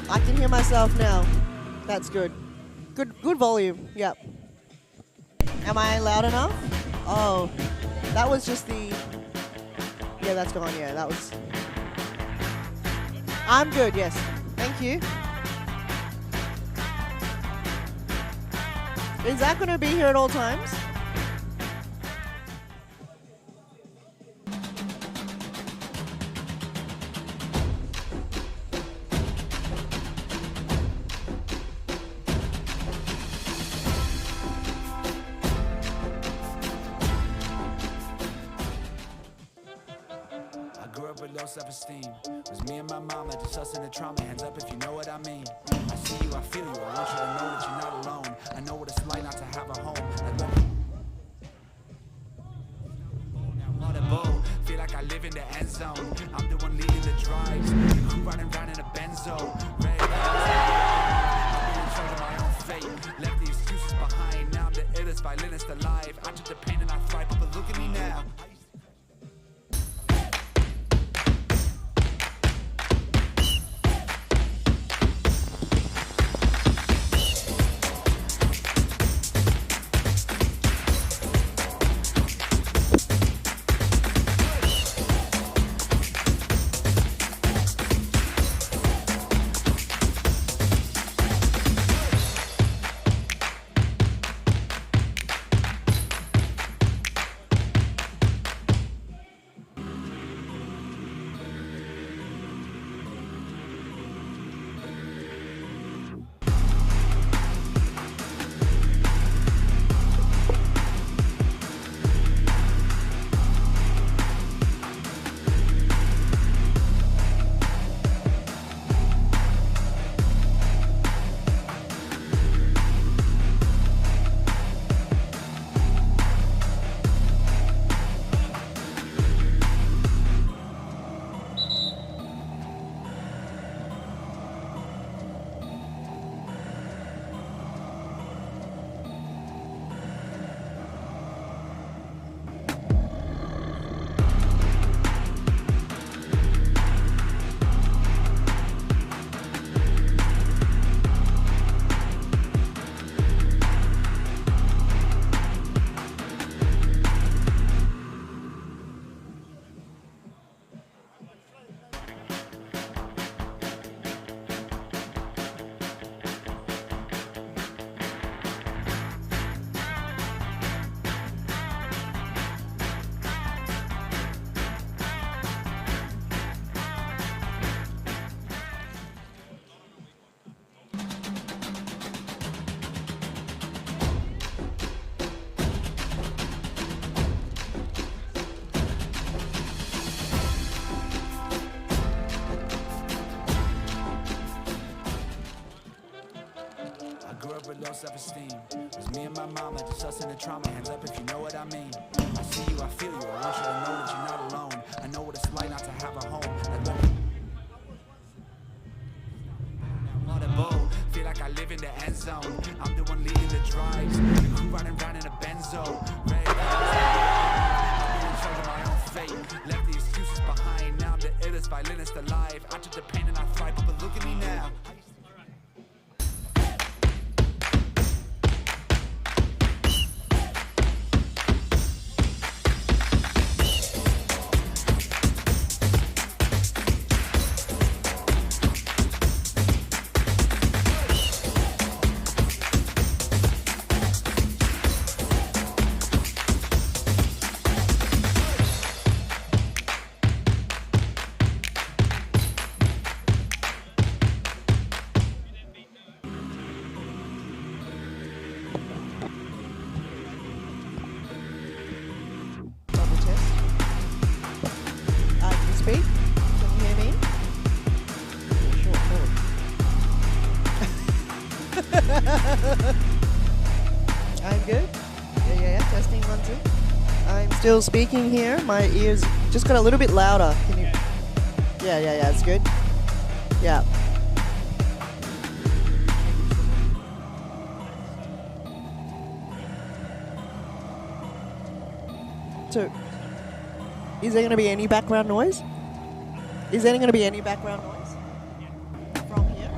I can hear myself now. That's good. Good volume. Yep. Am I loud enough? Oh, that was just the... Yeah, that's gone. Yeah, that was... I'm good, yes. Thank you. Is that going to be here at all times? Self-esteem was me and my mama, just us in the trauma. Hands up if you know what I mean. I see you, I feel you. I want you to know that you're not alone. I know what it's like not to have a home. Feel like I live in the end zone. I'm the one leading the drives. The crew riding around in a Benzo. Red I'm in charge of my own fate. Left the excuses behind. Now I'm the illest violinist alive. I took the pain and I thrive, but look at me now. Self-esteem was me and my mama, just us in the trauma. Hands up if you know what I mean. I see you, I feel you. I want you to know that you're not alone. I know what it's like not to have a home. Feel like I live in the end zone. I'm the one leading the drives. The crew riding around in a Benzo. Red I'm in charge of my own fate. Left the excuses behind. Now I'm the illest violinist alive. I took the pain and I thrive, but look at me now. I'm good. Yeah. Testing 1, 2. I'm still speaking here. My ears just got a little bit louder. Can you? Yeah. It's good. Yeah. So, is there going to be any background noise? Is there going to be any background noise from here?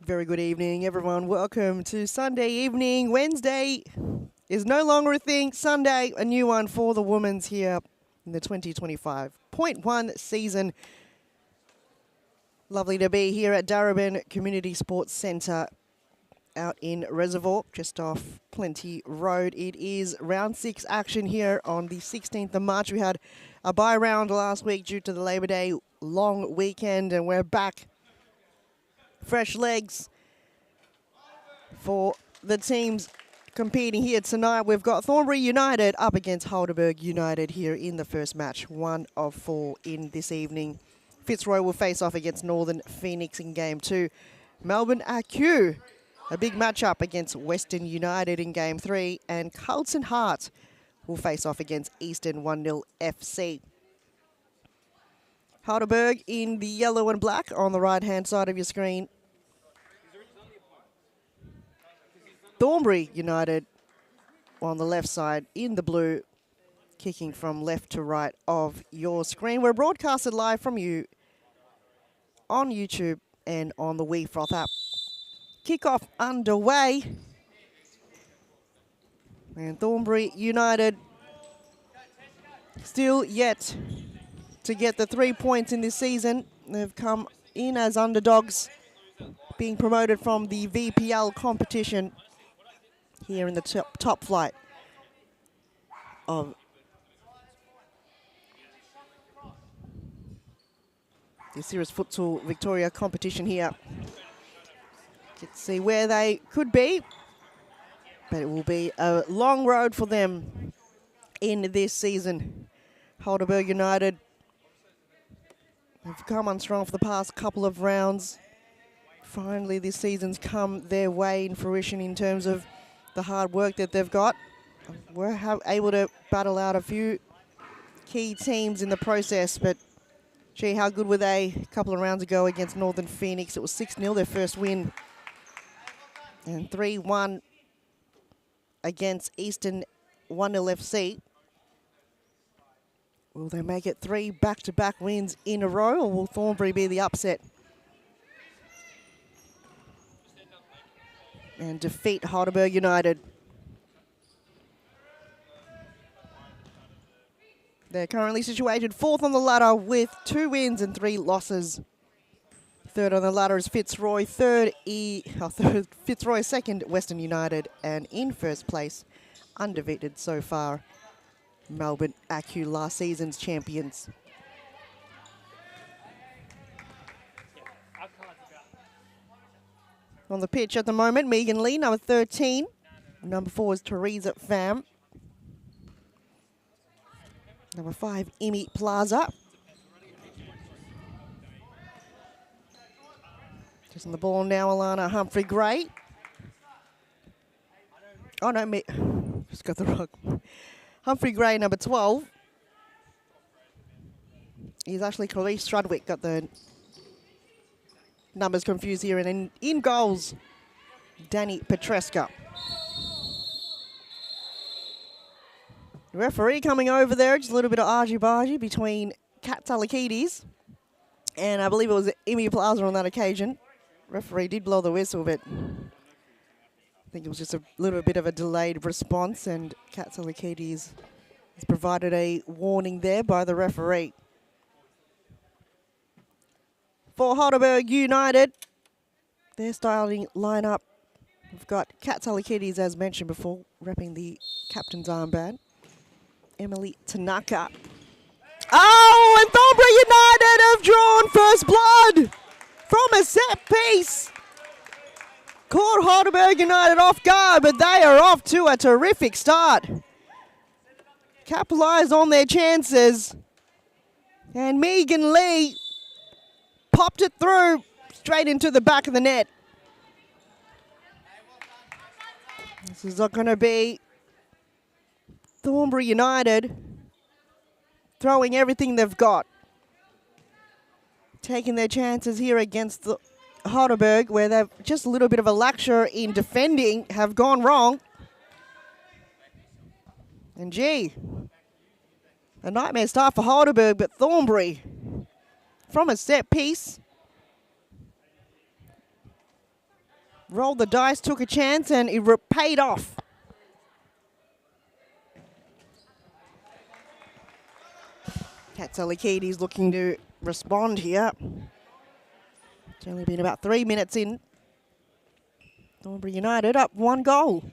Very good evening, everyone. Welcome to Sunday evening. Wednesday is no longer a thing. Sunday, a new one for the Women's here in the 2025.1 season. Lovely to be here at Darebin Community Sports Centre out in Reservoir, just off Plenty Road. It is round 6 action here on the 16th of March. We had a bye round last week due to the Labor Day long weekend, and we're back. Fresh legs for the teams competing here tonight. We've got Thornbury United up against Halberg United here in the first match, 1 of 4 in this evening. Fitzroy will face off against Northern Phoenix in game 2. Melbourne AQ, a big matchup against Western United in game 3. And Carlton Hart will face off against Eastern 1-0 FC. Halberg in the yellow and black on the right-hand side of your screen. Thornbury United on the left side in the blue, kicking from left to right of your screen. We're broadcasted live from you on YouTube and on the WeFroth app. Kickoff underway. And Thornbury United still yet to get the 3 points in this season. They've come in as underdogs, being promoted from the VPL competition here in the top flight of the Serious Futsal Victoria competition here. Let's see where they could be, but it will be a long road for them in this season. Halberg United have come on strong for the past couple of rounds. Finally, this season's come their way in fruition in terms of the hard work that they've got. We're able to battle out a few key teams in the process, but gee, how good were they a couple of rounds ago against Northern Phoenix? It was 6-0, their first win, and 3-1 against Eastern 1-0 FC. Will they make it 3 back-to-back wins in a row, or will Thornbury be the upset and defeat Halberg United? They're currently situated 4th on the ladder with 2 wins and 3 losses. 3rd on the ladder is Fitzroy, third Fitzroy, 2nd Western United, and in first place, undefeated so far, Melbourne AQ, last season's champions. On the pitch at the moment, Megan Lee, number 13. Number 4 is Teresa Pham. Number 5, Imi Plaza. Just on the ball now, Alana Humphrey-Gray. Oh no, just got the wrong. Humphrey-Gray, number 12. He's actually Khalees Strudwick, got the numbers confused here. And in goals, Danny Petreska. The referee coming over there, just a little bit of argy-bargy between Kat Talakides and I believe it was Imi Plaza on that occasion. Referee did blow the whistle, but I think it was just a little bit of a delayed response, and Kat Talakides has provided a warning there by the referee. For Halberg United, their starting lineup, we've got Kat Talakides, as mentioned before, repping the captain's armband. Emily Tanaka. Oh, and Thornbury United have drawn first blood from a set piece. Caught Halberg United off guard, but they are off to a terrific start. Capitalised on their chances. And Megan Lee popped it through straight into the back of the net. This is not going to be Thornbury United throwing everything they've got. Taking their chances here against the Halberg, where they've just a little bit of a laxure in defending, have gone wrong. And gee, a nightmare start for Halberg, but Thornbury from a set piece rolled the dice, took a chance, and it paid off. Katsalikidis looking to respond here. It's only been about 3 minutes in. Thornbury United up 1 goal.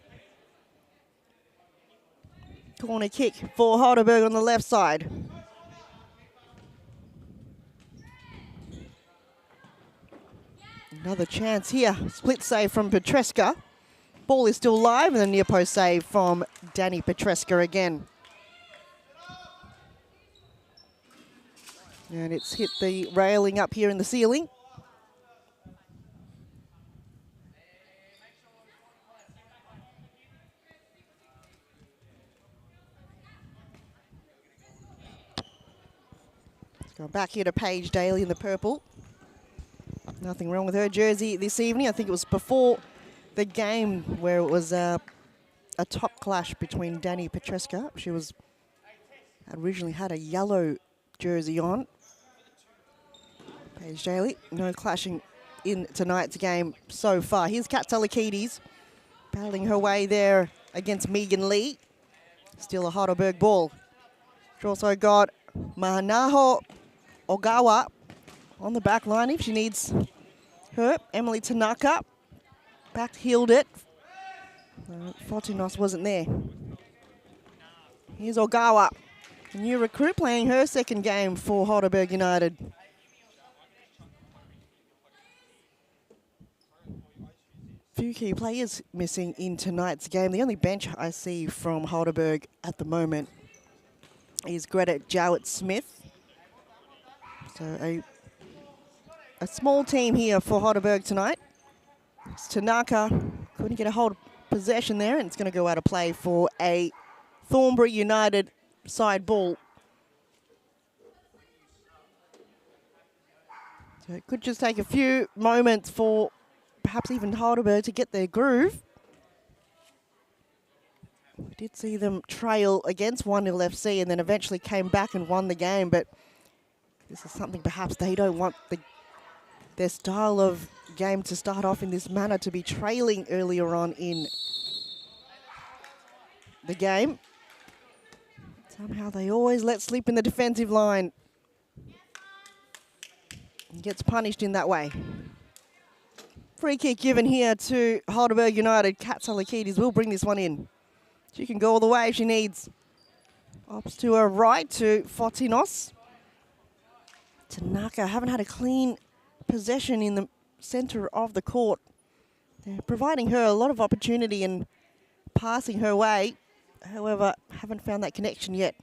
Corner kick for Halberg on the left side. Another chance here. Split save from Petreska. Ball is still live, and a near post save from Danny Petreska again. And it's hit the railing up here in the ceiling. Let's go back here to Paige Daly in the purple. Nothing wrong with her jersey this evening. I think it was before the game where it was a top clash between Danny Petreska. She originally had a yellow jersey on. Paige Daly, no clashing in tonight's game so far. Here's Katsalikidis battling her way there against Megan Lee. Still a Halberg ball. She's also got Mahanaho Ogawa on the back line if she needs her. Emily Tanaka back-heeled it. Fotinos wasn't there. Here's Ogawa, a new recruit playing her second game for Halberg United. Few key players missing in tonight's game. The only bench I see from Halberg at the moment is Greta Jowett-Smith. So a small team here for Halberg tonight. It's Tanaka couldn't get a hold of possession there, and it's going to go out of play for a Thornbury United side ball. So it could just take a few moments for perhaps even Halberg to get their groove. We did see them trail against 1-0 FC and then eventually came back and won the game, but this is something perhaps they don't want their style of game to start off in this manner, to be trailing earlier on in the game. Somehow they always let slip in the defensive line. And gets punished in that way. Free kick given here to Halberg United. Katsalikidis will bring this one in. She can go all the way if she needs. Ops to her right to Fotinos. Tanaka haven't had a clean possession in the centre of the court. They're providing her a lot of opportunity and passing her way. However, haven't found that connection yet.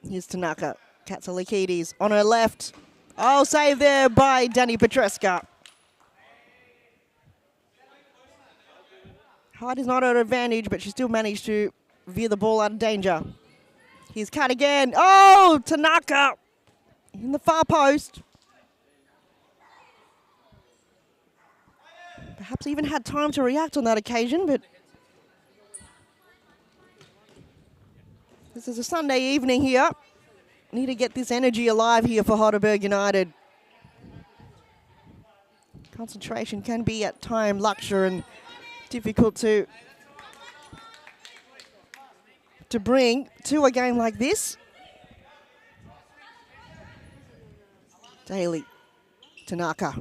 Here's Tanaka. Katsalikidis on her left. Oh, save there by Danny Petreska. Height is not at her advantage, but she still managed to veer the ball out of danger. Here's cut again. Oh, Tanaka in the far post. Perhaps even had time to react on that occasion, but this is a Sunday evening here. Need to get this energy alive here for Halberg United. Concentration can be at time luxury and difficult to bring to a game like this. Daly, Tanaka.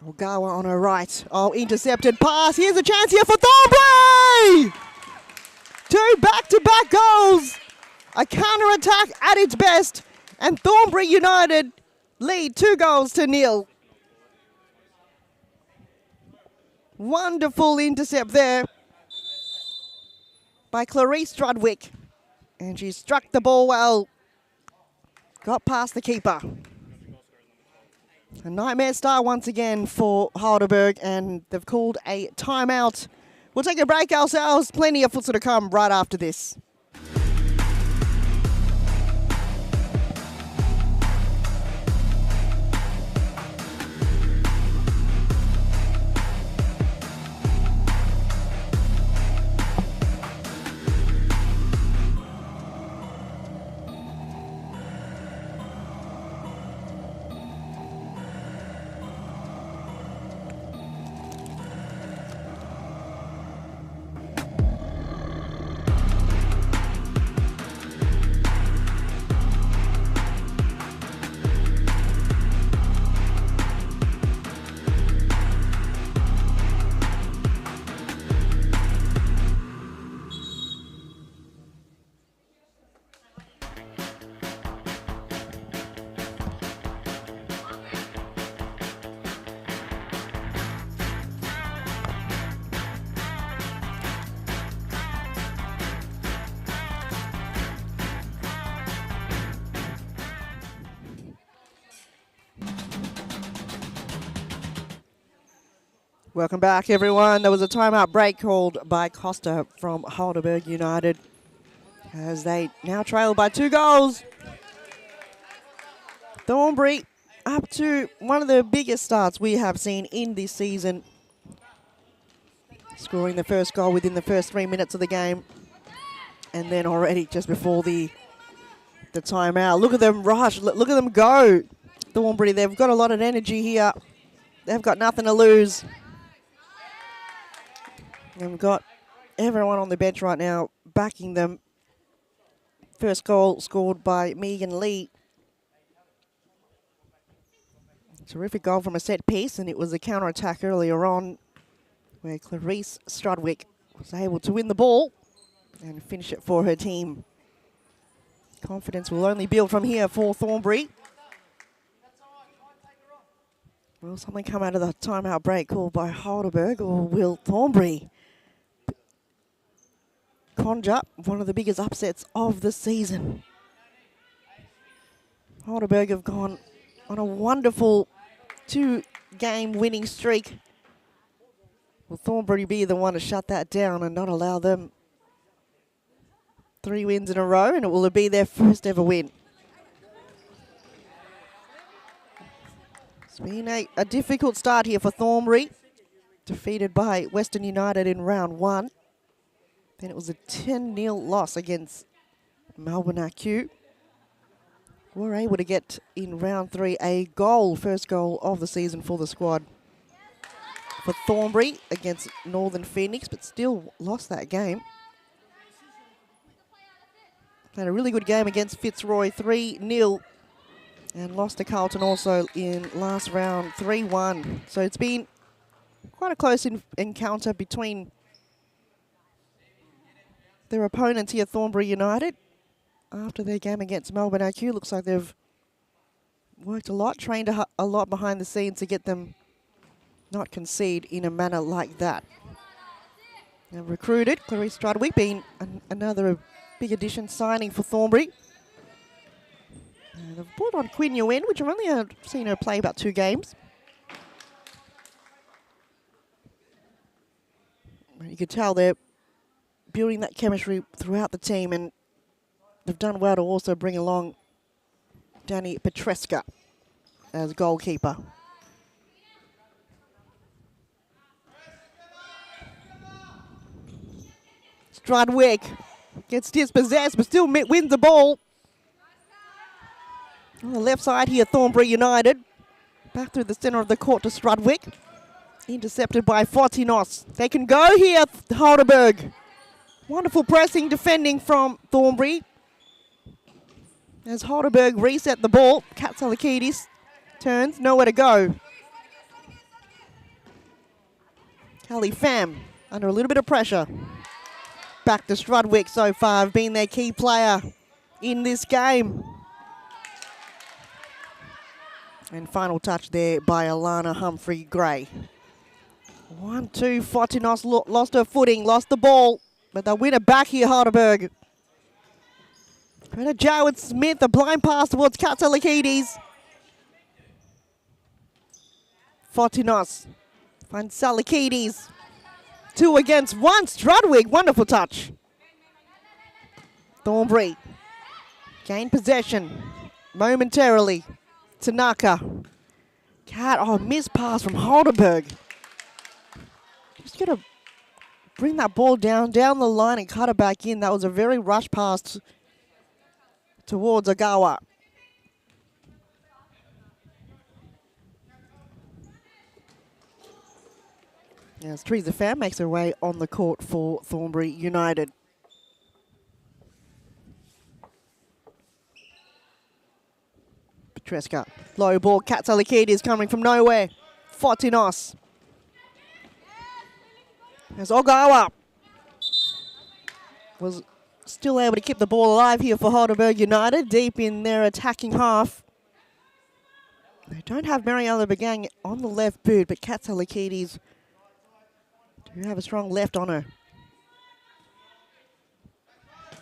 Ogawa on her right. Oh, intercepted pass. Here's a chance here for Thornbury! 2 back-to-back goals. A counter-attack at its best. And Thornbury United lead 2-0. Wonderful intercept there by Clarice Strudwick. And she struck the ball well. Got past the keeper. A nightmare start once again for Halberg, and they've called a timeout. We'll take a break ourselves. Plenty of futsal to come right after this. Welcome back, everyone. There was a timeout break called by Costa from Halberg United as they now trail by 2 goals. Thornbury up to one of the biggest starts we have seen in this season, scoring the first goal within the first 3 minutes of the game, and then already just before the timeout. Look at them rush. Look at them go. Thornbury, they've got a lot of energy here. They've got nothing to lose. And we've got everyone on the bench right now backing them. First goal scored by Megan Lee. Terrific goal from a set piece, and it was a counter-attack earlier on where Clarice Strudwick was able to win the ball and finish it for her team. Confidence will only build from here for Thornbury. Will something come out of the timeout break called by Halberg, or will Thornbury conjure up one of the biggest upsets of the season? Halberg have gone on a wonderful 2-game winning streak. Will Thornbury be the one to shut that down and not allow them 3 wins in a row, and it will be their first ever win? It's been a difficult start here for Thornbury. Defeated by Western United in round 1. Then it was a 10-0 loss against Melbourne AQ. Were able to get in round 3 a goal, first goal of the season for the squad for Thornbury against Northern Phoenix, but still lost that game. Had a really good game against Fitzroy, 3-0, and lost to Carlton also in last round, 3-1. So it's been quite a close encounter between their opponents here, Thornbury United. After their game against Melbourne AQ, looks like they've worked a lot, trained a lot behind the scenes to get them not concede in a manner like that. They've recruited Clarice Strudwick, being another big addition signing for Thornbury. And they've brought on Quinn Nguyen, which I've only seen her play about 2 games. You could tell they're building that chemistry throughout the team, and they've done well to also bring along Danny Petreska as goalkeeper. Strudwick gets dispossessed, but still wins the ball. On the left side here, Thornbury United. Back through the centre of the court to Strudwick. Intercepted by Fortinos. They can go here, Halberg. Wonderful pressing, defending from Thornbury. As Halberg reset the ball, Katsalakidis turns, nowhere to go. Callie Pham under a little bit of pressure. Back to Strudwick so far, been their key player in this game. And final touch there by Alana Humphrey-Gray. 1-2, Fortinos lost her footing, lost the ball, but they'll win it back here, Halberg. Greta Jowett Smith, a blind pass towards Katsalakidis. Fortinos finds Salakidis. 2 against 1, Strudwick, wonderful touch. Thornbury gain possession momentarily. Tanaka. Missed pass from Halberg. Just got to bring that ball down the line and cut it back in. That was a very rushed pass towards Agawa. As Teresa Pham makes her way on the court for Thornbury United. Petreska, low ball, Katsalakidis coming from nowhere. Fortinos. As Ogawa was still able to keep the ball alive here for Halberg United, deep in their attacking half. They don't have Mariella Bagang on the left boot, but Katsalakidis do have a strong left on her.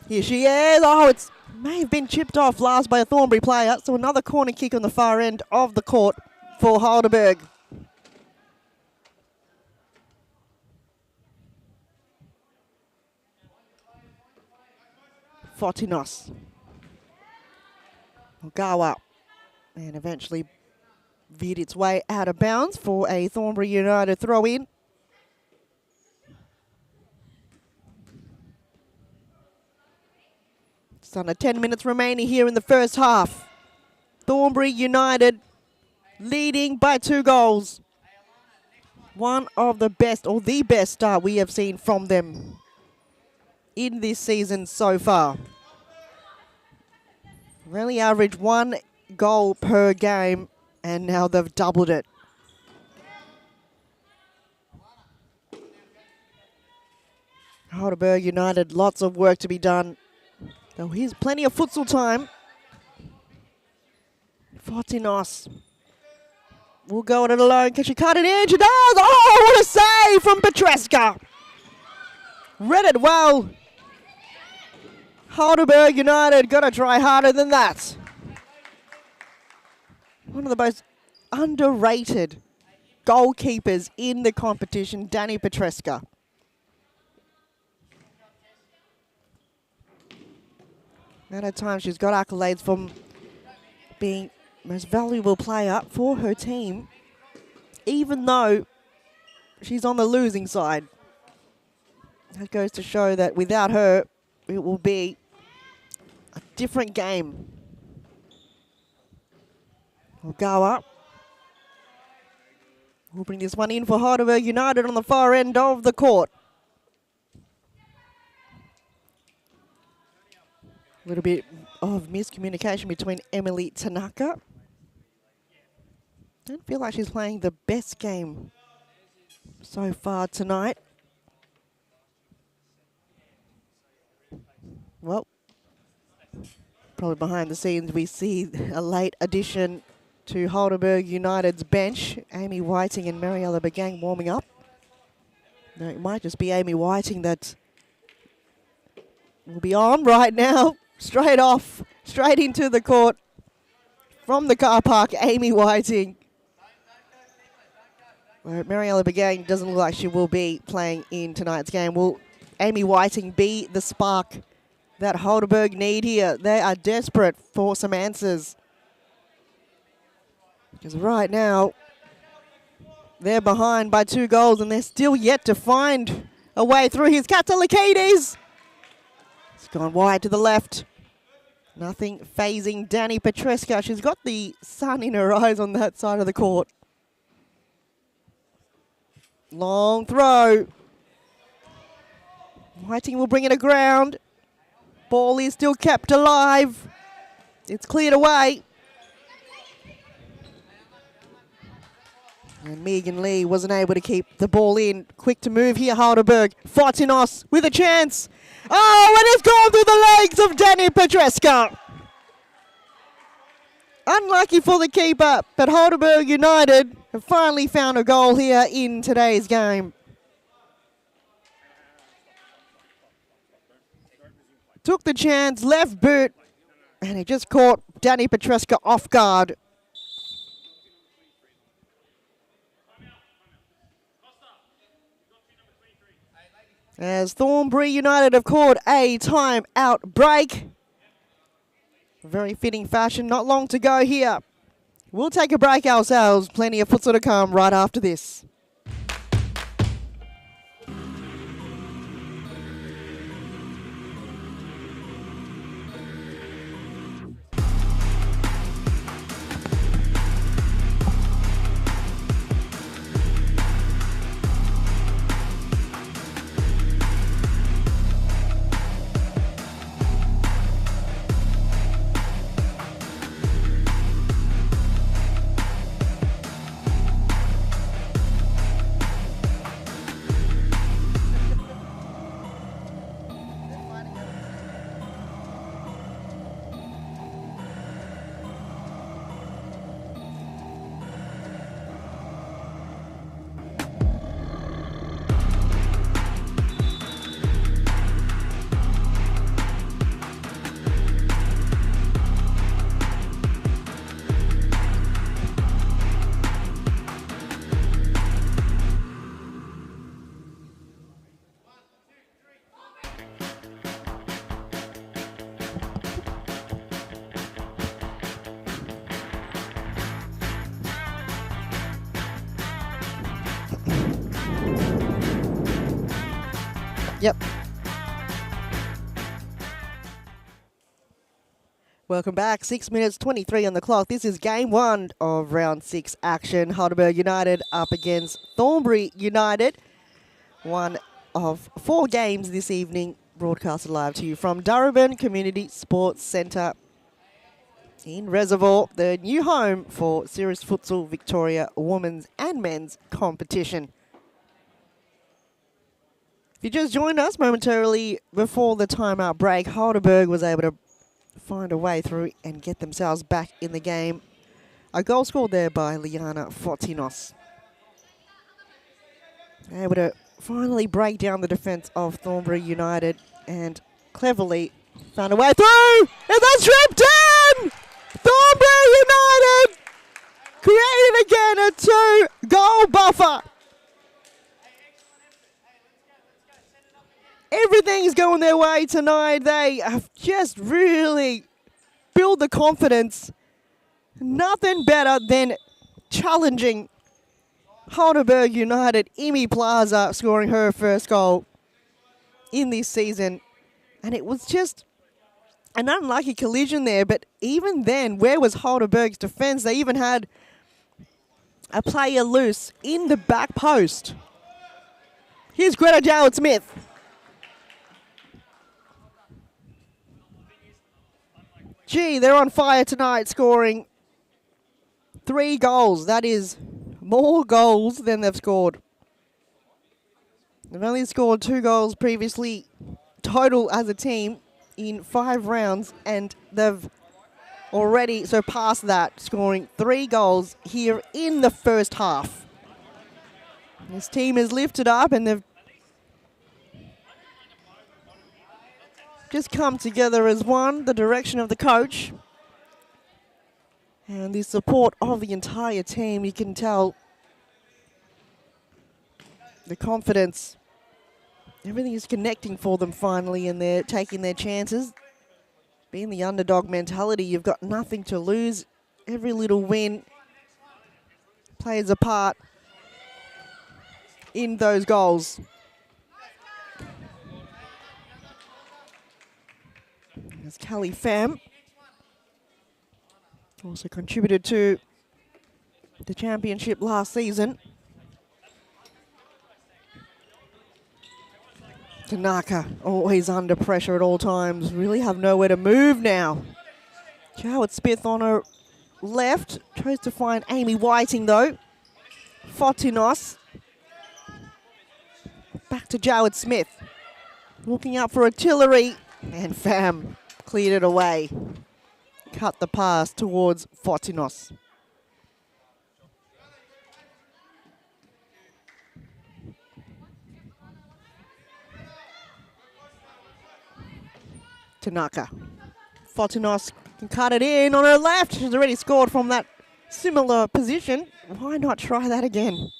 Here she is. Oh, it's may have been chipped off last by a Thornbury player. So another corner kick on the far end of the court for Halberg. Fortinos will go up and eventually veered its way out of bounds for a Thornbury United throw-in. It's under 10 minutes remaining here in the first half. Thornbury United leading by 2 goals. One of the best, or the best start we have seen from them in this season so far. Really average 1 goal per game, and now they've doubled it. Halberg United, lots of work to be done. Though here's plenty of futsal time. Fortinos will go at it alone. Can she cut it in? She does! Oh, what a save from Petreska! Read it well. Halberg United got to try harder than that. One of the most underrated goalkeepers in the competition, Dani Petreska. At a time she's got accolades from being most valuable player for her team, even though she's on the losing side. That goes to show that without her, it will be a different game. We'll go up. We'll bring this one in for Halberg United on the far end of the court. A little bit of miscommunication between Emily Tanaka. Don't feel like she's playing the best game so far tonight. Well, probably behind the scenes we see a late addition to Halberg United's bench. Amy Whiting and Mariella Begang warming up. No, it might just be Amy Whiting that will be on right now. Straight off, straight into the court from the car park, Amy Whiting. Where Mariella Begang doesn't look like she will be playing in tonight's game. Will Amy Whiting be the spark that Halberg need here? They are desperate for some answers. Because right now, they're behind by 2 goals and they're still yet to find a way through. Here's Katalakidis. It's gone wide to the left. Nothing phasing Dani Petreska. She's got the sun in her eyes on that side of the court. Long throw. Whiting will bring it aground. Ball is still kept alive. It's cleared away. And Megan Lee wasn't able to keep the ball in. Quick to move here, Halberg. Fortinos with a chance. Oh, and it's gone through the legs of Dani Petreska. Unlucky for the keeper, but Halberg United have finally found a goal here in today's game. Took the chance, left boot, and it just caught Dani Petreska off guard. As Thornbury United have caught a time-out break. Very fitting fashion, not long to go here. We'll take a break ourselves. Plenty of futsal to come right after this. Yep. Welcome back. 6 minutes 23 on the clock. This is game 1 of round 6 action. Halberg United up against Thornbury United. One of 4 games this evening, broadcasted live to you from Durban Community Sports Centre in Reservoir, the new home for Serious Futsal Victoria women's and men's competition. If you just joined us momentarily before the timeout break, Halberg was able to find a way through and get themselves back in the game. A goal scored there by Liana Fotinos. Able to finally break down the defence of Thornbury United and cleverly found a way through. And that's tripped in! Thornbury United created again a 2-goal buffer. Everything's going their way tonight. They have just really built the confidence. Nothing better than challenging Halberg United. Imi Plaza scoring her first goal in this season. And it was just an unlucky collision there. But even then, where was Halberg's defence? They even had a player loose in the back post. Here's Greta Jowett-Smith. Gee, they're on fire tonight, scoring 3 goals. That is more goals than they've scored. They've only scored 2 goals previously, total as a team, in 5 rounds, and they've already surpassed that, scoring 3 goals here in the first half. This team has lifted up, and they've just come together as one, the direction of the coach and the support of the entire team. You can tell the confidence. Everything is connecting for them finally, and they're taking their chances. Being the underdog mentality, you've got nothing to lose. Every little win plays a part in those goals. As Kelly Pham also contributed to the championship last season. Tanaka always under pressure at all times. Really have nowhere to move now. Jowett-Smith on her left. Tries to find Amy Whiting though. Fotinos. Back to Jowett-Smith. Looking up for artillery. And Pham cleared it away. Cut the pass towards Fotinos. Tanaka. Fotinos can cut it in on her left. She's already scored from that similar position. Why not try that again?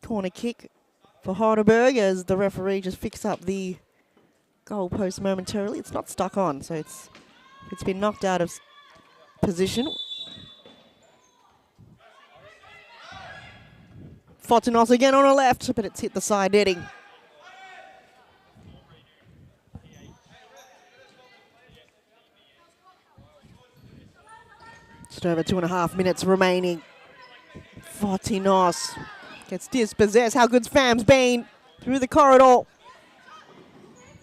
Corner kick for Halberg as the referee just fixed up the goalpost momentarily. It's not stuck on, so it's been knocked out of position. Fotinos again on her left, but it's hit the side netting. Just over 2.5 minutes remaining. Fotinos gets dispossessed. How good's Pham's been through the corridor.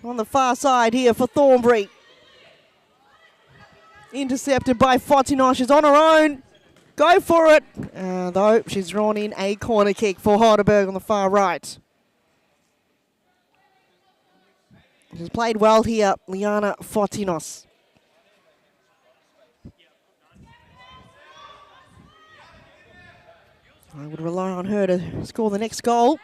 On the far side here for Thornbury. Intercepted by Fotinos. She's on her own. Go for it. Though she's drawn in a corner kick for Halberg on the far right. She's played well here, Liana Fotinos. I would rely on her to score the next goal.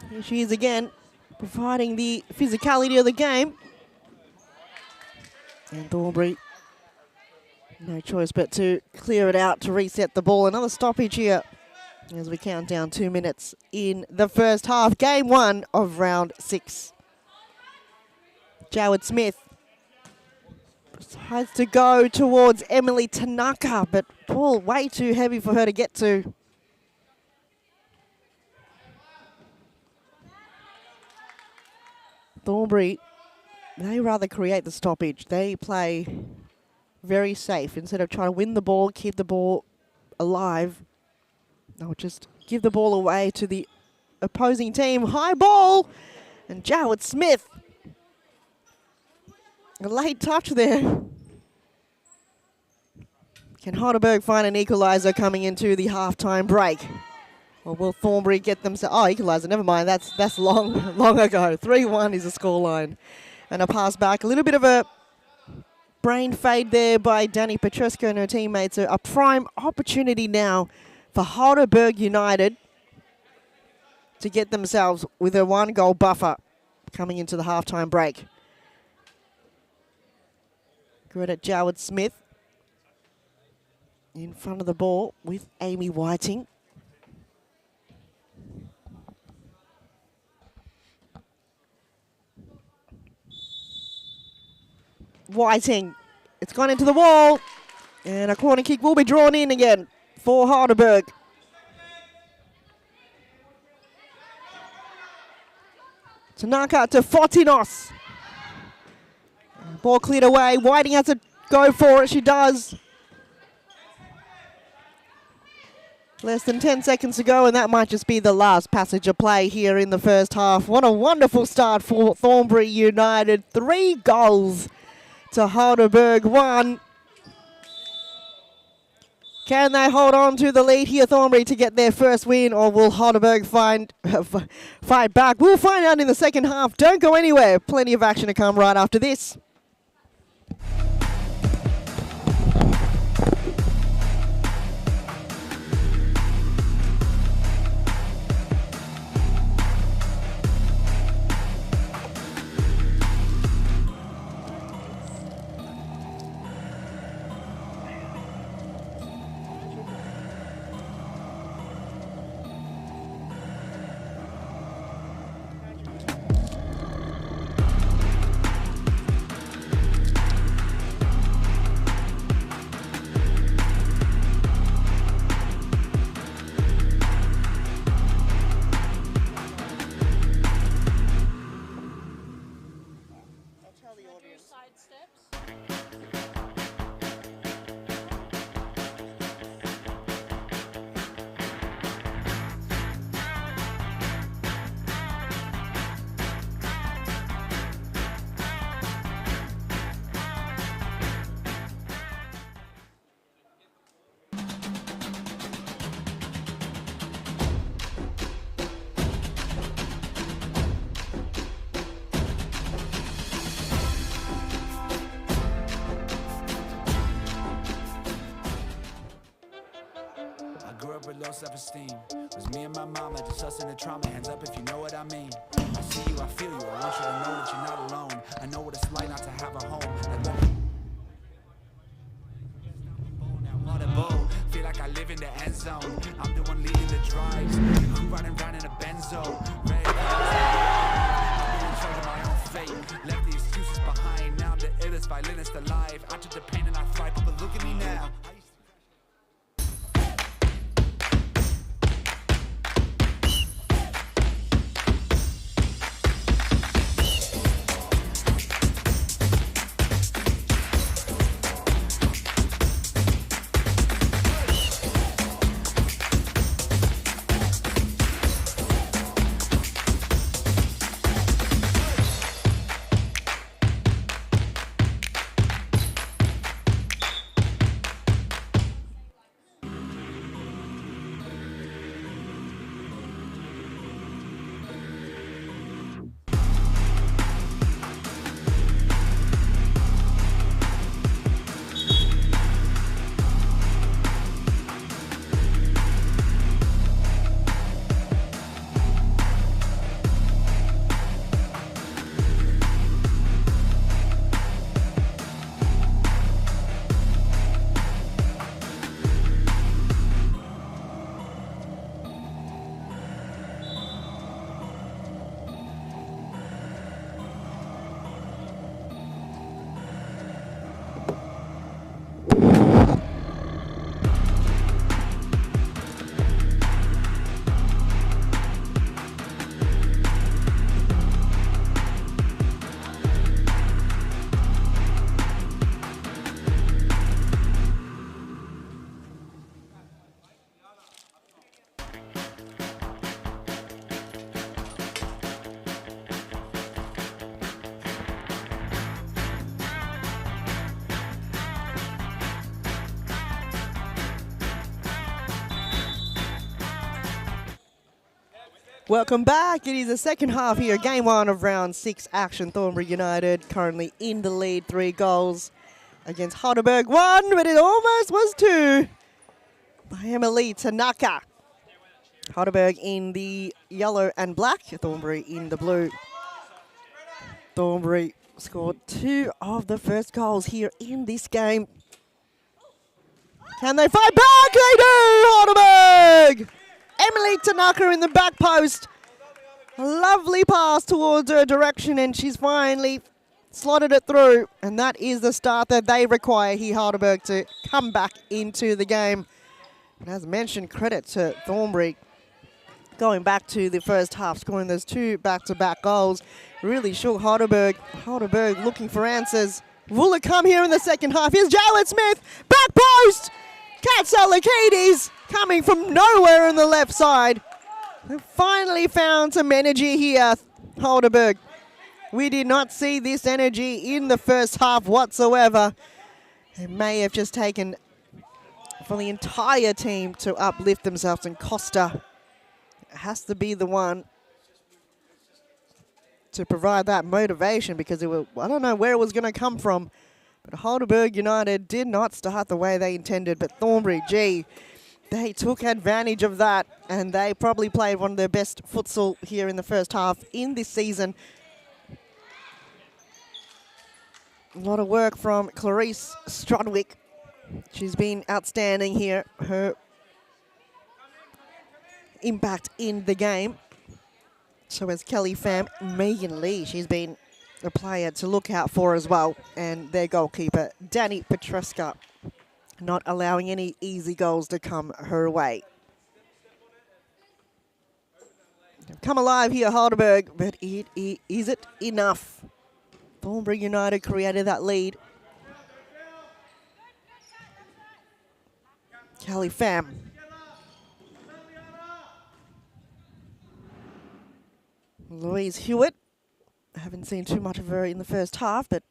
Here she is again, providing the physicality of the game. And Thornbury, no choice but to clear it out to reset the ball. Another stoppage here as we count down 2 minutes in the first half. Game 1 of round 6. Jowett-Smith decides to go towards Emily Tanaka, but ball way too heavy for her to get to. Thornbury, they rather create the stoppage. They play very safe. Instead of trying to win the ball, keep the ball alive, they'll just give the ball away to the opposing team. High ball, and Jowett Smith. A late touch there. Can Halberg find an equaliser coming into the halftime break? Or will Thornbury get themselves... Oh, equaliser, never mind. That's long ago. 3-1 is the scoreline. And a pass back. A little bit of a brain fade there by Danny Petrescu and her teammates. So a prime opportunity now for Halberg United to get themselves with a 1-goal buffer coming into the halftime break. Good at Jowett Smith. In front of the ball with Amy Whiting. Whiting, it's gone into the wall, and a corner kick will be drawn in again for Halberg. Tanaka to Fotinos. Ball cleared away. Whiting has to go for it. She does. Less than 10 seconds to go, and that might just be the last passage of play here in the first half. What a wonderful start for Thornbury United. 3 goals to Halberg 1. Can they hold on to the lead here, Thornbury, to get their first win, or will Halberg fight back? We'll find out in the second half. Don't go anywhere. Plenty of action to come right after this. With low self-esteem, was me and my mama just us in the trauma. Hands up if you know what I mean. I see you, I feel you. I want you to know that you're not alone. I know what it's like not to have a home. Feel like I live in the end zone. I'm the one leading the drives. Crew riding round in a benzo. Red I'm in charge of my own fate. Left the excuses behind. Now I'm the illest violinist alive. I took the pain and I thrive, but look at me now. Welcome back. It is the second half here. Game 1 of round 6 action. Thornbury United currently in the lead, 3 goals against Halberg 1, but it almost was 2 by Emily Tanaka. Halberg in the yellow and black, Thornbury in the blue. Thornbury scored 2 of the first goals here in this game. Can they fight back? They do! Halberg! Emily Tanaka in the back post. A lovely pass towards her direction, and she's finally slotted it through. And that is the start that they require here, Halberg, to come back into the game. And as mentioned, credit to Thornbury going back to the first half, scoring those 2 back-to-back goals. Really shook Halberg. Halberg looking for answers. Will it come here in the second half? Here's Jalen Smith, back post! Katsalakidis coming from nowhere on the left side. They finally found some energy here, Halberg. We did not see this energy in the first half whatsoever. It may have just taken for the entire team to uplift themselves, and Costa has to be the one to provide that motivation, because it was, I don't know where it was going to come from. But Halberg United did not start the way they intended, but Thornbury, gee, they took advantage of that, and they probably played one of their best futsal here in the first half in this season. A lot of work from Clarice Strudwick. She's been outstanding here. Her impact in the game. So has Kelly Pham. Megan Lee, she's been a player to look out for as well. And their goalkeeper, Dani Petruska, not allowing any easy goals to come her way. They've come alive here, Halberg, but is it enough? Thornbury United created that lead. Kelly Pham. Louise Hewitt. I haven't seen too much of her in the first half, but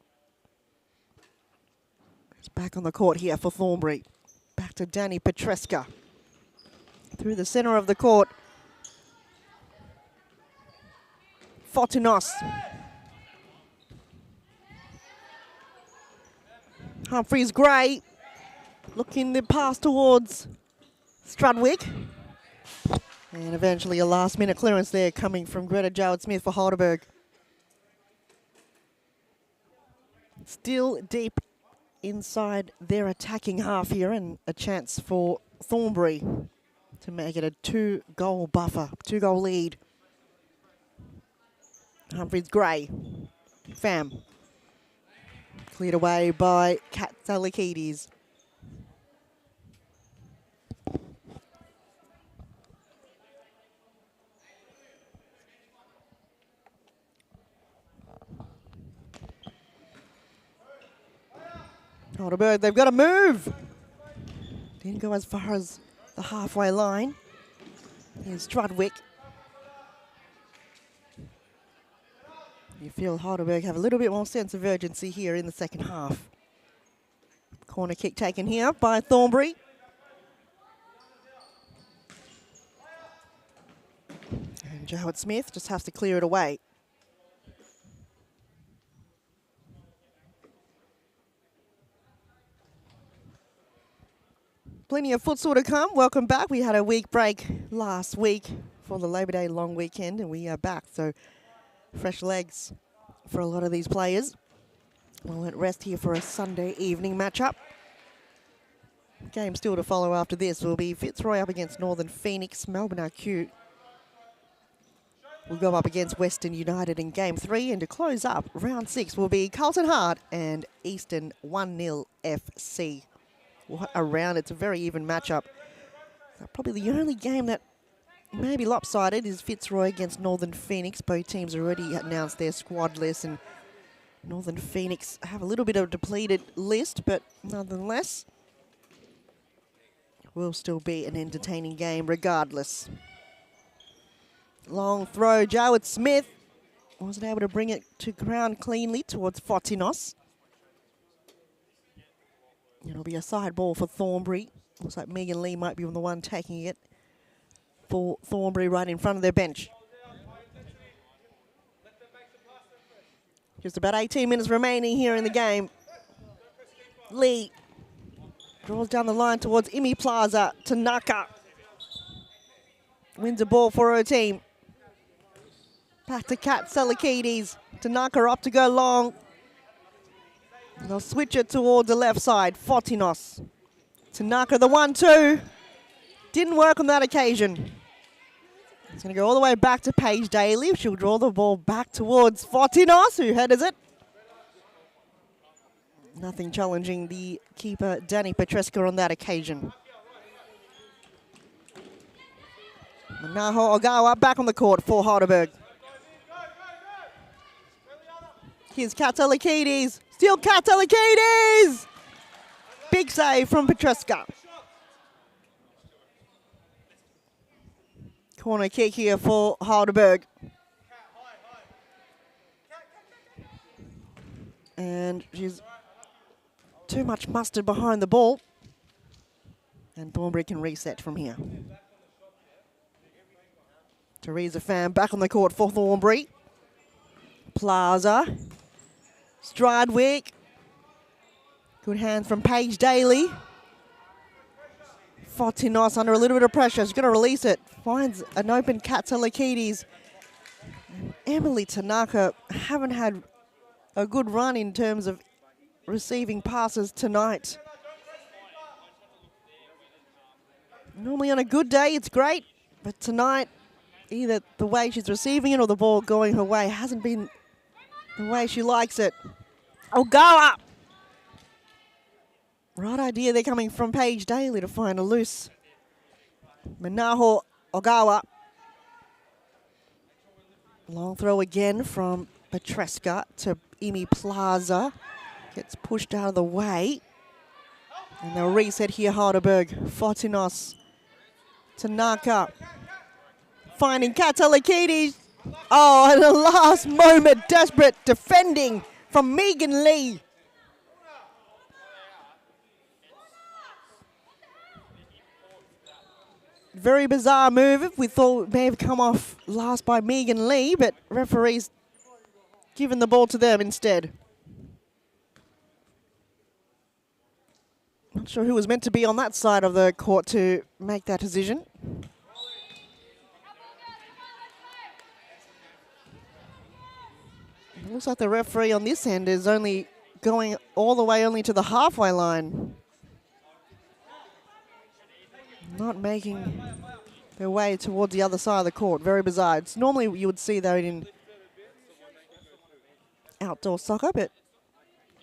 it's back on the court here for Thornbury. Back to Dani Petruska. Through the centre of the court. Fortinos. Humphreys Gray. Looking the pass towards Strudwick. And eventually a last-minute clearance there coming from Greta Jowett-Smith for Halberg. Still deep inside their attacking half here, and a chance for Thornbury to make it a 2-goal buffer, 2-goal lead. Humphreys Gray. Pham. Cleared away by Katsalakidis. Halberg, they've got to move. Didn't go as far as the halfway line. Here's Strudwick. You feel Halberg have a little bit more sense of urgency here in the second half. Corner kick taken here by Thornbury. And Jowett-Smith just has to clear it away. Plenty of futsal to come. Welcome back. We had a week break last week for the Labor Day long weekend, and we are back. So fresh legs for a lot of these players. We'll let rest here for a Sunday evening matchup. Game still to follow after this will be Fitzroy up against Northern Phoenix. Melbourne IQ will go up against Western United in Game 3. And to close up, Round 6 will be Carlton Hart and Eastern 1-0 FC. What a round. It's a very even matchup. Probably the only game that may be lopsided is Fitzroy against Northern Phoenix. Both teams already announced their squad list, and Northern Phoenix have a little bit of a depleted list, but nonetheless, will still be an entertaining game regardless. Long throw, Jowett-Smith wasn't able to bring it to ground cleanly towards Fortinos. It'll be a side ball for Thornbury. Looks like Megan Lee might be the one taking it for Thornbury right in front of their bench. Just about 18 minutes remaining here in the game. Lee draws down the line towards Imi Plaza. Tanaka wins the ball for her team. Back to Kat Selakides. Tanaka up to go long. And they'll switch it towards the left side. Fotinos. Tanaka, the 1-2. Didn't work on that occasion. It's going to go all the way back to Paige Daly. She'll draw the ball back towards Fotinos, who headers it. Nothing challenging the keeper, Danny Petreska, on that occasion. Manaho Ogawa back on the court for Halberg. Here's Katalakidis. Still Katalakidis! Big save from Petreska. Corner kick here for Halberg. And she's too much mustard behind the ball. And Thornbury can reset from here. Teresa Pham back on the court for Thornbury. Plaza. Stradwick. Good hands from Paige Daly. Fotinos under a little bit of pressure. She's going to release it. Finds an open Katalakidis. Emily Tanaka haven't had a good run in terms of receiving passes tonight. Normally on a good day, it's great. But tonight, either the way she's receiving it or the ball going her way hasn't been the way she likes it. Ogawa! Right idea there coming from Paige Daly to find a loose Manaho Ogawa. Long throw again from Petreska to Imi Plaza. Gets pushed out of the way. And they'll reset here, Halberg. Fotinos. Tanaka. Finding Katalakidis. Oh, at the last moment, desperate defending from Megan Lee. Very bizarre move. We thought it may have come off last by Megan Lee, but referees given the ball to them instead. Not sure who was meant to be on that side of the court to make that decision. It looks like the referee on this end is only going all the way only to the halfway line. Not making their way towards the other side of the court. Very bizarre. It's normally you would see that in outdoor soccer, but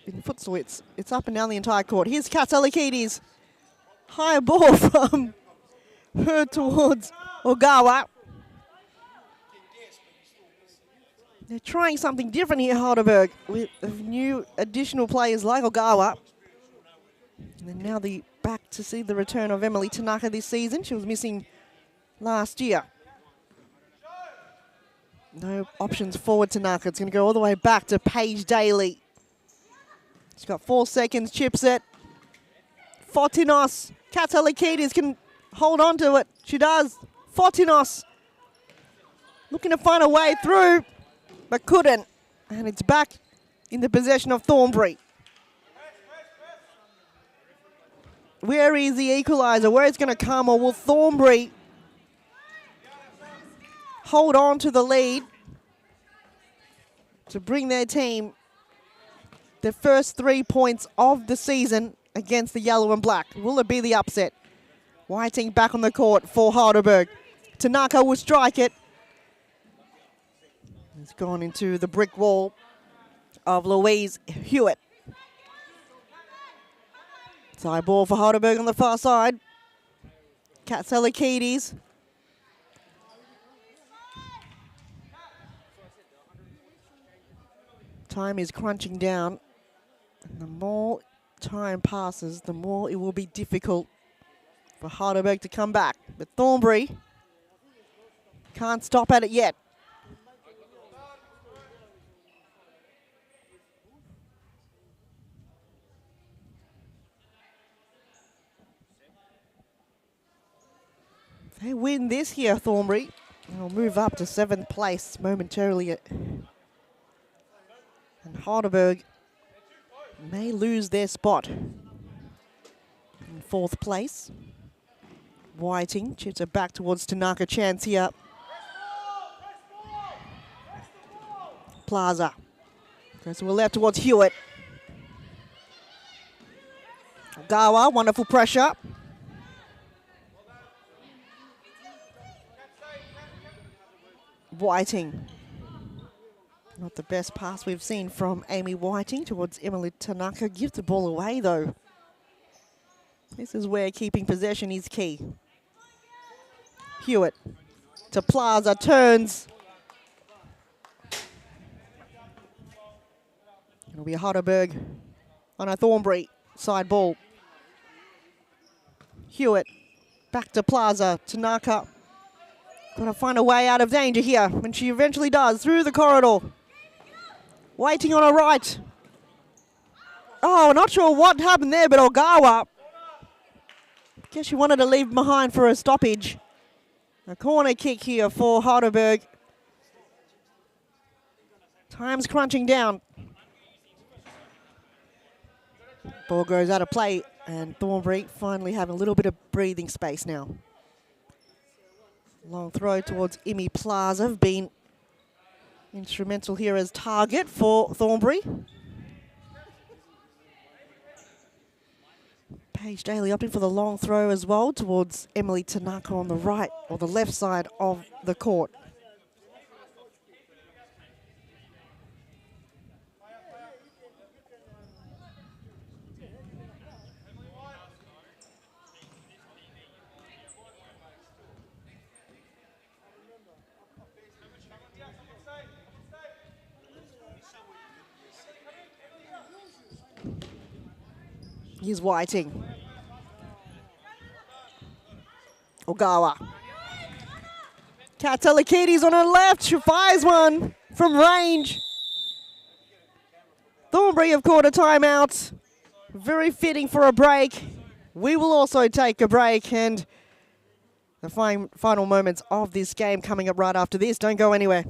in futsal it's up and down the entire court. Here's Katalakidis. High ball from her towards Ogawa. They're trying something different here, Halberg, with new additional players like Ogawa. And now back to see the return of Emily Tanaka this season. She was missing last year. No options forward Tanaka. It's going to go all the way back to Paige Daly. She's got 4 seconds, chips it. Fotinos. Katalakidis can hold on to it. She does. Fotinos looking to find a way through, but couldn't. And it's back in the possession of Thornbury. Where is the equaliser? Where it's going to come? Or will Thornbury hold on to the lead to bring their team the first 3 points of the season against the yellow and black? Will it be the upset? Whiting back on the court for Halberg. Tanaka will strike it. It's gone into the brick wall of Louise Hewitt. Side ball for Halberg on the far side. Katalakidis. Time is crunching down. And the more time passes, the more it will be difficult for Halberg to come back. But Thornbury can't stop at it yet. They win this here, Thornbury. They'll move up to 7th place momentarily. And Halberg may lose their spot in 4th place. Whiting chips it back towards Tanaka. Chance here. Plaza goes to the left towards Hewitt. Gawa, wonderful pressure. Whiting. Not the best pass we've seen from Amy Whiting towards Emily Tanaka. Gives the ball away though. This is where keeping possession is key. Hewitt to Plaza, turns. It'll be a Halberg on a Thornbury side ball. Hewitt back to Plaza. Tanaka gonna find a way out of danger here, and she eventually does, through the corridor. Waiting on her right. Oh, not sure what happened there, but Ogawa, guess she wanted to leave behind for a stoppage. A corner kick here for Halberg. Time's crunching down. Ball goes out of play, and Thornbury finally having a little bit of breathing space now. Long throw towards Imi Plaza have been instrumental here as target for Thornbury. Paige Daly opting for the long throw as well towards Emily Tanaka on the right or the left side of the court. Here's Whiting. Ogawa. Katalakides on her left. She fires one from range. Thornbury have caught a timeout. Very fitting for a break. We will also take a break, and the final moments of this game coming up right after this. Don't go anywhere.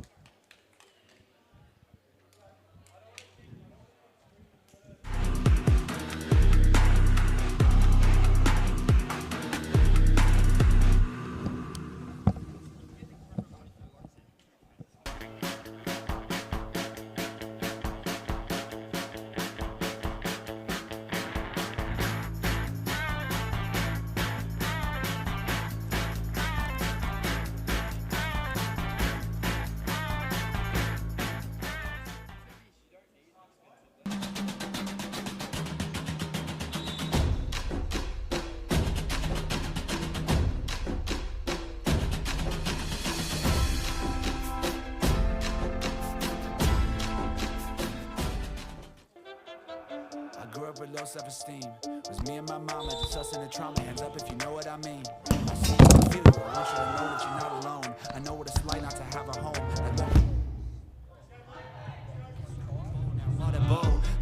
Low self-esteem was me and my mama discussing the trauma. Hands up if you know what I mean. I see you, I feel you. I want you to know that you're not alone. I know what it's like not to have a home.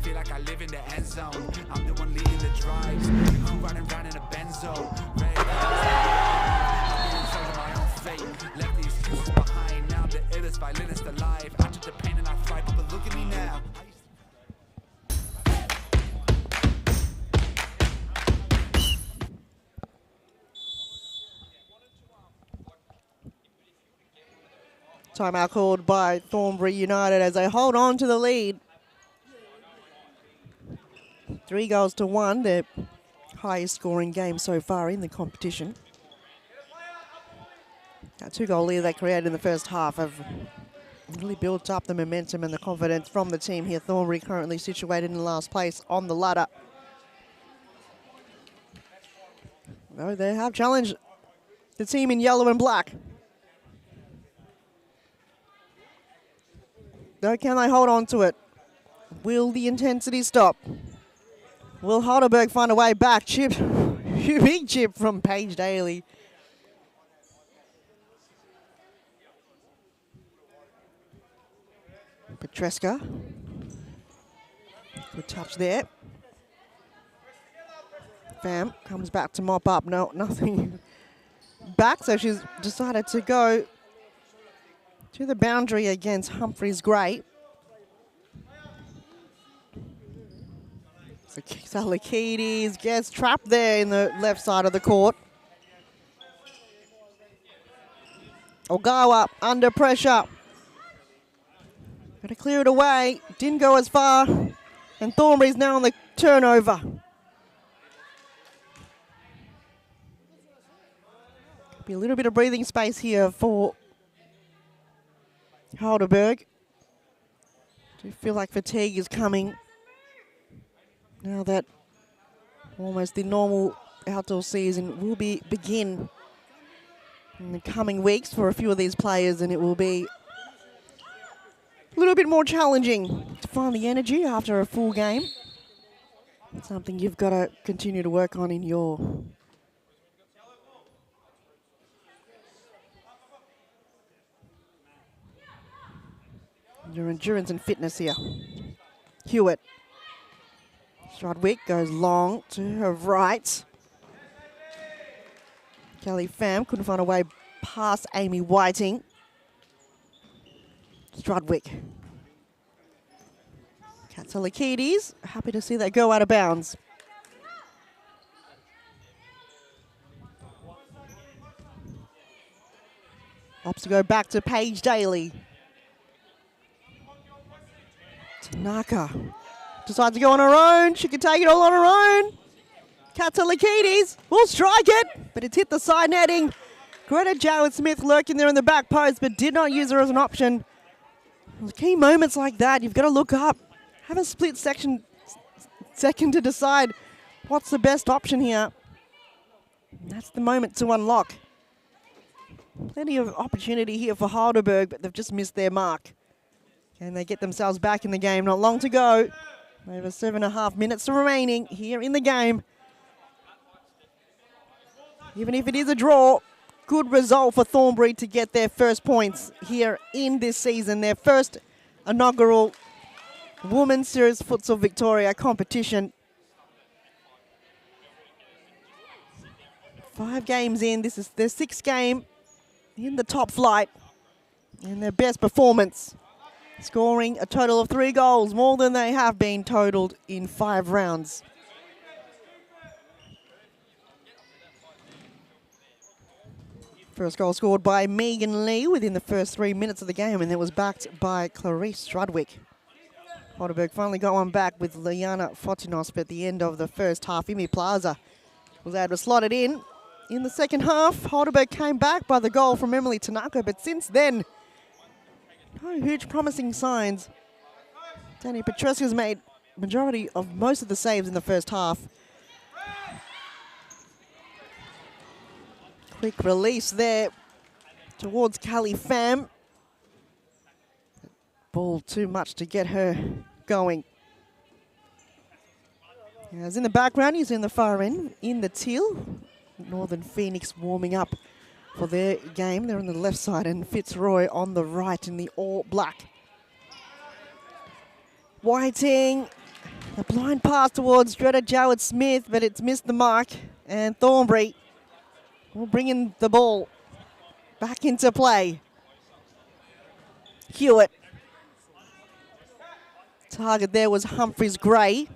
Feel like I live in the end zone. I'm the one leading the drives. The crew riding around in a benzo. Red I'm in charge of my own fate. Left these excuses behind. Now I'm the illest violinist alive. I took the pain and I thrive, but look at me now. Timeout called by Thornbury United as they hold on to the lead. 3-1, their highest scoring game so far in the competition. That 2-goal lead they created in the first half have really built up the momentum and the confidence from the team here. Thornbury currently situated in last place on the ladder. No, they have challenged the team in yellow and black. No, can they hold on to it? Will the intensity stop? Will Halberg find a way back? Chip, big chip from Paige Daly. Petreska. Good touch there. Pham comes back to mop up. No, nothing back, so she's decided to go to the boundary against Humphreys Gray. Salikides gets trapped there in the left side of the court. Ogawa under pressure. Got to clear it away. Didn't go as far. And Thornbury's now on the turnover. Be a little bit of breathing space here for Halberg. Do feel like fatigue is coming now that almost the normal outdoor season will begin in the coming weeks for a few of these players, and it will be a little bit more challenging to find the energy after a full game. It's something you've got to continue to work on in your endurance and fitness here. Hewitt. Strudwick goes long to her right. Kelly Pham couldn't find a way past Amy Whiting. Strudwick. Katsalikides, happy to see that go out of bounds. Opts to go back to Paige Daly. Tanaka decides to go on her own. She can take it all on her own. Katsalikides will strike it, but it's hit the side netting. Greta Jowett-Smith lurking there in the back post, but did not use her as an option. Key moments like that, you've got to look up. Have a split second to decide what's the best option here. That's the moment to unlock. Plenty of opportunity here for Halberg, but they've just missed their mark. Can they get themselves back in the game? Not long to go. Over 7.5 minutes remaining here in the game. Even if it is a draw, good result for Thornbury to get their first points here in this season. Their first inaugural Women's Series Futsal Victoria competition. 5 games in. This is their 6th game in the top flight and their best performance. Scoring a total of 3 goals, more than they have been totaled in 5 rounds. First goal scored by Megan Lee within the first 3 minutes of the game, and it was backed by Clarice Strudwick. Halberg finally got one back with Liana Fotinos at the end of the first half. Imi Plaza was able to slot it in. In the second half, Halberg came back by the goal from Emily Tanaka, but since then, no huge promising signs. Danny Petrescu's made majority of most of the saves in the first half. Quick release there towards Kelly Pham. Ball too much to get her going. As in the background, he's in the far end, in the teal. Northern Phoenix warming up for their game. They're on the left side, and Fitzroy on the right in the all black. Whiting, the blind pass towards Greta Jowett-Smith, but it's missed the mark. And Thornbury will bring in the ball back into play. Hewitt. Target there was Humphreys Gray.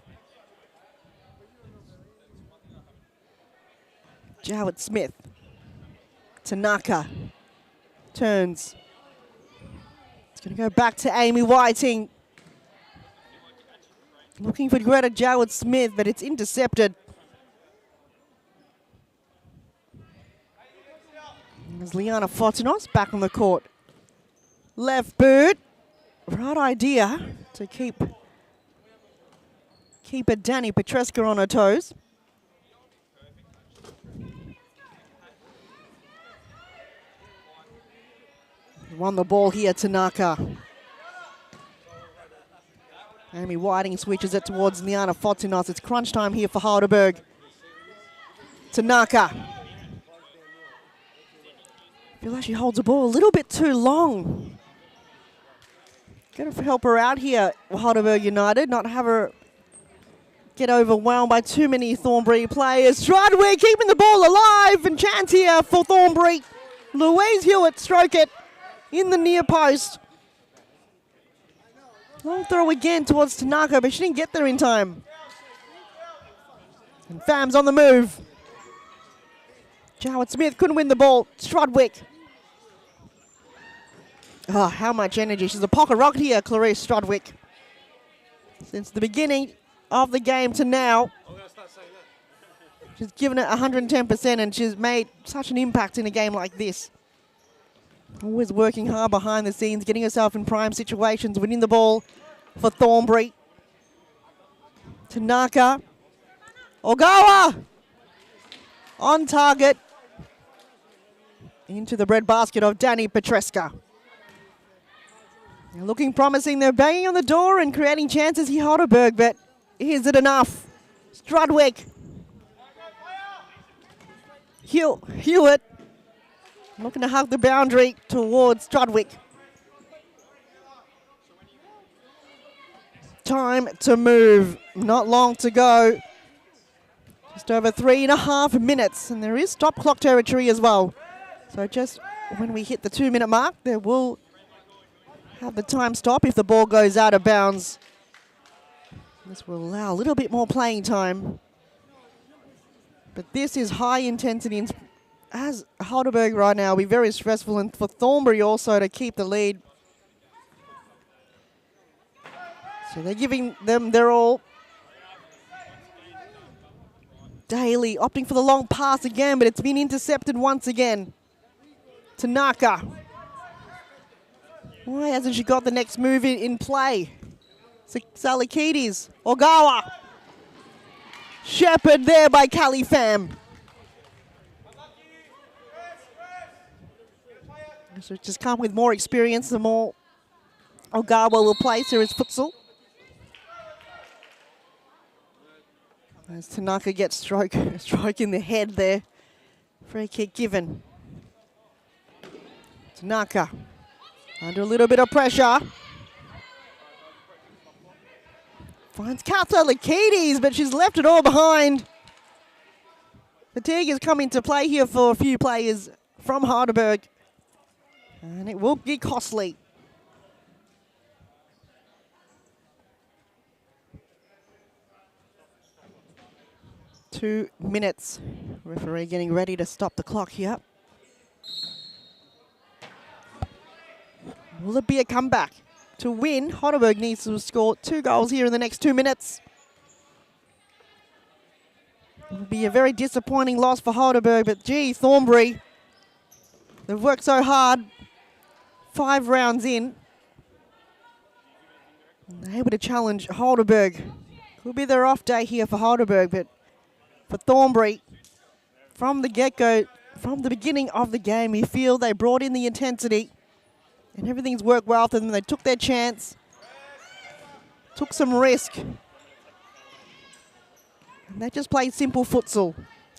Jowett-Smith. Tanaka turns. It's going to go back to Amy Whiting. Looking for Greta Jowett-Smith, but it's intercepted. There's Liana Fotinos back on the court. Left boot. Right idea to keep a Danny Petrescu on her toes. Won the ball here, Tanaka. Amy Whiting switches it towards Liana Fotinos. It's crunch time here for Halberg. Tanaka. I feel like she holds the ball a little bit too long. Got to help her out here, Halberg United, not have her get overwhelmed by too many Thornbury players. Strudwick keeping the ball alive, and chance here for Thornbury. Louise Hewitt stroke it in the near post. Long throw again towards Tanaka, but she didn't get there in time. And Fam's on the move. Jowett Smith couldn't win the ball. Strudwick. Oh, how much energy. She's a pocket rocket here, Clarice Strudwick. Since the beginning of the game to now, she's given it 110% and she's made such an impact in a game like this. Always working hard behind the scenes, getting herself in prime situations, winning the ball for Thornbury. Tanaka. Ogawa. On target. Into the breadbasket of Danny Petreska. They're looking promising. They're banging on the door and creating chances here, Halberg, but is it enough? Strudwick. Hewitt. Looking to hug the boundary towards Strudwick. Time to move. Not long to go. Just over 3.5 minutes. And there is stop clock territory as well. So just when we hit the 2-minute mark, there will have the time stop if the ball goes out of bounds. This will allow a little bit more playing time. But this is high intensity. And as Halberg right now will be very stressful, and for Thornbury also to keep the lead. So they're giving them their all. Daly opting for the long pass again, but it's been intercepted once again. Tanaka. Why hasn't she got the next move in play? Salikides. Ogawa. Shepherd there by Callie Pham. So just come with more experience, the more Ogawa will play. So is Futsal. As Tanaka gets stroke in the head there. Free kick given. Tanaka under a little bit of pressure. Finds Salikides, but she's left it all behind. Fatigue is coming to play here for a few players from Halberg. And it will be costly. Two minutes. Referee getting ready to stop the clock here. Will it be a comeback? To win, Halberg needs to score 2 goals here in the next 2 minutes. It will be a very disappointing loss for Halberg, but gee, Thornbury, they've worked so hard. 5 rounds in. And they're able to challenge Halberg. Could be their off day here for Halberg, but for Thornbury, from the get-go, from the beginning of the game, you feel they brought in the intensity and everything's worked well for them. They took their chance, took some risk, and they just played simple futsal.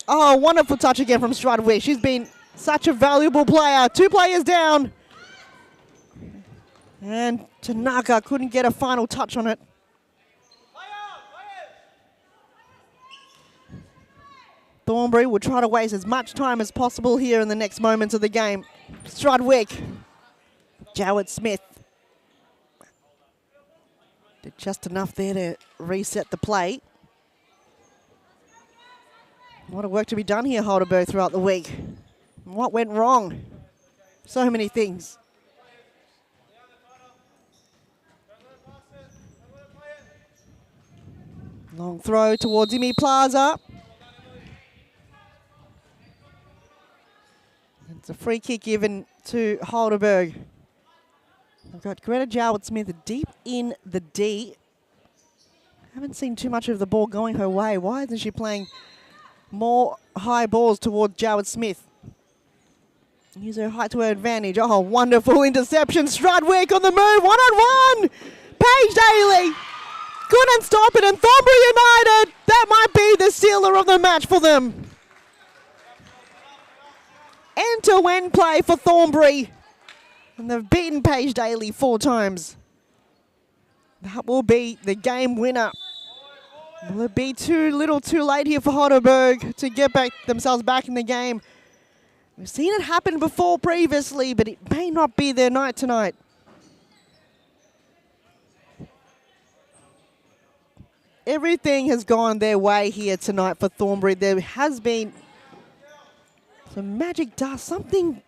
Oh, wonderful touch again from Strudwick. She's been such a valuable player. 2 players down. And Tanaka couldn't get a final touch on it. Thornbury will try to waste as much time as possible here in the next moments of the game. Strudwick. Jowett Smith. Did just enough there to reset the play. A lot of work to be done here, Halberg, throughout the week. What went wrong? So many things. Long throw towards Imi Plaza. It's a free kick given to Halberg. We've got Greta Jowett Smith deep in the D. Haven't seen too much of the ball going her way. Why isn't she playing more high balls towards Jowett Smith? Use her height to her advantage. Oh, wonderful interception. Strudwick on the move. 1-on-1. Paige Daly couldn't stop it. And Thornbury United, that might be the sealer of the match for them. End-to-end play for Thornbury. And they've beaten Paige Daly 4 times. That will be the game winner. Will it be too little too late here for Halberg to get themselves back in the game? We've seen it happen before previously, but it may not be their night tonight. everything has gone their way here tonight for Thornbury. There has been some magic dust, something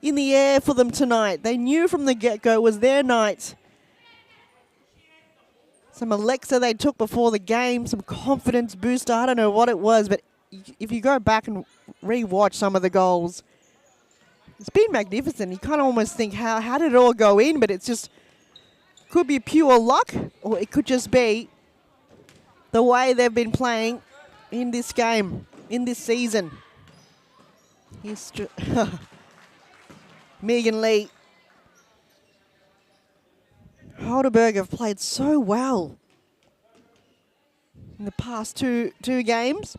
in the air for them tonight. They knew from the get-go it was their night. Some Alexa they took before the game, some confidence booster. I don't know what it was, but if you go back and re-watch some of the goals, it's been magnificent. You kind of almost think, how did it all go in? But it's just, could be pure luck, or it could just be the way they've been playing in this game, in this season. Here's Megan Lee. Halberg have played so well in the past two games.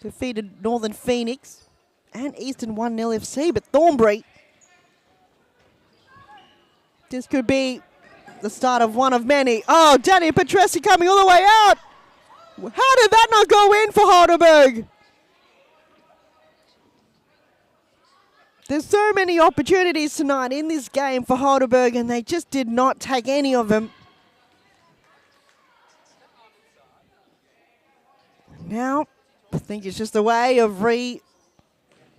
Defeated Northern Phoenix and Eastern 1-0 FC, but Thornbury, this could be the start of one of many. Oh, Danny Petrescu coming all the way out. How did that not go in for Halberg? There's so many opportunities tonight in this game for Halberg, and they just did not take any of them. Now, I think it's just a way of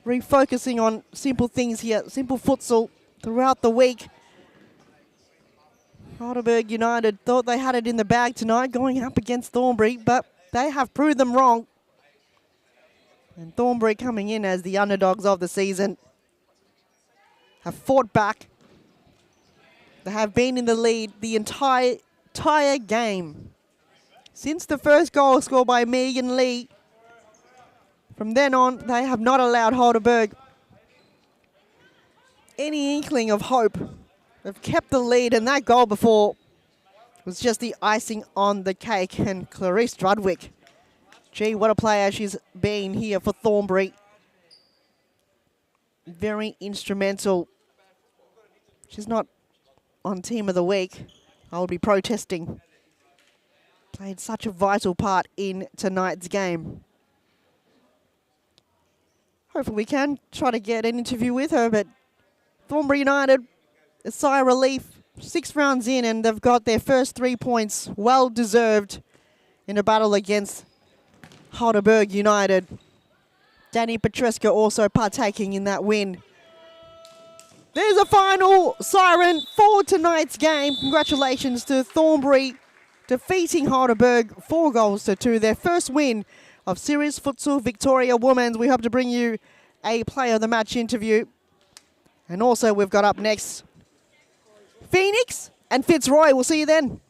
refocusing on simple things here, simple futsal throughout the week. Halberg United thought they had it in the bag tonight going up against Thornbury, but they have proved them wrong. And Thornbury coming in as the underdogs of the season have fought back. They have been in the lead the entire game. Since the first goal scored by Megan Lee, from then on, they have not allowed Halberg any inkling of hope. They've kept the lead, and that goal before was just the icing on the cake. And Clarice Strudwick, gee, what a player she's been here for Thornbury. Very instrumental. She's not on Team of the Week. I will be protesting. Played such a vital part in tonight's game. Hopefully we can try to get an interview with her, but Thornbury United, a sigh of relief, 6 rounds in, and they've got their first 3 points, well deserved, in a battle against Halberg United. Danny Petrescu also partaking in that win. There's a final siren for tonight's game. Congratulations to Thornbury defeating Halberg 4-2, their first win of Series Futsal Victoria Women's. We hope to bring you a player of the match interview. And also we've got up next Phoenix and Fitzroy. We'll see you then.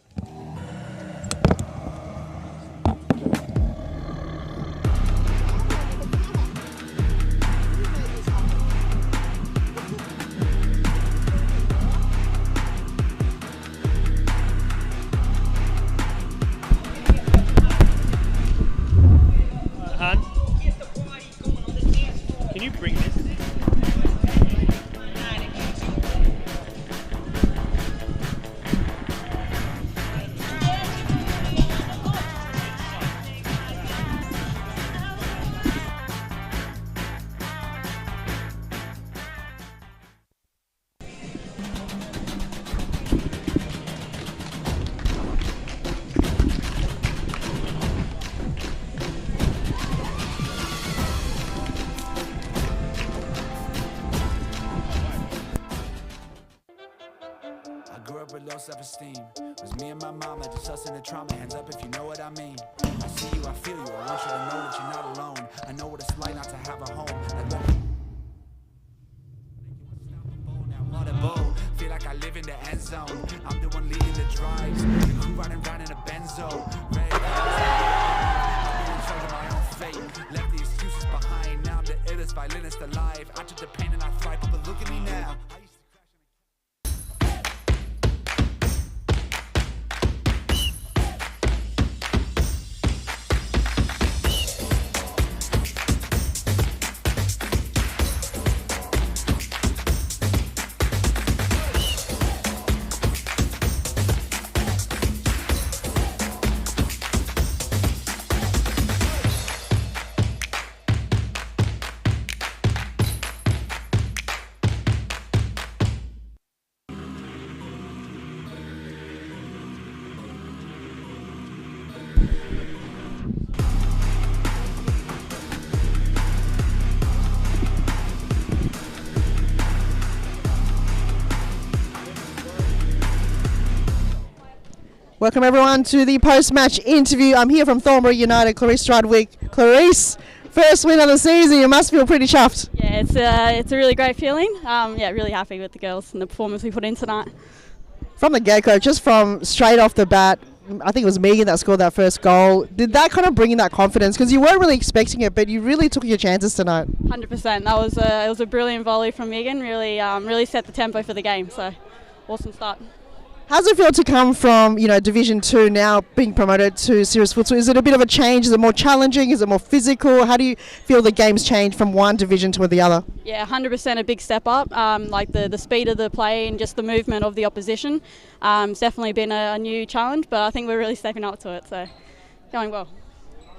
Can you bring this? Self-esteem was me and my mama, just us in the trauma. Hands up if you know what I mean. I see you, I feel you. I want you to know that you're not alone. I know what it's like not to have a home. Feel like I live in the end zone. I'm the one leading the drives. The crew riding round in a benzo. Red I'm in charge of my own fate. Left the excuses behind. Now I'm the illest violinist alive. I took the pain and I thrive, but look at me now. Welcome everyone to the post-match interview. I'm here from Thornbury United, Clarice Strudwick. Clarice, first win of the season. You must feel pretty chuffed. Yeah, it's a really great feeling. Really happy with the girls and the performance we put in tonight. From the get-go, just from straight off the bat, I think it was Megan that scored that first goal. Did that kind of bring in that confidence? Because you weren't really expecting it, but you really took your chances tonight. 100%. It was a brilliant volley from Megan. Really set the tempo for the game. So awesome start. How does it feel to come from, Division 2 now being promoted to Serious Futsal? Is it a bit of a change? Is it more challenging? Is it more physical? How do you feel the game's changed from one division to the other? Yeah, 100% a big step up. The speed of the play and just the movement of the opposition. It's definitely been a new challenge, but I think we're really stepping up to it. So going well.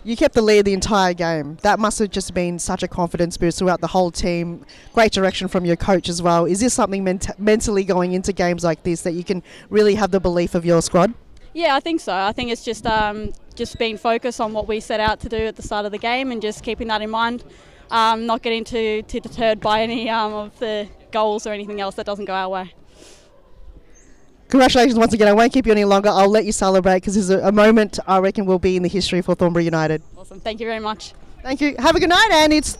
You kept the lead the entire game. That must have just been such a confidence boost throughout the whole team. Great direction from your coach as well. Is this something mentally going into games like this that you can really have the belief of your squad? Yeah, I think so. I think it's just being focused on what we set out to do at the start of the game and just keeping that in mind. Not getting too deterred by any of the goals or anything else that doesn't go our way. Congratulations once again. I won't keep you any longer. I'll let you celebrate because this is a moment I reckon will be in the history for Thornbury United. Awesome. Thank you very much. Thank you. Have a good night, and it's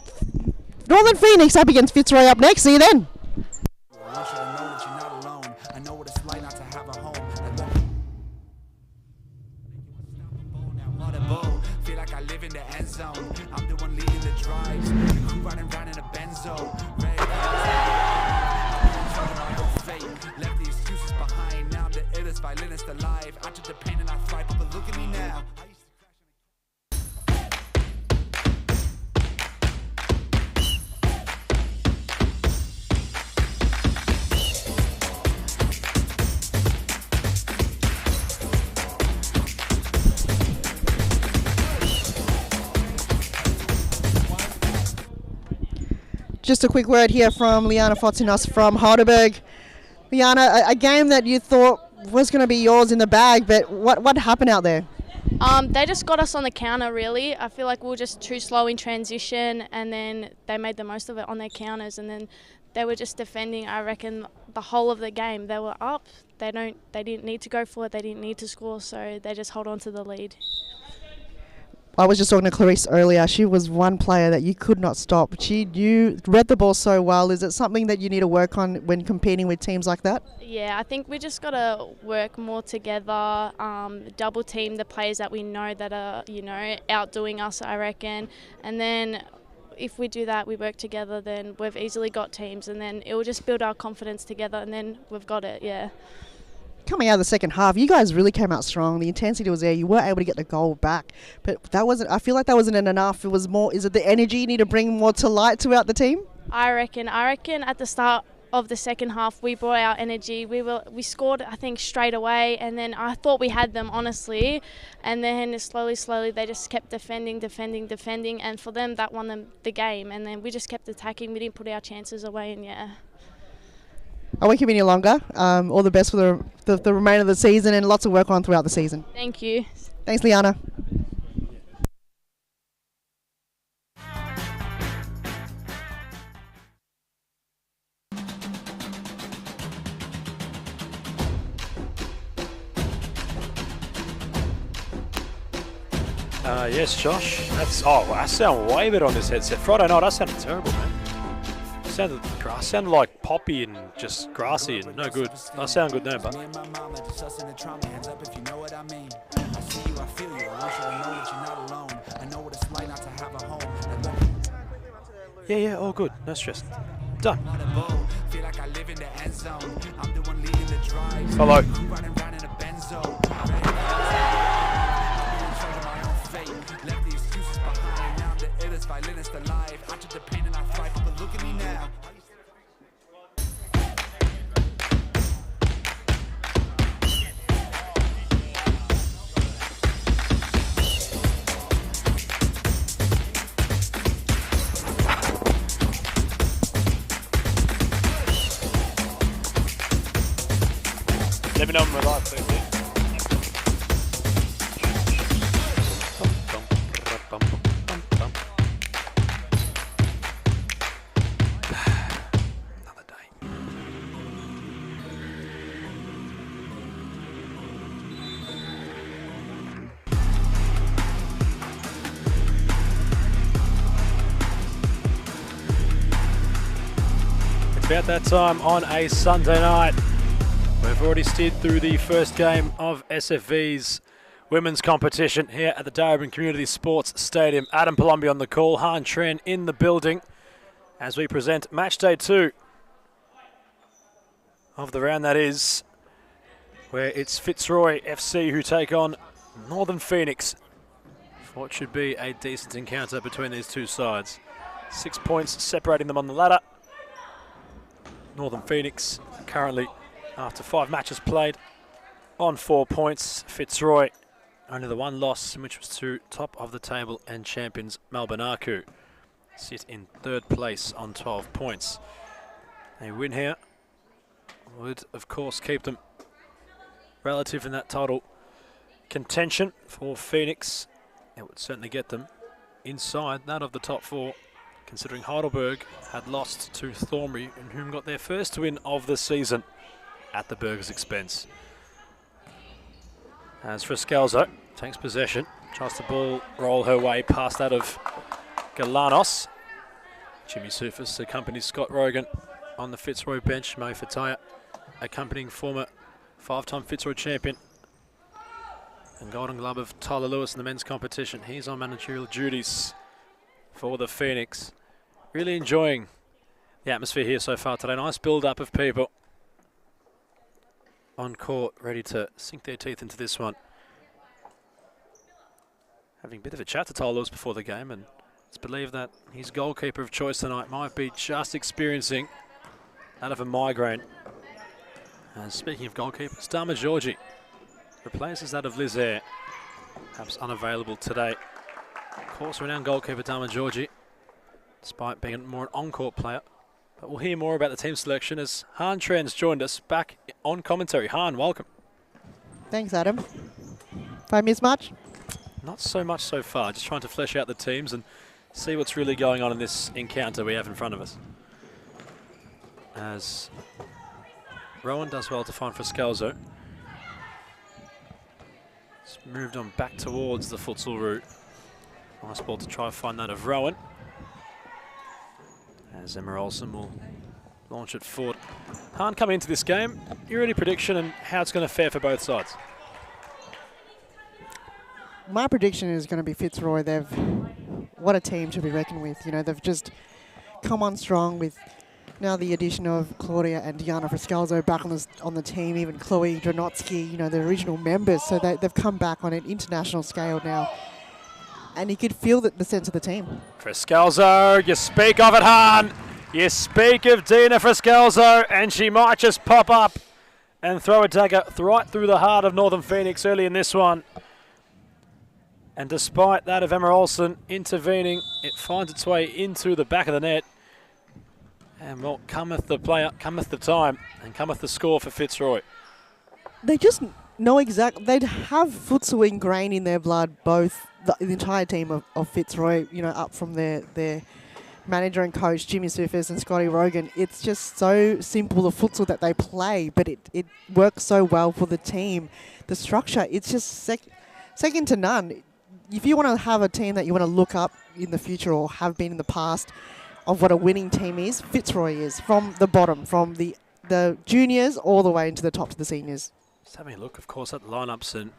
Northern Phoenix up against Fitzroy up next. See you then. Feel like I live in the end zone. I'm the one leading the drives. The crew riding round in a benzo. Left the excuses behind. Now I'm the illest violinist alive. I took the pain and I thrive, but look at me now. Just a quick word here from Liana Fotsinos from Halberg. Liana, a game that you thought was going to be yours in the bag, but what happened out there? They just got us on the counter, really. I feel like we were just too slow in transition, and then they made the most of it on their counters, and then they were just defending, I reckon, the whole of the game. They were up. They didn't need to go for it. They didn't need to score, so they just hold on to the lead. I was just talking to Clarice earlier. She was one player that you could not stop. You read the ball so well. Is it something that you need to work on when competing with teams like that? Yeah, I think we just got to work more together, double team the players that we know that are, outdoing us, I reckon. And then if we do that, we work together, then we've easily got teams, and then it will just build our confidence together, and then we've got it, yeah. Coming out of the second half, you guys really came out strong. The intensity was there. You weren't able to get the goal back, but I feel like that wasn't enough. It was more. Is it the energy you need to bring more to light throughout the team? I reckon at the start of the second half, we brought our energy. We scored, I think, straight away, and then I thought we had them, honestly, and then slowly they just kept defending, and for them that won them the game. And then we just kept attacking. We didn't put our chances away, and yeah. I won't keep you any longer. All the best for the remainder of the season, and lots of work on throughout the season. Thank you. Thanks, Liana. Yes, Josh. I sound way better on this headset. Friday night, I sounded terrible, man. I sounded like poppy and just grassy and no good. I sound good now, but yeah, all good. No stress. Done. Hello. Violinist alive. I took the pain and I thrive, but look at me now. Let me know when we're live, please. About that time on a Sunday night. We've already steered through the first game of SFV's women's competition here at the Darabin Community Sports Stadium. Adam Palumbi on the call, Han Tran in the building as we present match day 2 of the round that is, where it's Fitzroy FC who take on Northern Phoenix for what should be a decent encounter between these two sides. 6 points separating them on the ladder. Northern Phoenix currently, after 5 matches played, on 4 points. Fitzroy only the one loss, which was to top of the table and champions Melbourne Aku, sit in 3rd place on 12 points. A win here would of course keep them relative in that title contention for Phoenix. It would certainly get them inside that of the top 4, considering Heidelberg had lost to Thornbury, and whom got their first win of the season at the Burgers' expense. As for Scalzo, takes possession, tries to ball roll her way past that of Galanos. Jimmy Sufis accompanies Scott Rogan on the Fitzroy bench. Mo Fataya accompanying former 5-time Fitzroy champion and Golden Glove of Tyler Lewis in the men's competition. He's on managerial duties for the Phoenix. Really enjoying the atmosphere here so far today. Nice build-up of people on court, ready to sink their teeth into this one. Having a bit of a chat to Tyler Lewis before the game, and it's believed that his goalkeeper of choice tonight might be just experiencing that of a migraine. And speaking of goalkeepers, Dama Georgie replaces that of Liz Eyre, perhaps unavailable today. Of course, renowned goalkeeper Dama Georgie, despite being more an on-court player. But we'll hear more about the team selection as Han Tran's joined us back on commentary. Han, welcome. Thanks, Adam. If I miss much? Not so much so far, just trying to flesh out the teams and see what's really going on in this encounter we have in front of us. As Rowan does well to find for Scalzo. It's moved on back towards the futsal route. Nice ball to try and find that of Rowan. As Emma Olsen will launch it forward. Han, coming into this game, your early prediction and how it's going to fare for both sides? My prediction is going to be Fitzroy. What a team to be reckoned with. You know, they've just come on strong with now the addition of Claudia and Diana Frascalzo back on the team, even Chloe Dronotsky, you know, the original members. So they've come back on an international scale now. And you could feel the sense of the team. Frascalzo, you speak of it, Han. You speak of Dina Frascalzo, and she might just pop up and throw a dagger right through the heart of Northern Phoenix early in this one. And despite that of Emma Olsen intervening, it finds its way into the back of the net. And well, cometh the player, cometh the time, and cometh the score for Fitzroy. They just know exactly. They'd have futsal ingrained in their blood, both the entire team of Fitzroy, you know, up from their manager and coach, Jimmy Sufis and Scotty Rogan. It's just so simple, the futsal that they play, but it works so well for the team. The structure, it's just second to none. If you want to have a team that you want to look up in the future or have been in the past of what a winning team is, Fitzroy is, from the bottom, from the juniors all the way into the top to the seniors. Just having a look, of course, at the lineups, and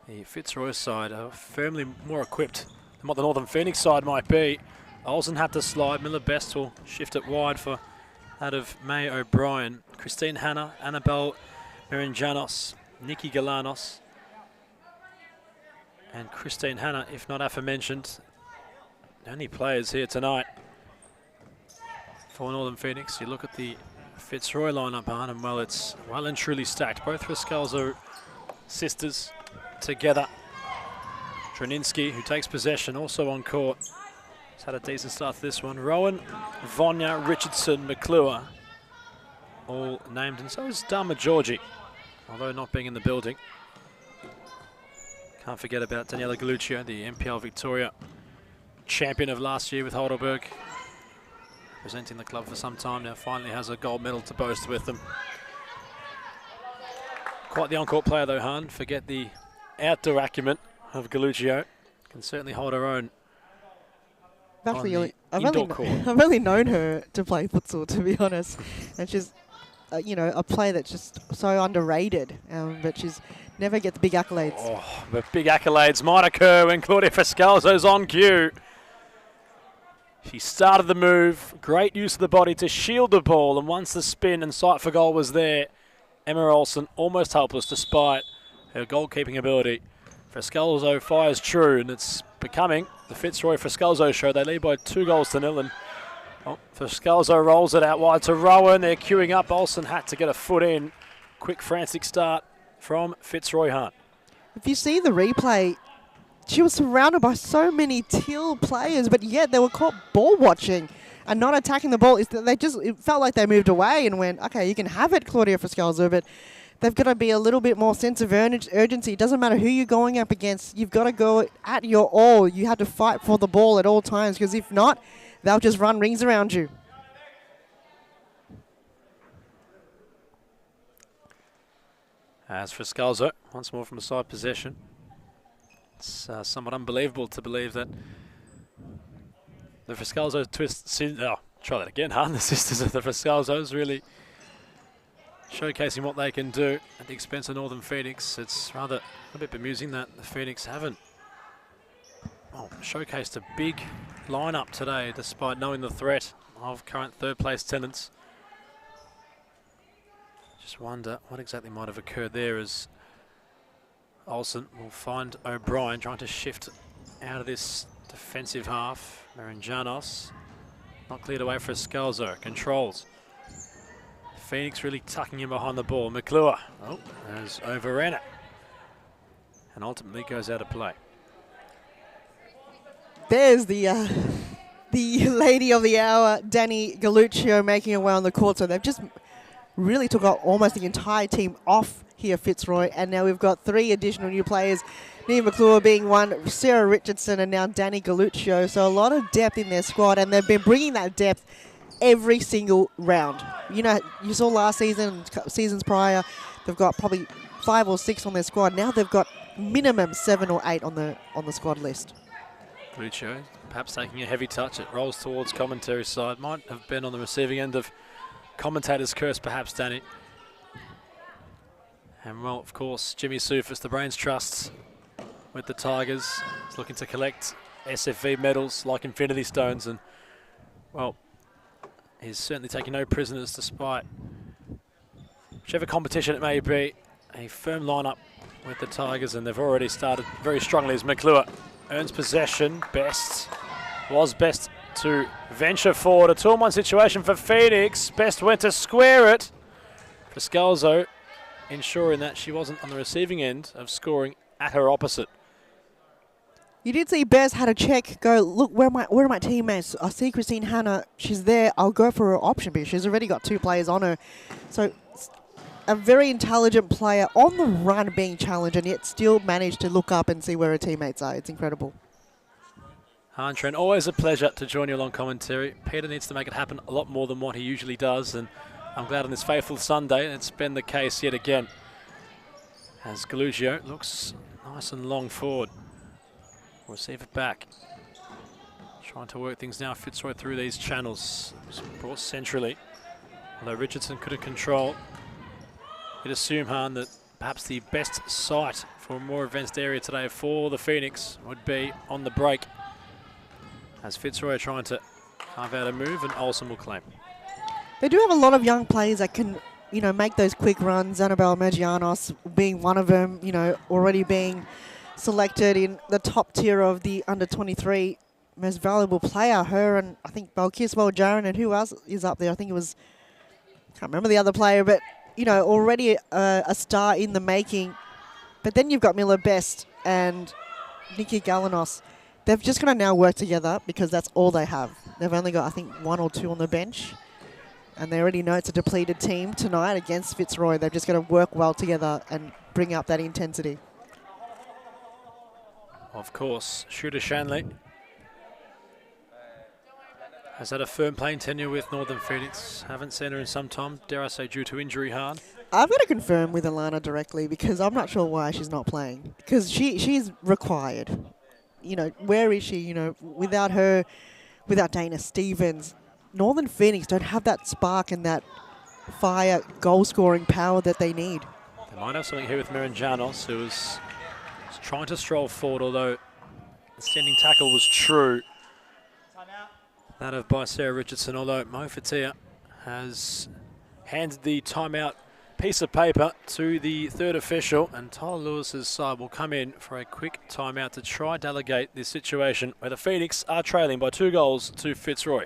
the Fitzroy side are firmly more equipped than what the Northern Phoenix side might be. Olsen had to slide. Miller Best will shift it wide for that of May O'Brien. Christine Hanna, Annabelle Merinjanos, Nikki Galanos, and Christine Hanna, if not aforementioned, only players here tonight for Northern Phoenix. You look at the Fitzroy lineup, and well, it's well and truly stacked. Both Frascalzo sisters together. Troninsky, who takes possession, also on court. He's had a decent start to this one. Rowan, Vonya, Richardson, McClure, all named, and so is Dama Georgie, although not being in the building. Can't forget about Daniela Galuccio, the MPL Victoria champion of last year with Heidelberg. Representing the club for some time now, finally has a gold medal to boast with them. Quite the on-court player though, Han. Forget the outdoor acumen of Galuccio. Can certainly hold her own Actually, I've indoor only, court. I've only known her to play futsal, to be honest. And she's, a player that's just so underrated. But she's never get the big accolades. Oh, but big accolades might occur when Claudia Frescalzo's on cue. She started the move, great use of the body to shield the ball, and once the spin and sight for goal was there, Emma Olsen almost helpless despite her goalkeeping ability. Frescalzo fires true, and it's becoming the Fitzroy Frescalzo show. They lead by 2-0. And Frescalzo rolls it out wide to Rowan. They're queuing up. Olsen had to get a foot in. Quick frantic start from Fitzroy Hunt. If you see the replay, she was surrounded by so many Teal players, but yet they were caught ball watching and not attacking the ball. It felt like they moved away and went, okay, you can have it, Claudia Frescalzo, but they've got to be a little bit more sense of urgency. It doesn't matter who you're going up against. You've got to go at your all. You have to fight for the ball at all times, because if not, they'll just run rings around you. As Frescalzo, once more from a side possession. It's somewhat unbelievable to believe that the Frescalzo try that again, huh? The sisters of the Frescalzos really showcasing what they can do at the expense of Northern Phoenix. It's rather a bit bemusing that the Phoenix haven't showcased a big lineup today, despite knowing the threat of current third-place tenants. Just wonder what exactly might have occurred there, as Olsen will find O'Brien trying to shift out of this defensive half. Marinjanos not cleared away for Frescalzo. Controls. Phoenix really tucking in behind the ball. McClure has overran it and ultimately goes out of play. There's the lady of the hour, Danny Galluccio, making her way on the court. So they've just really took out almost the entire team off here, Fitzroy. And now we've got 3 additional new players. Nia McClure being one, Sarah Richardson, and now Danny Galluccio. So a lot of depth in their squad, and they've been bringing that depth every single round. You know, you saw last season, seasons prior, they've got probably 5 or 6 on their squad. Now they've got minimum 7 or 8 on the squad list. Lucio perhaps taking a heavy touch. It rolls towards commentary side. Might have been on the receiving end of commentator's curse, perhaps, Danny. And, well, of course, Jimmy Soufis, the brains trusts with the Tigers. He's looking to collect SFV medals like Infinity Stones. And, well, he's certainly taking no prisoners despite whichever competition it may be. A firm lineup with the Tigers, and they've already started very strongly as McClure earns possession. Was best to venture forward. A 2-on-1 situation for Phoenix. Best went to square it. Frescalzo ensuring that she wasn't on the receiving end of scoring at her opposite. You did see Bez had a check, go, look, where are my teammates? I see Christine Hanna, she's there, I'll go for her option because she's already got 2 players on her. So a very intelligent player on the run being challenged, and yet still managed to look up and see where her teammates are. It's incredible. Han Trent, always a pleasure to join you along commentary. Peter needs to make it happen a lot more than what he usually does, and I'm glad on this faithful Sunday it's been the case yet again. As Galluccio looks nice and long forward. Receive it back. Trying to work things now. Fitzroy through these channels. It's brought centrally. Although Richardson couldn't control. You'd assume, Han, that perhaps the best site for a more advanced area today for the Phoenix would be on the break. As Fitzroy are trying to carve out a move, and Olsen will claim. They do have a lot of young players that can, make those quick runs. Annabelle Magianos being one of them, already being selected in the top tier of the under-23 most valuable player. Her and I think Balkis Jaron, and who else is up there? I think it was, can't remember the other player, but already a star in the making. But then you've got Miller Best and Nikki Galanos. They've just got to now work together because that's all they have. They've only got, I think, 1 or 2 on the bench. And they already know it's a depleted team tonight against Fitzroy. They've just got to work well together and bring up that intensity. Of course, Shooter Shanley has had a firm playing tenure with Northern Phoenix. Haven't seen her in some time, dare I say, due to injury, Han. I've got to confirm with Alana directly because I'm not sure why she's not playing. Because she's required. Where is she? Without her, without Dana Stevens. Northern Phoenix don't have that spark and that fire goal-scoring power that they need. They might have something here with Miranjanos, who was trying to stroll forward, although the standing tackle was true. That of by Sarah Richardson, although Mo Fatia has handed the timeout piece of paper to the third official, and Tyler Lewis's side will come in for a quick timeout to try delegate this situation where the Phoenix are trailing by 2 goals to Fitzroy.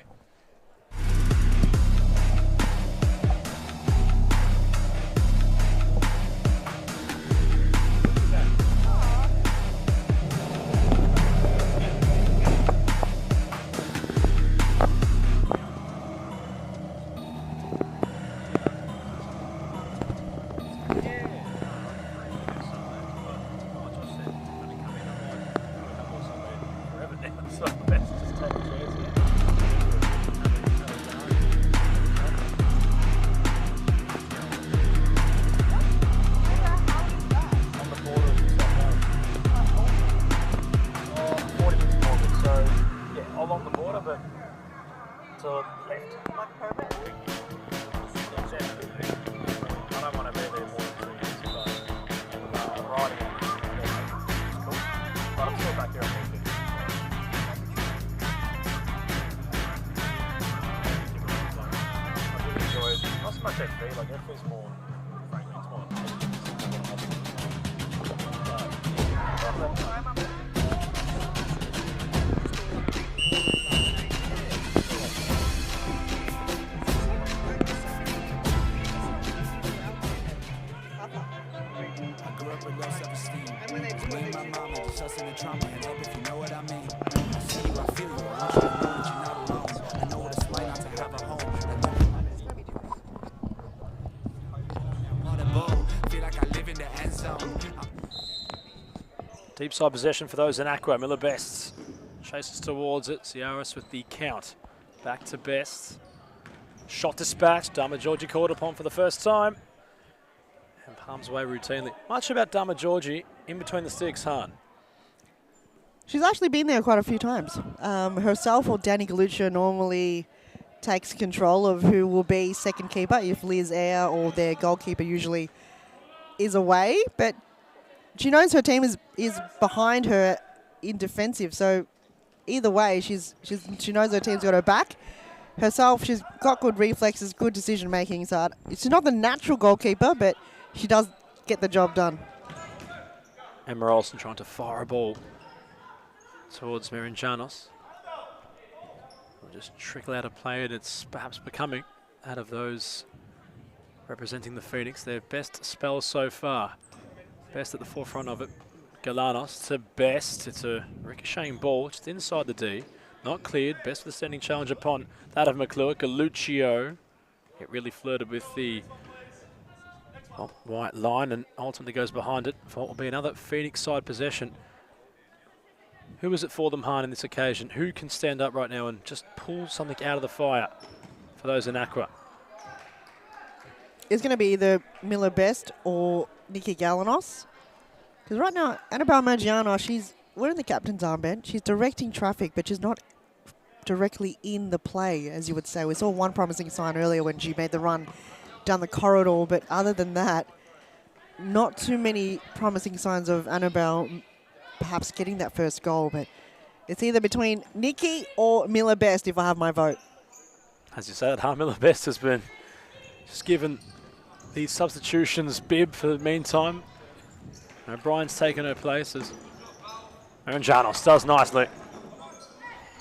Deep side possession for those in Aqua. Miller Best chases towards it. Ciaris with the count. Back to Best. Shot dispatched. Dama Georgie called upon for the first time. And palms away routinely. Much about Dama Georgie in between the sticks, Han. She's actually been there quite a few times. Herself or Danny Galuccio normally takes control of who will be second keeper if Liz Eyre or their goalkeeper usually is away. But she knows her team is behind her in defensive, so either way, she knows her team's got her back. Herself, she's got good reflexes, good decision making. So she's not the natural goalkeeper, but she does get the job done. Emma Olsen trying to fire a ball towards Miranjanos. Will just trickle out of play, and it's perhaps becoming out of those representing the Phoenix their best spell so far. Best at the forefront of it. Galanos to Best. It's a ricocheting ball just inside the D. Not cleared. Best with a standing challenge upon that of McClure. Galuccio. It really flirted with the white line and ultimately goes behind it for what will be another Phoenix side possession. Who is it for them, Han, in this occasion? Who can stand up right now and just pull something out of the fire for those in Aqua? It's going to be either Miller Best or Nikki Galanos. Because right now, Annabelle Maggiano, she's wearing the captain's armband. She's directing traffic, but she's not directly in the play, as you would say. We saw one promising sign earlier when she made the run down the corridor, but other than that, not too many promising signs of Annabelle perhaps getting that first goal. But it's either between Nikki or Miller Best if I have my vote. As you said, Miller Best has been just given these substitutions bib for the meantime. O'Brien's taken her place as Miranjanos does nicely.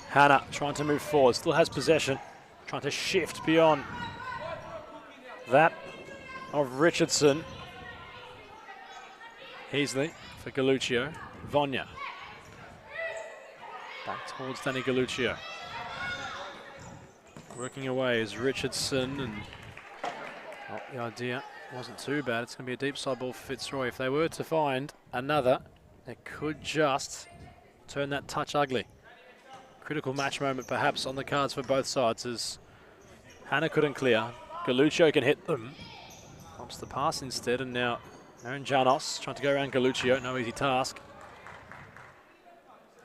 Hannah trying to move forward, still has possession, trying to shift beyond that of Richardson. Heasley for Galuccio. Vonya. Back towards Danny Galuccio. Working away is Richardson, and the idea wasn't too bad. It's going to be a deep side ball for Fitzroy. If they were to find another, it could just turn that touch ugly. Critical match moment perhaps on the cards for both sides as Hannah couldn't clear. Galuccio can hit them. Pops the pass instead, and now Miranjanos trying to go around Galuccio. No easy task.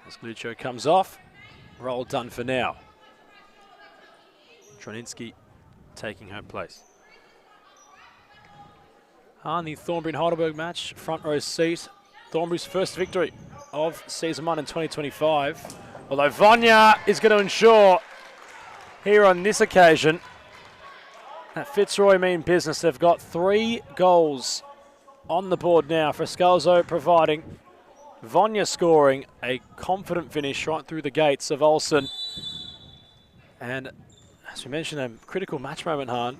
As Galuccio comes off, roll done for now. Troninsky taking her place. On the Thornbury and Heidelberg match, front row seat. Thornbury's first victory of season 1 in 2025. Although Vanya is going to ensure here on this occasion that Fitzroy mean business. They've got 3 goals on the board now. Frescalzo providing, Vanya scoring a confident finish right through the gates of Olsen. And as we mentioned, a critical match moment, Han.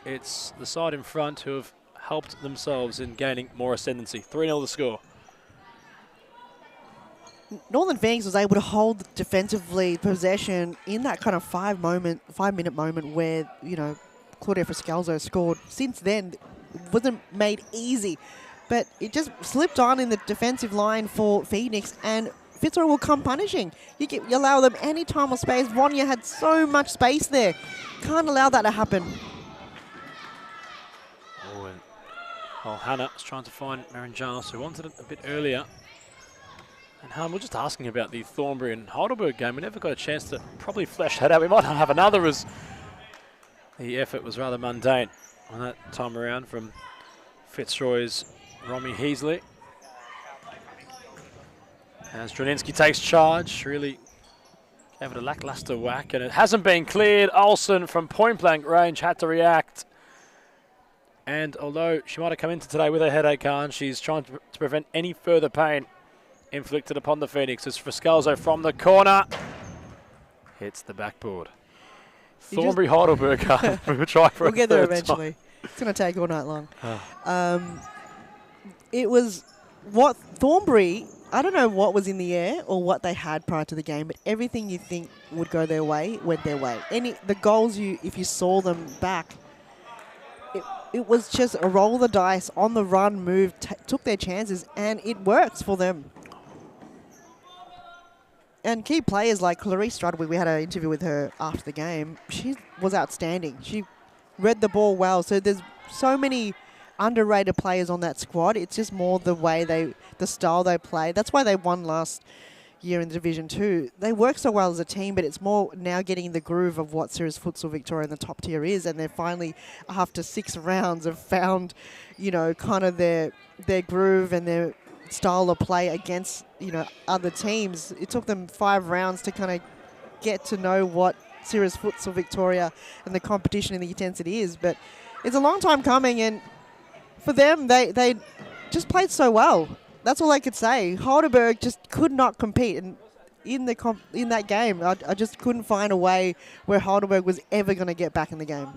It's the side in front who have helped themselves in gaining more ascendancy. 3-0 the score. Northern Phoenix was able to hold defensively possession in that kind of 5-minute moment where, you know, Claudia Frescalzo scored. Since then, it wasn't made easy, but it just slipped on in the defensive line for Phoenix, and Fitzroy will come punishing. You allow them any time or space. Vanya had so much space there. Can't allow that to happen. Oh, and Hannah was trying to find Marinjanos, who wanted it a bit earlier. And Han, we're just asking about the Thornbury and Heidelberg game. We never got a chance to probably flesh that out. We might not have another, as the effort was rather mundane on that time around from Fitzroy's Romy Heasley. As Droninsky takes charge, really gave it a lackluster whack, and it hasn't been cleared. Olsen from point-blank range had to react. And although she might have come into today with a headache, Khan, she's trying to prevent any further pain inflicted upon the Phoenix. As Frescalzo from the corner hits the backboard. Thornbury Heidelberg will try for we'll a get there third eventually. time. It's going to take all night long. It was what Thornbury, I don't know what was in the air or what they had prior to the game, but everything you think would go their way went their way. The goals, if you saw them back, it was just a roll of the dice, on the run move, took their chances, and it works for them. And key players like Clarice Strudwick, we had an interview with her after the game. She was outstanding. She read the ball well. So there's so many underrated players on that squad. It's just more the way the style they play. That's why they won last year in Division 2. They work so well as a team, but it's more now getting the groove of what Serious Futsal Victoria in the top tier is. And they're finally, after 6 rounds, have found, you know, kind of their groove and their style of play against, you know, other teams. It took them 5 rounds to kind of get to know what Serious Futsal Victoria and the competition and the intensity is, but it's a long time coming, and for them, they just played so well. That's all I could say. Heidelberg just could not compete, and in that game, I just couldn't find a way where Heidelberg was ever going to get back in the game.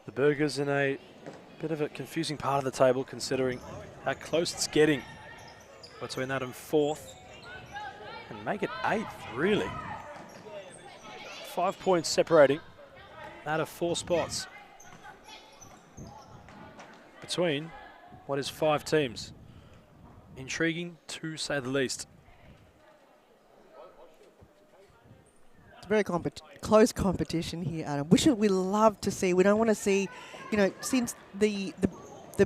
The Burgers in a bit of a confusing part of the table, considering how close it's getting between that and 4th, and make it 8th, really. 5 points separating out of 4 spots between what is 5 teams. Intriguing, to say the least. It's a very close competition here, Adam. We love to see. We don't want to see, you know, since the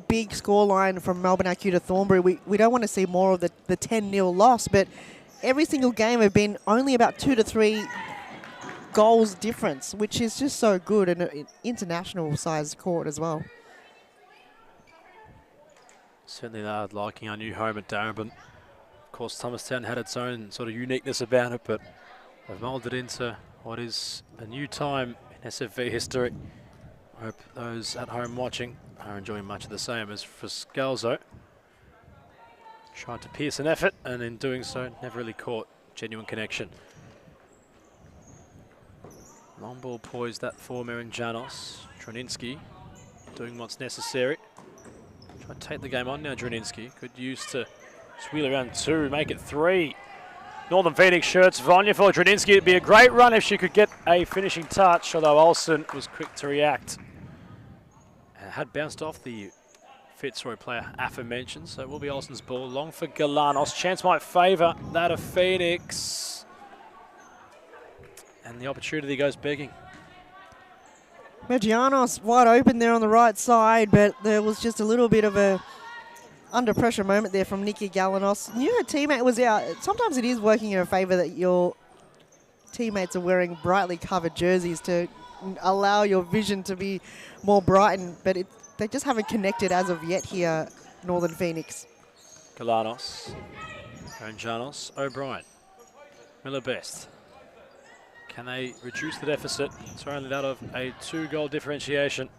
big scoreline from Melbourne IQ to Thornbury, we don't want to see more of the 10-0 loss, but every single game have been only about 2 to 3 goals difference, which is just so good, in an international sized court as well. Certainly they are liking our new home at Darebin. Of course, Thomastown had its own sort of uniqueness about it, but they've moulded into what is a new time in SFV history. I hope those at home watching are enjoying much of the same as Frescalzo. Tried to pierce an effort, and in doing so, never really caught genuine connection. Long ball poised that for Marinjanos. Troninsky doing what's necessary. Try to take the game on now, Droninsky. Could use to wheel around 2, make it 3. Northern Phoenix shirts Vanya for Droninsky. It'd be a great run if she could get a finishing touch, although Olsen was quick to react. And had bounced off the Fitzroy player aforementioned, so it will be Olsen's ball. Long for Galanos. Chance might favour that of Phoenix. And the opportunity goes begging. Magianos wide open there on the right side, but there was just a little bit of a under pressure moment there from Nikki Galanos. Knew her teammate was out. Sometimes it is working in her favour that your teammates are wearing brightly covered jerseys to allow your vision to be more brightened, but they just haven't connected as of yet here, Northern Phoenix. Galanos, Janos, O'Brien, Miller Best. Can they reduce the deficit? It's only that of a 2-goal differentiation.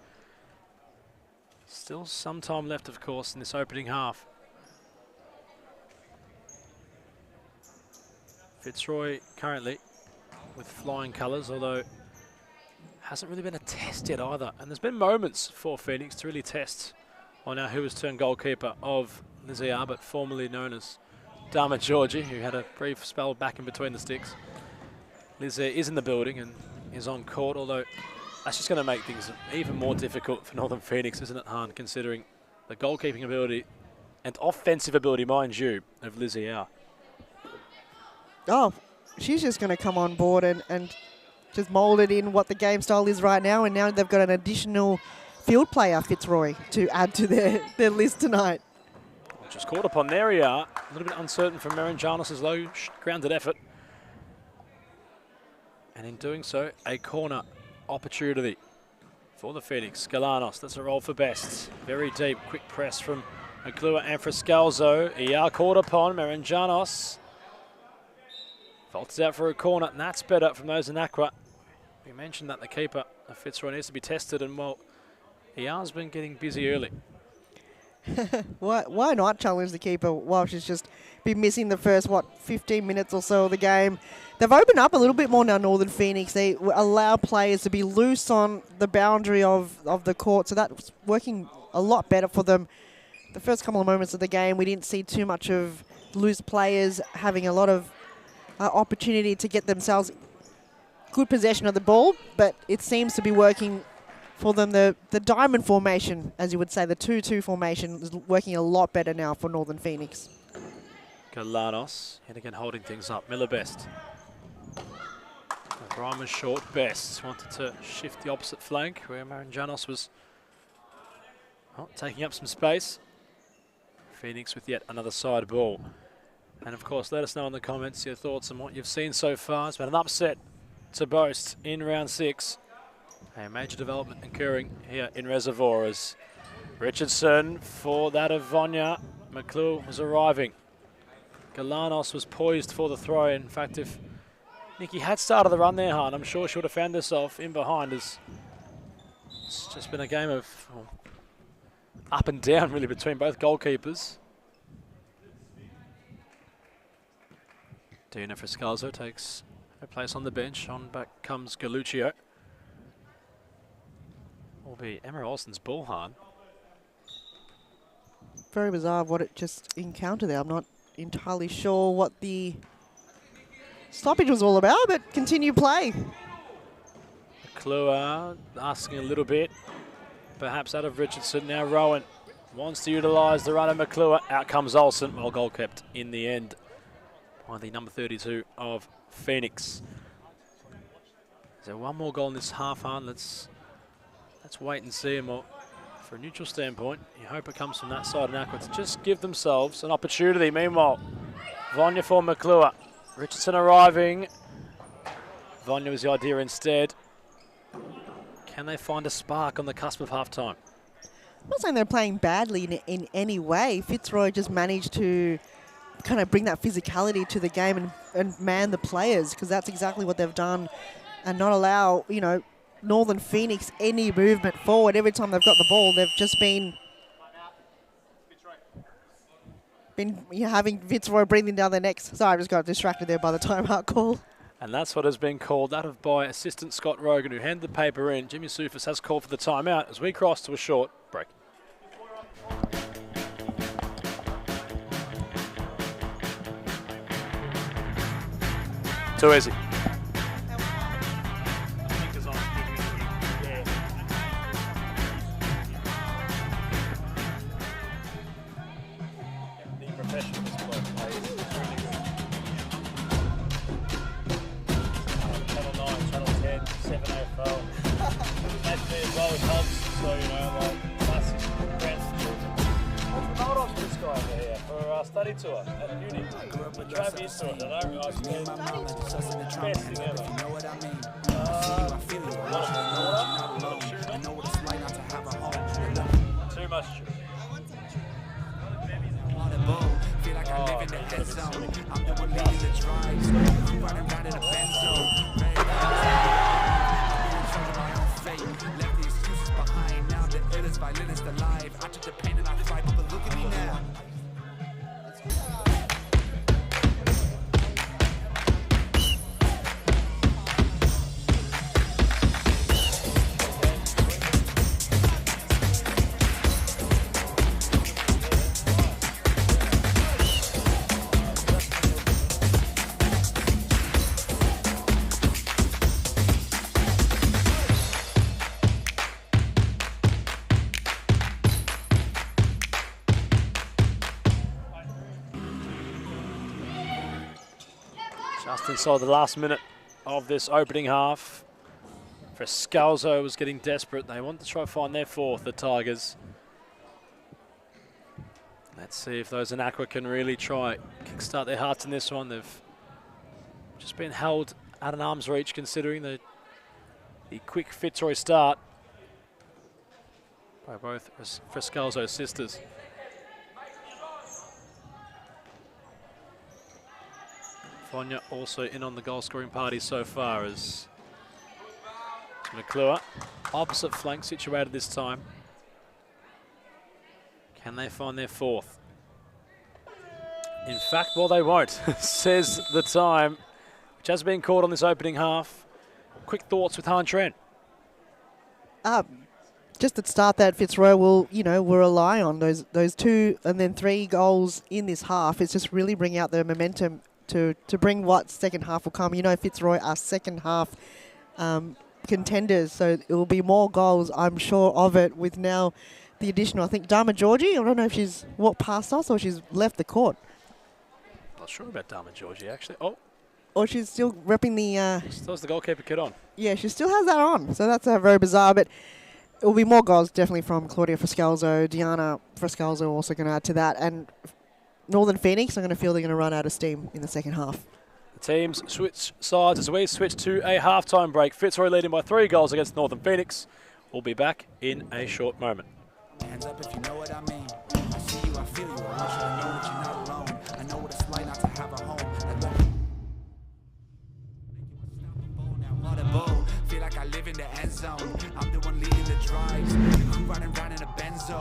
Still some time left, of course, in this opening half. Fitzroy currently with flying colours, although hasn't really been a test yet either. And there's been moments for Phoenix to really test on our who was turned goalkeeper of Lizzie Arbut, formerly known as Dharma Georgie, who had a brief spell back in between the sticks. Lizzie is in the building and is on court, although that's just going to make things even more difficult for Northern Phoenix, isn't it, Han, considering the goalkeeping ability and offensive ability, mind you, of Lizzie Howe. Oh, she's just going to come on board and just mould it in what the game style is right now, and now they've got an additional field player, Fitzroy, to add to their list tonight. Just caught upon, there we are. A little bit uncertain from Marin Janos' low grounded effort. And in doing so, a corner opportunity for the Phoenix. Galanos, that's a roll for Best. Very deep, quick press from McClure and Friscalzo. ER caught upon, Marin Janos. Vaulted out for a corner, and that's better from those in Aqua. We mentioned that the keeper of Fitzroy needs to be tested, and well, ER's been getting busy early. Why not challenge the keeper while she's just been missing the first, 15 minutes or so of the game? They've opened up a little bit more now, Northern Phoenix. They allow players to be loose on the boundary of the court, so that's working a lot better for them. The first couple of moments of the game, we didn't see too much of loose players having a lot of opportunity to get themselves good possession of the ball, but it seems to be working for them. The diamond formation, as you would say, the 2-2 formation is working a lot better now for Northern Phoenix. Galanos, and again holding things up. Miller Best. O'Brien was short. Best wanted to shift the opposite flank where Marin Janos was taking up some space. Phoenix with yet another side ball. And of course, let us know in the comments your thoughts on what you've seen so far. It's been an upset to boast in round 6. A major development occurring here in Reservoir as Richardson for that of Vonya. McClure was arriving. Galanos was poised for the throw. In fact, if Nikki had started the run there, Han, I'm sure she would have found herself in behind, as it's just been a game of up and down really between both goalkeepers. Dina Friscalzo takes her place on the bench. On back comes Galuccio. Will be Emma Olsen's ball, Han. Very bizarre what it just encountered there. I'm not entirely sure what the stoppage was all about, but continue play. McClure asking a little bit, perhaps out of Richardson. Now Rowan wants to utilise the run of McClure. Out comes Olsen. Well, goal kept in the end by the number 32 of Phoenix. Is there one more goal in this half, Han? Let's wait and see. And for a neutral standpoint, you hope it comes from that side of Aqua to just give themselves an opportunity. Meanwhile, Vonya for McClure. Richardson arriving. Vonya was the idea instead. Can they find a spark on the cusp of half-time? I'm not saying they're playing badly in any way. Fitzroy just managed to kind of bring that physicality to the game and man the players, because that's exactly what they've done, and not allow, Northern Phoenix any movement forward. Every time they've got the ball, they've just been having Fitzroy breathing down their necks. Sorry, I just got distracted there by the timeout call. And that's what has been called out of by assistant Scott Rogan, who handed the paper in. Jimmy Soufis has called for the timeout as we cross to a short break. Too easy. study tour at uni. Drive you to it, and I realised Me and my mama just us in the best drama. thing If ever. you know what I mean. I see you, I feel you. I want you to know that you're not alone. I know what it's like not to have a home. Too much sugar. Feel like I live in the dead zone. I'm the one leading the drives. Riding around in a Benzo. My own fate. Left the excuses behind. Now the illest violinist alive. I took the pain and I fight, but look at me now. Just inside the last minute of this opening half. Frescalzo was getting desperate. They want to try to find their fourth, the Tigers. Let's see if those in Aqua can really try kickstart their hearts in this one. They've just been held at an arm's reach considering the quick Fitzroy start by both Frescalzo sisters. Fonya also in on the goal scoring party so far as McClure, opposite flank situated this time. Can they find their fourth? In fact, well, they won't, says the time, which has been called on this opening half. Quick thoughts with Han Trent. Just at start that Fitzroy will rely on those 2 and then 3 goals in this half. It's just really bring out the momentum to bring what second half will come. Fitzroy are second half contenders, so it will be more goals, I'm sure of it, with now the additional, I think, Dharma Georgie. I don't know if she's walked past us or she's left the court. Not sure about Dharma Georgie, actually. Oh, Or she's still repping the... still has the goalkeeper kit on. Yeah, she still has that on, so that's very bizarre, but it will be more goals definitely from Claudia Frescalzo. Diana Frescalzo also going to add to that, and Northern Phoenix, I'm going to feel they're going to run out of steam in the second half. The teams switch sides as we switch to a halftime break. Fitzroy leading by 3 goals against Northern Phoenix. We'll be back in a short moment. Hands up if you know what I mean. I see you, I feel you. I want you to know that you're not alone. I know what it's like not to have a home. Feel like I live in the end zone. I'm the one leading the drives. Riding around in a Benzo.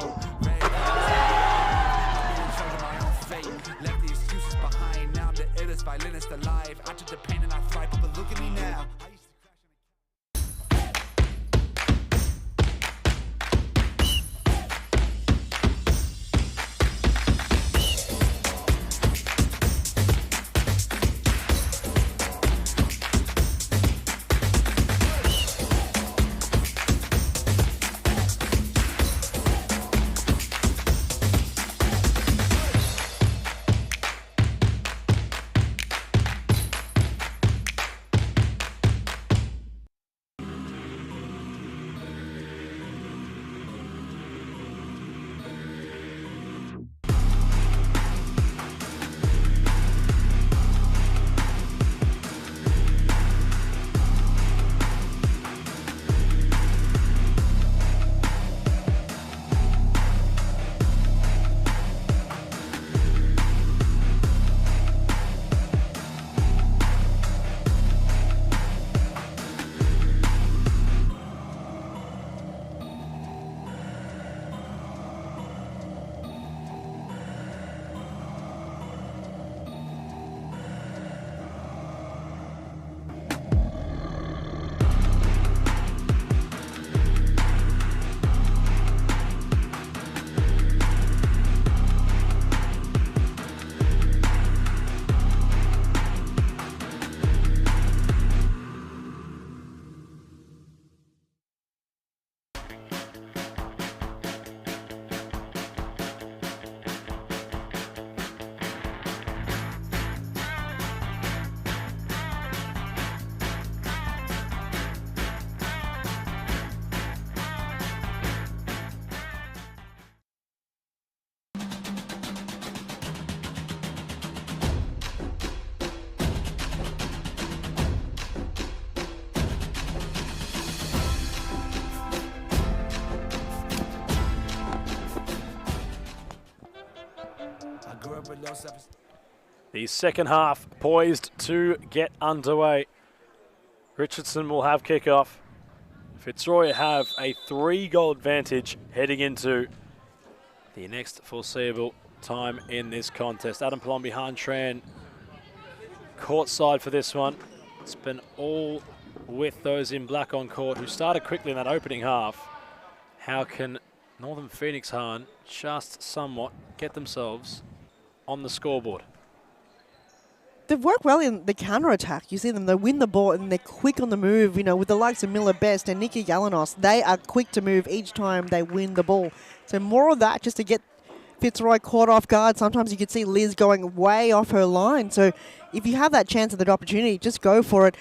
My own fate. Left the excuses behind. Now I'm the illest violinist alive. I took the pain and I thrive, but look at me now. The second half poised to get underway. Richardson will have kickoff. Fitzroy have a 3-goal advantage heading into the next foreseeable time in this contest. Adam Palombi, Han Tran, courtside for this one. It's been all with those in black on court who started quickly in that opening half. How can Northern Phoenix, Han, just somewhat get themselves on the scoreboard? They've worked well in the counter-attack. You see them, they win the ball and they're quick on the move, you know, with the likes of Miller Best and Nikki Galanos. They are quick to move each time they win the ball. So more of that just to get Fitzroy caught off guard. Sometimes you could see Liz going way off her line. So if you have that chance and that opportunity, just go for it.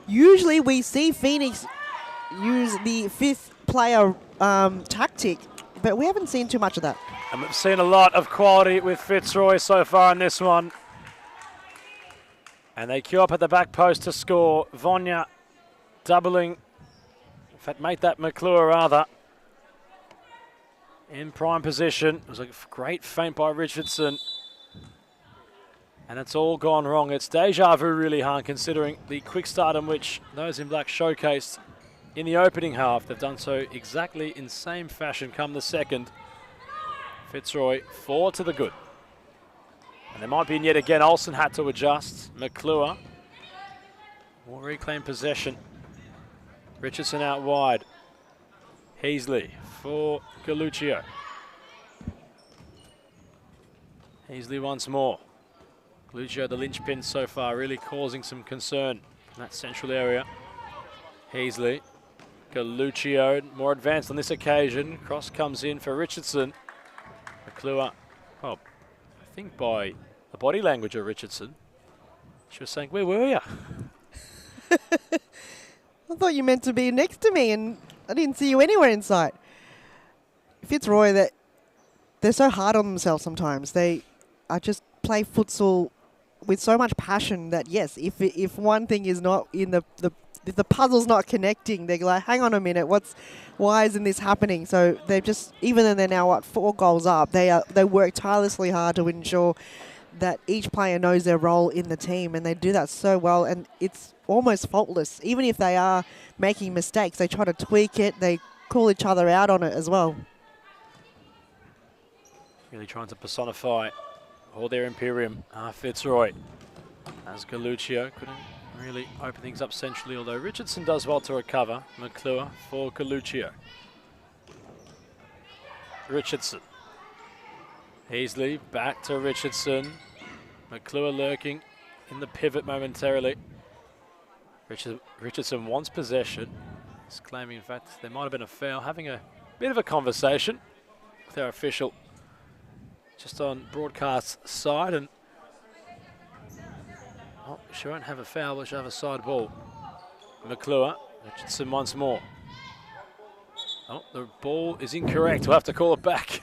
Usually we see Phoenix use the 5th player tactic, but we haven't seen too much of that. And we've seen a lot of quality with Fitzroy so far in this one. And they queue up at the back post to score. Vonya doubling. In fact, make that McClure rather. In prime position. It was a great feint by Richardson. And it's all gone wrong. It's deja vu really, Han, considering the quick start in which those in black showcased in the opening half. They've done so exactly in same fashion come the second. Fitzroy 4 to the good. And there might be yet again. Olsen had to adjust. McClure will reclaim possession. Richardson out wide. Heasley for Galuccio. Heasley once more. Galuccio, the linchpin so far, really causing some concern in that central area. Heasley. Galuccio, more advanced on this occasion. Cross comes in for Richardson. McClure, well, I think by the body language of Richardson, she was saying, "Where were you?" I thought you meant to be next to me and I didn't see you anywhere in sight. Fitzroy, they're so hard on themselves sometimes. They are just play futsal with so much passion that, yes, if one thing is not in if the puzzle's not connecting, they're like, hang on a minute, why isn't this happening? So they've just, even though they're now 4 goals up, they work tirelessly hard to ensure that each player knows their role in the team, and they do that so well, and it's almost faultless. Even if they are making mistakes, they try to tweak it, they call each other out on it as well. Really trying to personify all their Imperium, Fitzroy. As Galuccio couldn't really open things up centrally, although Richardson does well to recover. McClure for Galuccio. Richardson. Heasley back to Richardson. McClure lurking in the pivot momentarily. Richardson wants possession. He's claiming, in fact, there might have been a foul. Having a bit of a conversation with our official just on broadcast side, and oh, she won't have a foul, but she'll have a side ball. McClure, Richardson once more. Oh, the ball is incorrect. We'll have to call it back.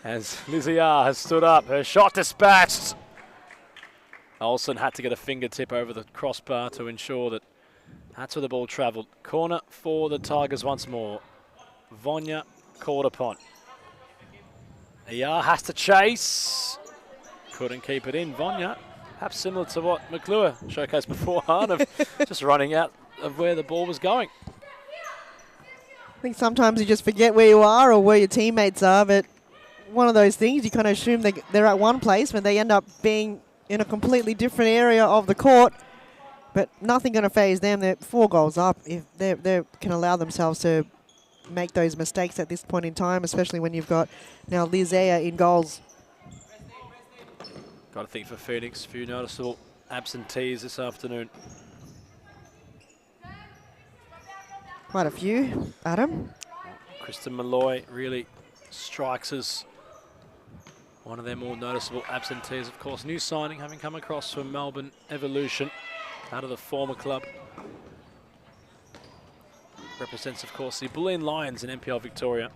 As Lizzie R has stood up, her shot dispatched. Olsen had to get a fingertip over the crossbar to ensure that that's where the ball travelled. Corner for the Tigers once more. Vonya called upon. ER has to chase. Couldn't keep it in. Vonya, perhaps similar to what McClure showcased beforehand, of just running out of where the ball was going. I think sometimes you just forget where you are or where your teammates are, but one of those things, you kind of assume they're at one place when they end up being in a completely different area of the court, but nothing going to phase them. They're 4 goals up. If they can allow themselves to make those mistakes at this point in time, especially when you've got now Lizea in goals. Got to think for Phoenix, a few noticeable absentees this afternoon. Quite a few, Adam. Kristen Malloy really strikes as one of their more noticeable absentees. Of course, new signing having come across from Melbourne Evolution out of the former club. Represents, of course, the Bulleen Lions in NPL Victoria.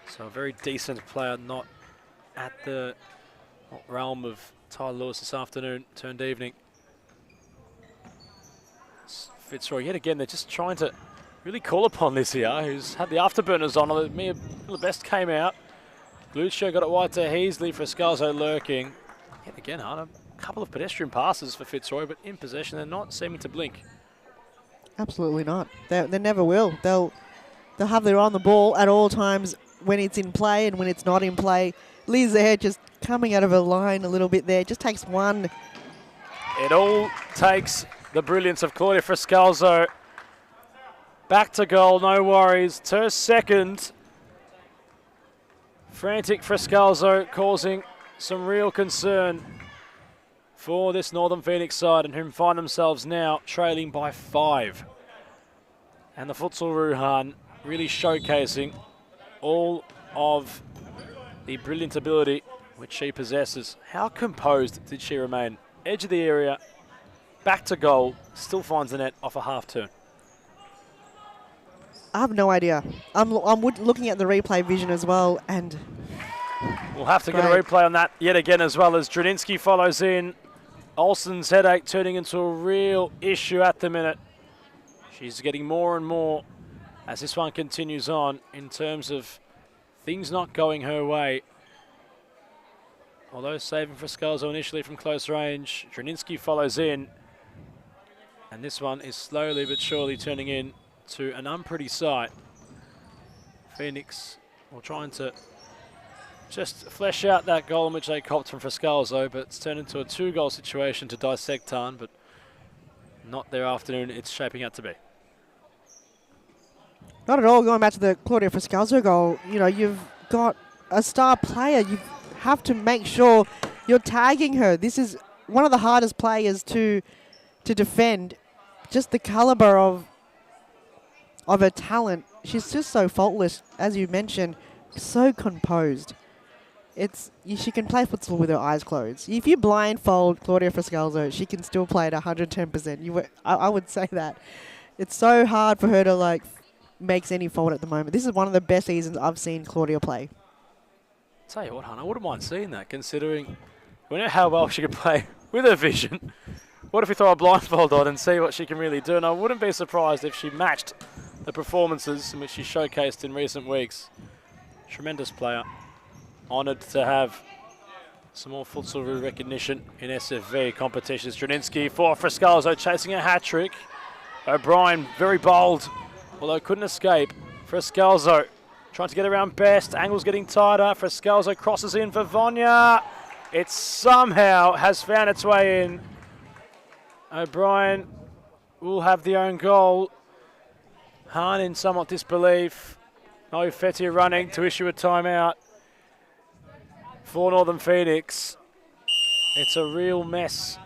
So a very decent player, not at the realm of Tyler Lewis this afternoon, turned evening. Fitzroy, yet again, they're just trying to really call upon Lizzie, who's had the afterburners on. Mia Best came out Lucio got it wide to Heasley. Friscalzo lurking. Yet again, Hannah, a couple of pedestrian passes for Fitzroy, but in possession, they're not seeming to blink. Absolutely not. They never will. They'll have their eye on the ball at all times when it's in play and when it's not in play. Leaves their head just coming out of a line a little bit there. Just takes one. It all takes the brilliance of Claudia Friscalzo. Back to goal, no worries. It's her second. Frantic Friscalzo causing some real concern for this Northern Phoenix side, and whom find themselves now trailing by 5. And the Futsal Ruhan really showcasing all of the brilliant ability which she possesses. How composed did she remain? Edge of the area, back to goal, still finds the net off a half turn. I have no idea. I'm looking at the replay vision as well, and we'll have to get a replay on that yet again, as well as Druninsky follows in. Olsen's headache turning into a real issue at the minute. She's getting more and more as this one continues on in terms of things not going her way. Although saving Friscalzo initially from close range, Druninsky follows in. And this one is slowly but surely turning in to an unpretty sight. Phoenix will trying to just flesh out that goal in which they copped from Friscalzo, but it's turned into a 2-goal situation to dissect Tarn, but not their afternoon it's shaping out to be. not at all. Going back to the Claudia Friscalzo goal, you know, you've got a star player. You have to make sure you're tagging her. This is one of the hardest players to defend. Just the caliber of her talent. She's just so faultless, as you mentioned, so composed. She can play futsal with her eyes closed. If you blindfold Claudia Friscalzo, she can still play at 110%. I would say that. It's so hard for her to makes any fault at the moment. This is one of the best seasons I've seen Claudia play. Tell you what, hon, I wouldn't mind seeing that, considering we know how well she can play with her vision. What if we throw a blindfold on and see what she can really do? And I wouldn't be surprised if she matched the performances in which she showcased in recent weeks. Tremendous player. Honoured to have some more futsal recognition in SFV competitions. Druninsky for Friscalzo, chasing a hat-trick. O'Brien, very bold, although couldn't escape. Friscalzo trying to get around best. Angle's getting tighter. Friscalzo crosses in for Vonya. It somehow has found its way in. O'Brien will have the own goal. Hahn in somewhat disbelief. No Fetty running to issue a timeout for Northern Phoenix. It's a real mess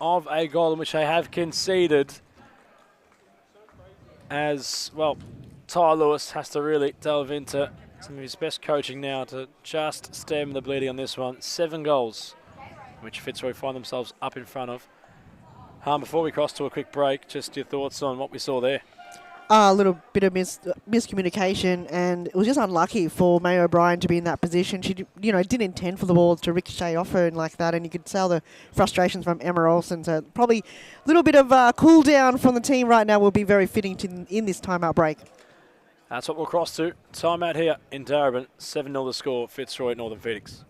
of a goal in which they have conceded. As, well, Ty Lewis has to really delve into some of his best coaching now to just stem the bleeding on this one. 7 goals, which Fitzroy find themselves up in front of. Before we cross to a quick break, just your thoughts on what we saw there. A little bit of miscommunication, and it was just unlucky for May O'Brien to be in that position. She, didn't intend for the ball to ricochet off her and like that, and you could tell the frustrations from Emma Olsen. So probably a little bit of cool down from the team right now will be very fitting in this timeout break. That's what we'll cross to. Timeout here in Darebin. 7-0 the score. Fitzroy, Northern Phoenix.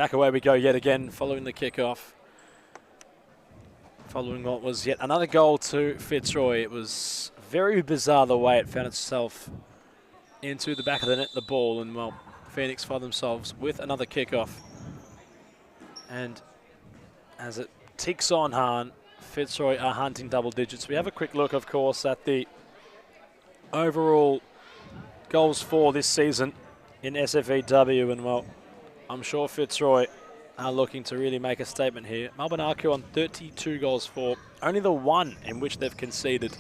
back away we go yet again following the kickoff. Following what was yet another goal to Fitzroy. It was very bizarre the way it found itself into the back of the net, the ball, and well, Phoenix find themselves with another kickoff. And as it ticks on, Han, Fitzroy are hunting double digits. We have a quick look, of course, at the overall goals for this season in SFEW, and well, I'm sure Fitzroy are looking to really make a statement here. Melbourne Arcu on 32 goals for, only the one in which they've conceded.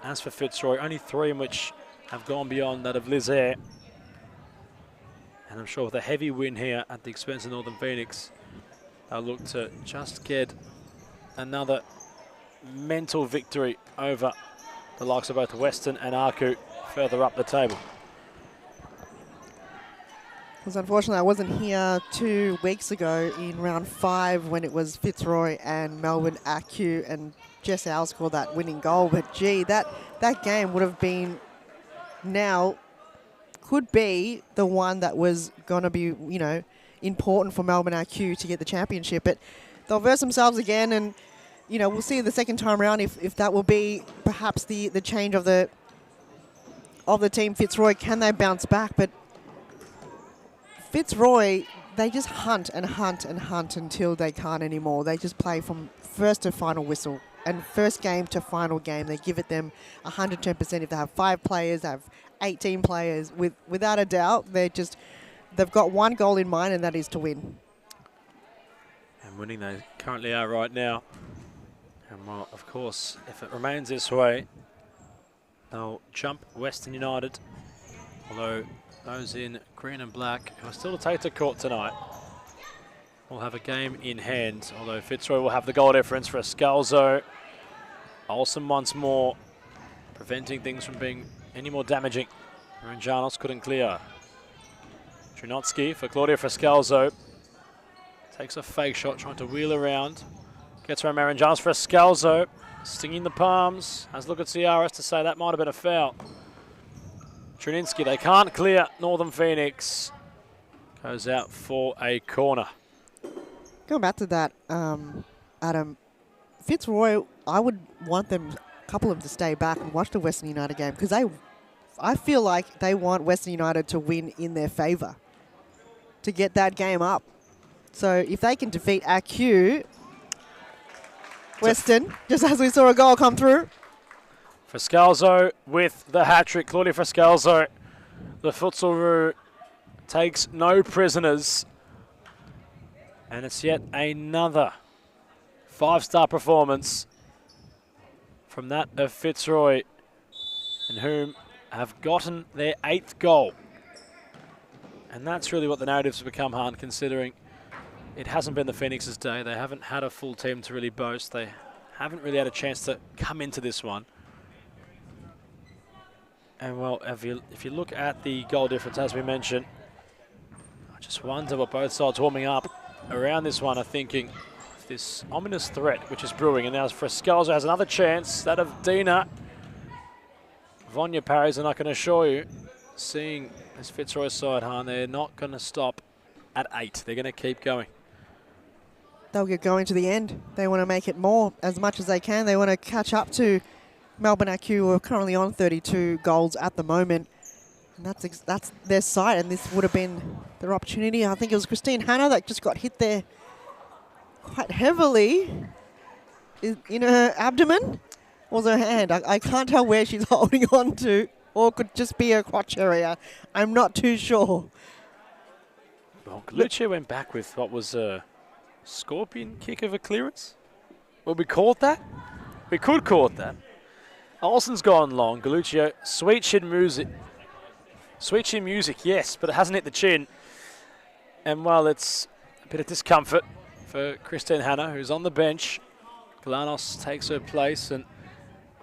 As for Fitzroy, only 3 in which have gone beyond that of Lizaire. And I'm sure with a heavy win here at the expense of Northern Phoenix, they'll look to just get another mental victory over the likes of both Western and Arcu further up the table. Because unfortunately I wasn't here 2 weeks ago in round 5 when it was Fitzroy and Melbourne Arcu and Jess Al scored that winning goal. But gee, that game would have been now, could be the one that was going to be, you know, important for Melbourne Arcu to get the championship. But they'll verse themselves again, and, you know, we'll see the second time around if that will be perhaps the change of the team Fitzroy. Can they bounce back? But Fitzroy, they just hunt and hunt and hunt until they can't anymore. They just play from first to final whistle. And first game to final game, they give it them 110%. If they have 5 players, they have 18 players. Without a doubt, they've got one goal in mind, and that is to win. And winning they currently are right now. And well, of course, if it remains this way, they'll jump Western United. Although those in green and black who are still to take to court tonight will have a game in hand. Although Fitzroy will have the goal difference for a Scalzo. Olsen once more, preventing things from being any more damaging. Ranjanos couldn't clear. Trinotsky for Claudia Frascalzo. Takes a fake shot, trying to wheel around. Gets around Maranjanos for Frascalzo. Stinging the palms. Has a look at CRS to say that might have been a foul. Trininsky, they can't clear. Northern Phoenix goes out for a corner. Going back to that, Adam, Fitzroy, I would want them, a couple of them, to stay back and watch the Western United game, because I feel like they want Western United to win in their favour to get that game up. So if they can defeat AQ, Western, just as we saw a goal come through. Frascalzo with the hat-trick. Claudia Frascalzo, the Futsal takes no prisoners. And it's yet another 5-star performance from that of Fitzroy, in whom have gotten their 8th goal. And that's really what the narratives have become, Han, considering it hasn't been the Phoenix's day. They haven't had a full team to really boast. They haven't really had a chance to come into this one. And well, if you look at the goal difference, as we mentioned, I just wonder what both sides warming up around this one are thinking. This ominous threat which is brewing, and now Frascalzo has another chance, that of Dina. Vonya parries, and I can assure you, seeing this Fitzroy side, Han, they're not going to stop at 8. They're going to keep going. They'll get going to the end. They want to make it more as much as they can. They want to catch up to Melbourne AQ, who are currently on 32 goals at the moment. And that's their sight, and this would have been their opportunity. I think it was Christine Hanna that just got hit there quite heavily in her abdomen. Or was her hand? I can't tell where she's holding on to, or it could just be her crotch area. I'm not too sure. Well, Galuccio went back with what was a scorpion kick of a clearance. Will we call it that? We could call it that. Olsen's gone long. Galuccio, sweet chin music. Sweet chin music, yes, but it hasn't hit the chin. And well, it's a bit of discomfort for Christine Hanna, who's on the bench. Galanos takes her place, and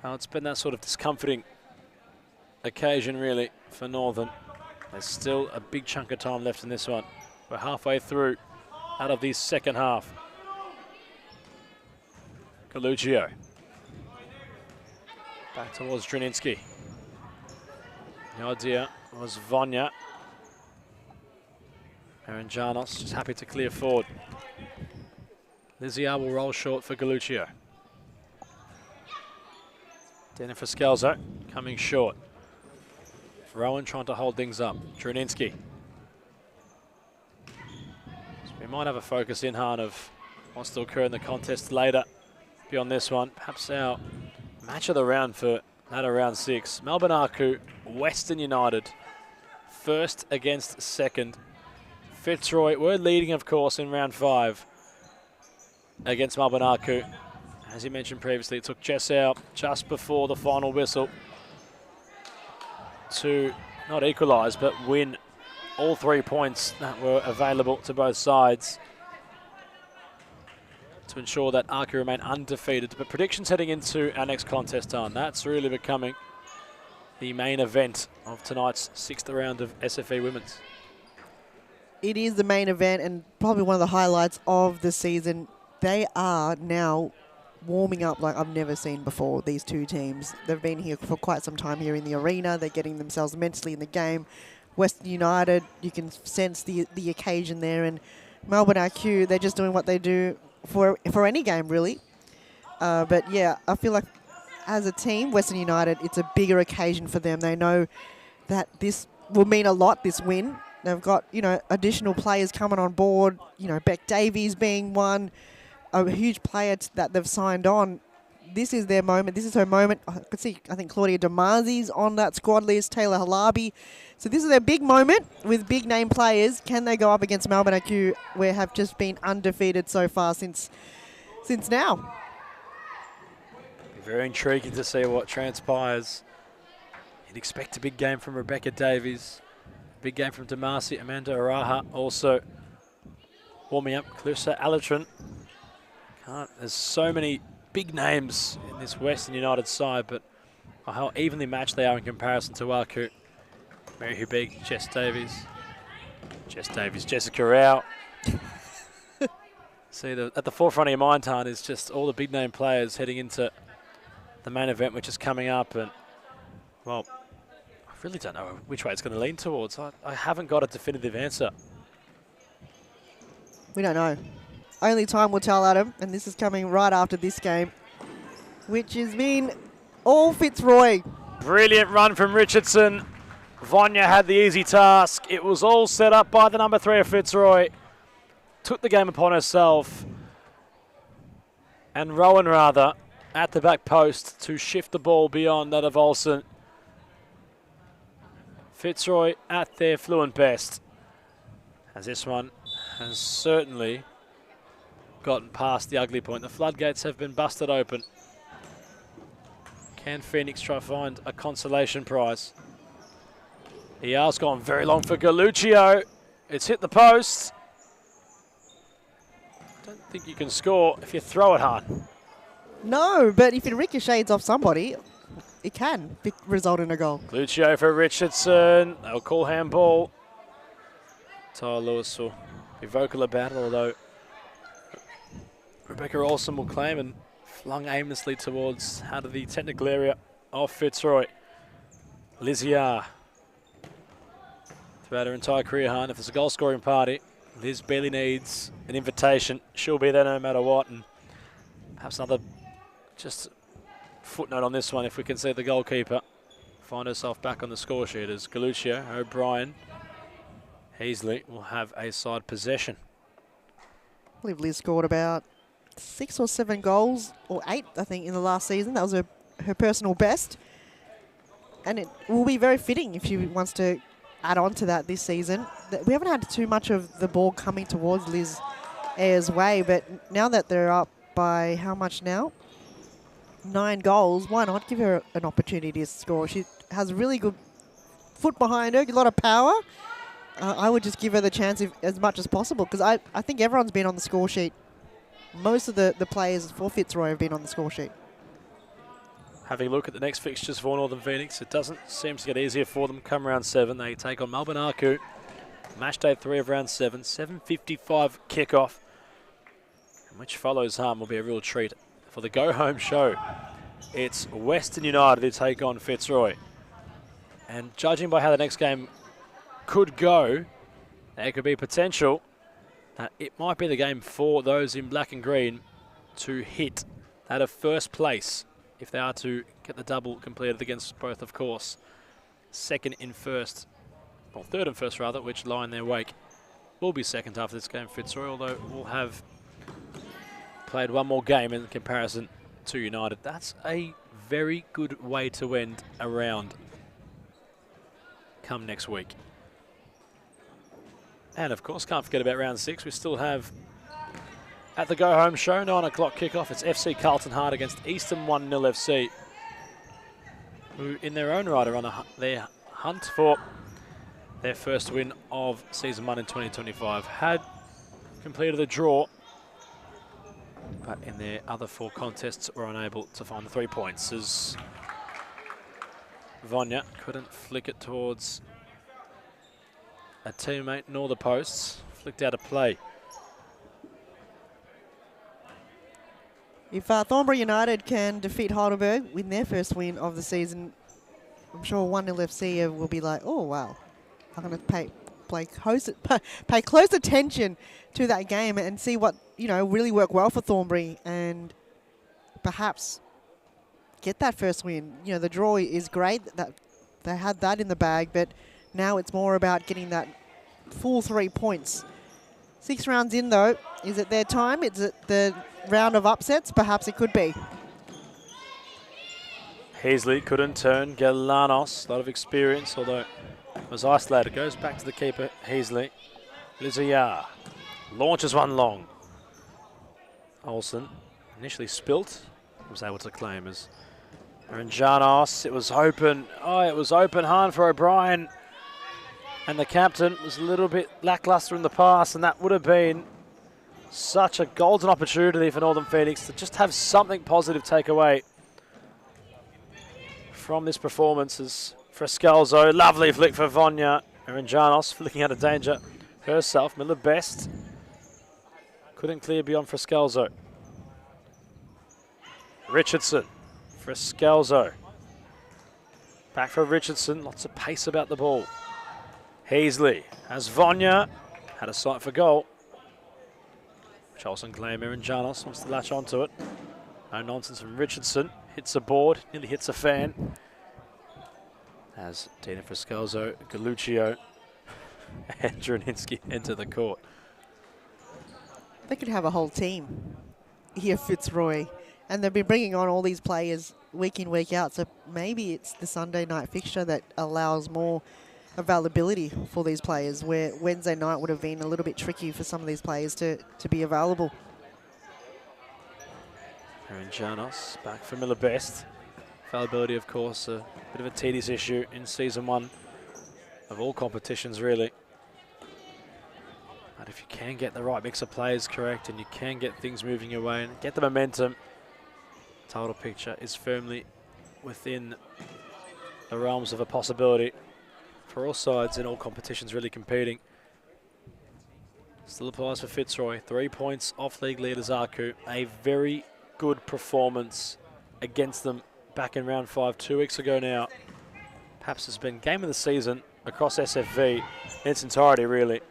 it's been that sort of discomforting occasion, really, for Northern. There's still a big chunk of time left in this one. We're halfway through out of the second half. Galuccio. Back towards Drininski. The idea was Vonya. Aaron Janos just happy to clear forward. Liziar will roll short for Galuccio. Jennifer Scalzo coming short. Rowan trying to hold things up. Druninski. So we might have a focus in hand of what's to occur in the contest later. Beyond this one, perhaps our match of the round for that round 6. Melbourne Arcu, Western United, first against second. Fitzroy were leading, of course, in round 5 against Melbourne Arcu. As you mentioned previously, it took Jess out just before the final whistle to not equalise, but win all 3 points that were available to both sides to ensure that Arcu remain undefeated. But predictions heading into our next contest on, that's really becoming the main event of tonight's 6th round of SFE Women's. It is the main event and probably one of the highlights of the season. They are now warming up like I've never seen before, these two teams. They've been here for quite some time here in the arena. They're getting themselves mentally in the game. Western United, you can sense the occasion there. And Melbourne IQ, they're just doing what they do for any game, really. But, yeah, I feel like as a team, Western United, it's a bigger occasion for them. They know that this will mean a lot, this win. They've got, additional players coming on board, Beck Davies being one, a huge player that they've signed on. This is their moment. This is her moment. I think Claudia Damazi's on that squad list, Taylor Halabi. So this is their big moment with big name players. Can they go up against Melbourne IQ, where have just been undefeated so far since now? Very intriguing to see what transpires. You'd expect a big game from Rebecca Davies. Big game from Damasi. Amanda Araha also warming up. Clarissa Alatran. There's so many big names in this Western United side, but how evenly matched they are in comparison to Arcu. Mary Hubig, Jess Davies, Jessica Rao. See, at the forefront of your mind, Tan, is just all the big name players heading into the main event, which is coming up. And, well, I really don't know which way it's going to lean towards. I haven't got a definitive answer. We don't know. Only time will tell, Adam, and this is coming right after this game, which has been all Fitzroy. Brilliant run from Richardson. Vanya had the easy task. It was all set up by the number 3 of Fitzroy. Took the game upon herself. And Rowan, rather, at the back post to shift the ball beyond that of Olsen. Fitzroy at their fluent best, as this one has certainly gotten past the ugly point. The floodgates have been busted open. Can Phoenix try to find a consolation prize? ER's gone very long for Galuccio. It's hit the post. Don't think you can score if you throw it hard. No, but if it ricochets off somebody, it can result in a goal. Galuccio for Richardson. They'll call handball. Tyler Lewis will be vocal about it, although Rebecca Olsen will claim and flung aimlessly towards out of the technical area of Fitzroy. Liziar. Throughout her entire career, Han, if it's a goal-scoring party, Liz barely needs an invitation. She'll be there no matter what. And perhaps another just footnote on this one, if we can see the goalkeeper find herself back on the score sheet as Galuccio, O'Brien, Heasley will have a side possession. I believe Liz scored about 6 or 7 goals, or 8, I think, in the last season. That was her personal best. And it will be very fitting if she wants to add on to that this season. We haven't had too much of the ball coming towards Liz Ayer's way, but now that they're up by how much now? 9 goals, why not give her an opportunity to score? She has a really good foot behind her, a lot of power. I would just give her the chance as much as possible, because I think everyone's been on the score sheet. Most of the players for Fitzroy have been on the score sheet. Having a look at the next fixtures for Northern Phoenix, it doesn't seem to get easier for them come round 7. They take on Melbourne Arcu. Match day 3 of round 7, 7:55 kickoff, which follows home will be a real treat for the go-home show. It's Western United who take on Fitzroy. And judging by how the next game could go, there could be potential. It might be the game for those in black and green to hit that of first place if they are to get the double completed against both, of course. Second in first, or third and first rather, which lie in their wake. Will be second after this game, Fitzroy, although we'll have played one more game in comparison to United. That's a very good way to end a round come next week. And of course, can't forget about round 6. We still have, at the go-home show, 9 o'clock kickoff. It's FC Carlton Hart against Eastern 1-0 FC, who in their own right are on their hunt for their first win of Season 1 in 2025. Had completed a draw, but in their other 4 contests were unable to find the 3 points, as Vonya couldn't flick it towards a teammate nor the posts. Flicked out of play. If Thornbury United can defeat Halberg, win their first win of the season, I'm sure 1-0 FC will be like, oh wow, I'm going to pay close attention to that game and see what, you know, really worked well for Thornbury and perhaps get that first win. You know, the draw is great that they had that in the bag, but now it's more about getting that full 3 points. 6 rounds in though, is it their time? Is it the round of upsets? Perhaps it could be. Heasley couldn't turn. Galanos, a lot of experience, although was isolated. Goes back to the keeper, Heasley. Lizayar launches one long. Olsen initially spilt, was able to claim as Janos. It was open. Oh, it was open hand for O'Brien. And the captain was a little bit lackluster in the pass, and that would have been such a golden opportunity for Northern Phoenix to just have something positive take away from this performance. As Frescalzo, lovely flick for Vonya. Janos flicking out of danger herself. Miller Best couldn't clear beyond Frescalzo. Richardson, Frescalzo. Back for Richardson, lots of pace about the ball. Heasley has Vonya, had a sight for goal. Charleston claim, Janos wants to latch onto it. No nonsense from Richardson, hits a board, nearly hits a fan. As Dina Frescalzo, Galuccio and Draninsky enter the court. They could have a whole team here, Fitzroy. And they've been bringing on all these players week in, week out. So maybe it's the Sunday night fixture that allows more availability for these players, where Wednesday night would have been a little bit tricky for some of these players to be available. Janos back for Miller Best. Availability, of course, a bit of a tedious issue in Season 1 of all competitions, really. But if you can get the right mix of players correct and you can get things moving your way and get the momentum, total picture is firmly within the realms of a possibility for all sides in all competitions really competing. Still applies for Fitzroy. 3 points off league leaders Aku. A very good performance against them back in round 5 2 weeks ago now. Perhaps it's been game of the season across SFV in its entirety, really.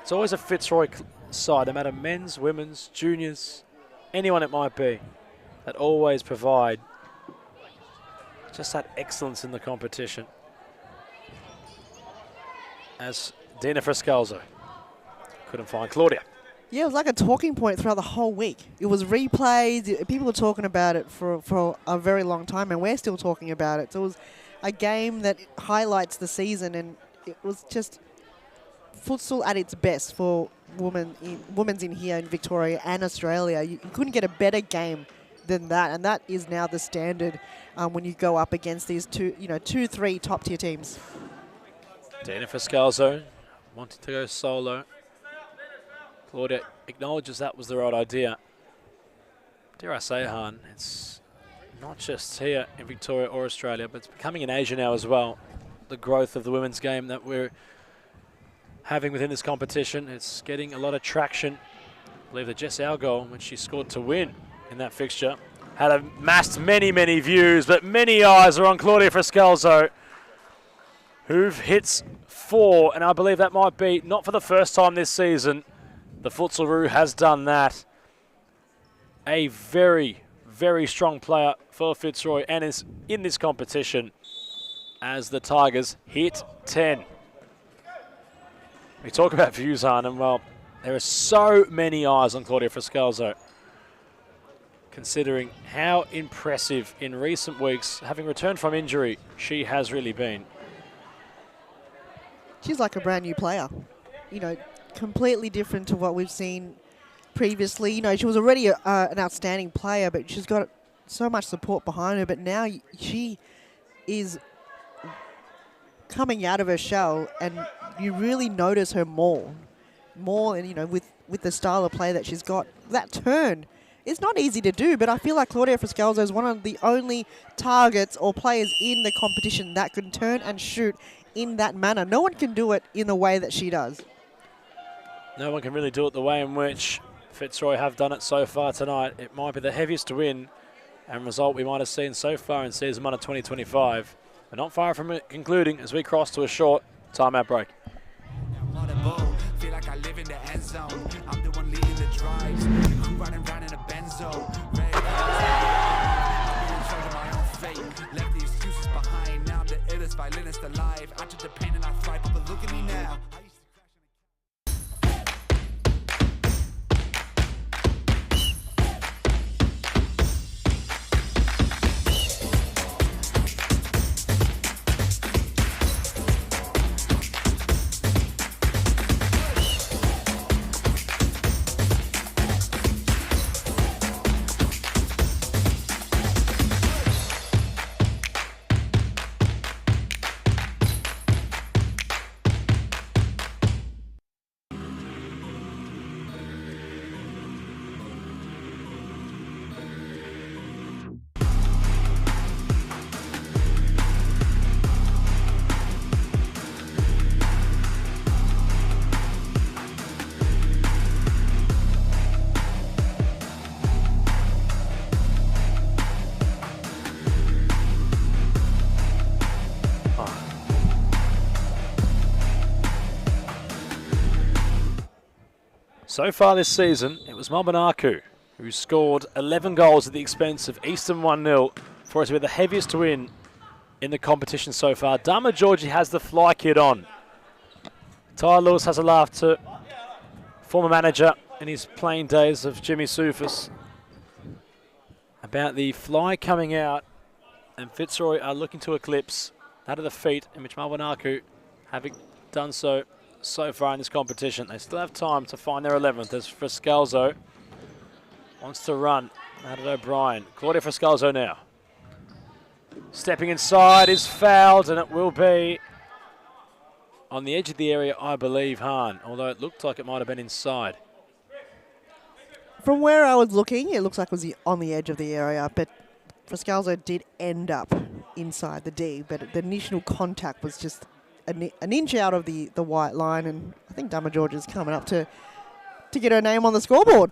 It's always a Fitzroy side, no matter men's, women's, juniors, anyone it might be, that always provide just that excellence in the competition. As Dina Frescalzo couldn't find Claudia. Yeah, it was like a talking point throughout the whole week. It was replays. People were talking about it for a very long time, and we're still talking about it. So it was a game that highlights the season, and it was just futsal at its best for women's in here in Victoria and Australia. You couldn't get a better game than that, and that is now the standard when you go up against these two, 3 top-tier teams. Dina Frescalzo wanting to go solo. Claudia acknowledges that was the right idea. Dare I say, Han, it's not just here in Victoria or Australia, but it's becoming in Asia now as well. The growth of the women's game that we're having within this competition, it's getting a lot of traction. I believe that Jess Algol, when she scored to win in that fixture, had amassed many, many views, but many eyes are on Claudia Frescalzo. who hits 4, and I believe that might be not for the first time this season. The Futsalroo has done that. A very, very strong player for Fitzroy and is in this competition as the Tigers hit 10. We talk about views, and well, there are so many eyes on Claudia Friscalzo, considering how impressive in recent weeks, having returned from injury, she has really been. She's like a brand new player, you know, completely different to what we've seen previously. You know, she was already an outstanding player, but she's got so much support behind her. But now she is coming out of her shell, and you really notice her more, and you know, with the style of play that she's got, that turn. It's not easy to do, but I feel like Claudia Friscalzo is one of the only targets or players in the competition that can turn and shoot in that manner. No one can do it in the way that she does. No one can really do it the way in which Fitzroy have done it so far tonight. It might be the heaviest win and result we might have seen so far in season 1 of 2025. But not far from it concluding as we cross to a short timeout break. Feel like I live in the end zone. I'm the one leading the drives. The crew riding round in a benzo. Red I'm in charge of my own fate. Left the excuses behind. Now I'm the illest violinist alive. I took the pain and I thrive, but look at me now. So far this season, it was Melbourne who scored 11 goals at the expense of Eastern 1-0 for it to be the heaviest win in the competition so far. Dama Georgie has the fly kit on. Ty Lewis has a laugh to former manager in his playing days of Jimmy Soufis about the fly coming out, and Fitzroy are looking to eclipse that of the feat in which Melbourne having done so far in this competition. They still have time to find their 11th as Friscalzo wants to run out of O'Brien. Claudia Friscalzo now. Stepping inside is fouled, and it will be on the edge of the area, I believe, Hahn, although it looked like it might have been inside. From where I was looking, it looks like it was on the edge of the area, but Friscalzo did end up inside the D, but the initial contact was just an inch out of the white line, and I think Dama George is coming up to get her name on the scoreboard.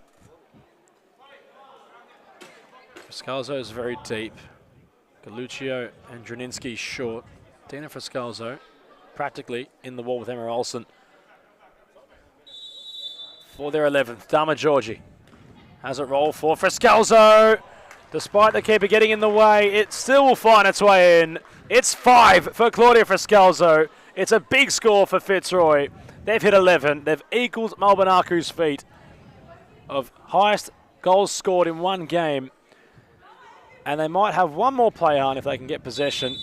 Friscalzo is very deep. Galuccio and Draninski short. Dina Friscalzo practically in the wall with Emma Olsen for their 11th. Dama Georgie has it roll for Friscalzo. Despite the keeper getting in the way, it still will find its way in. It's 5 for Claudia Friscalzo. It's a big score for Fitzroy. They've hit 11. They've equalled Melbourne feat of highest goals scored in one game. And they might have one more play on if they can get possession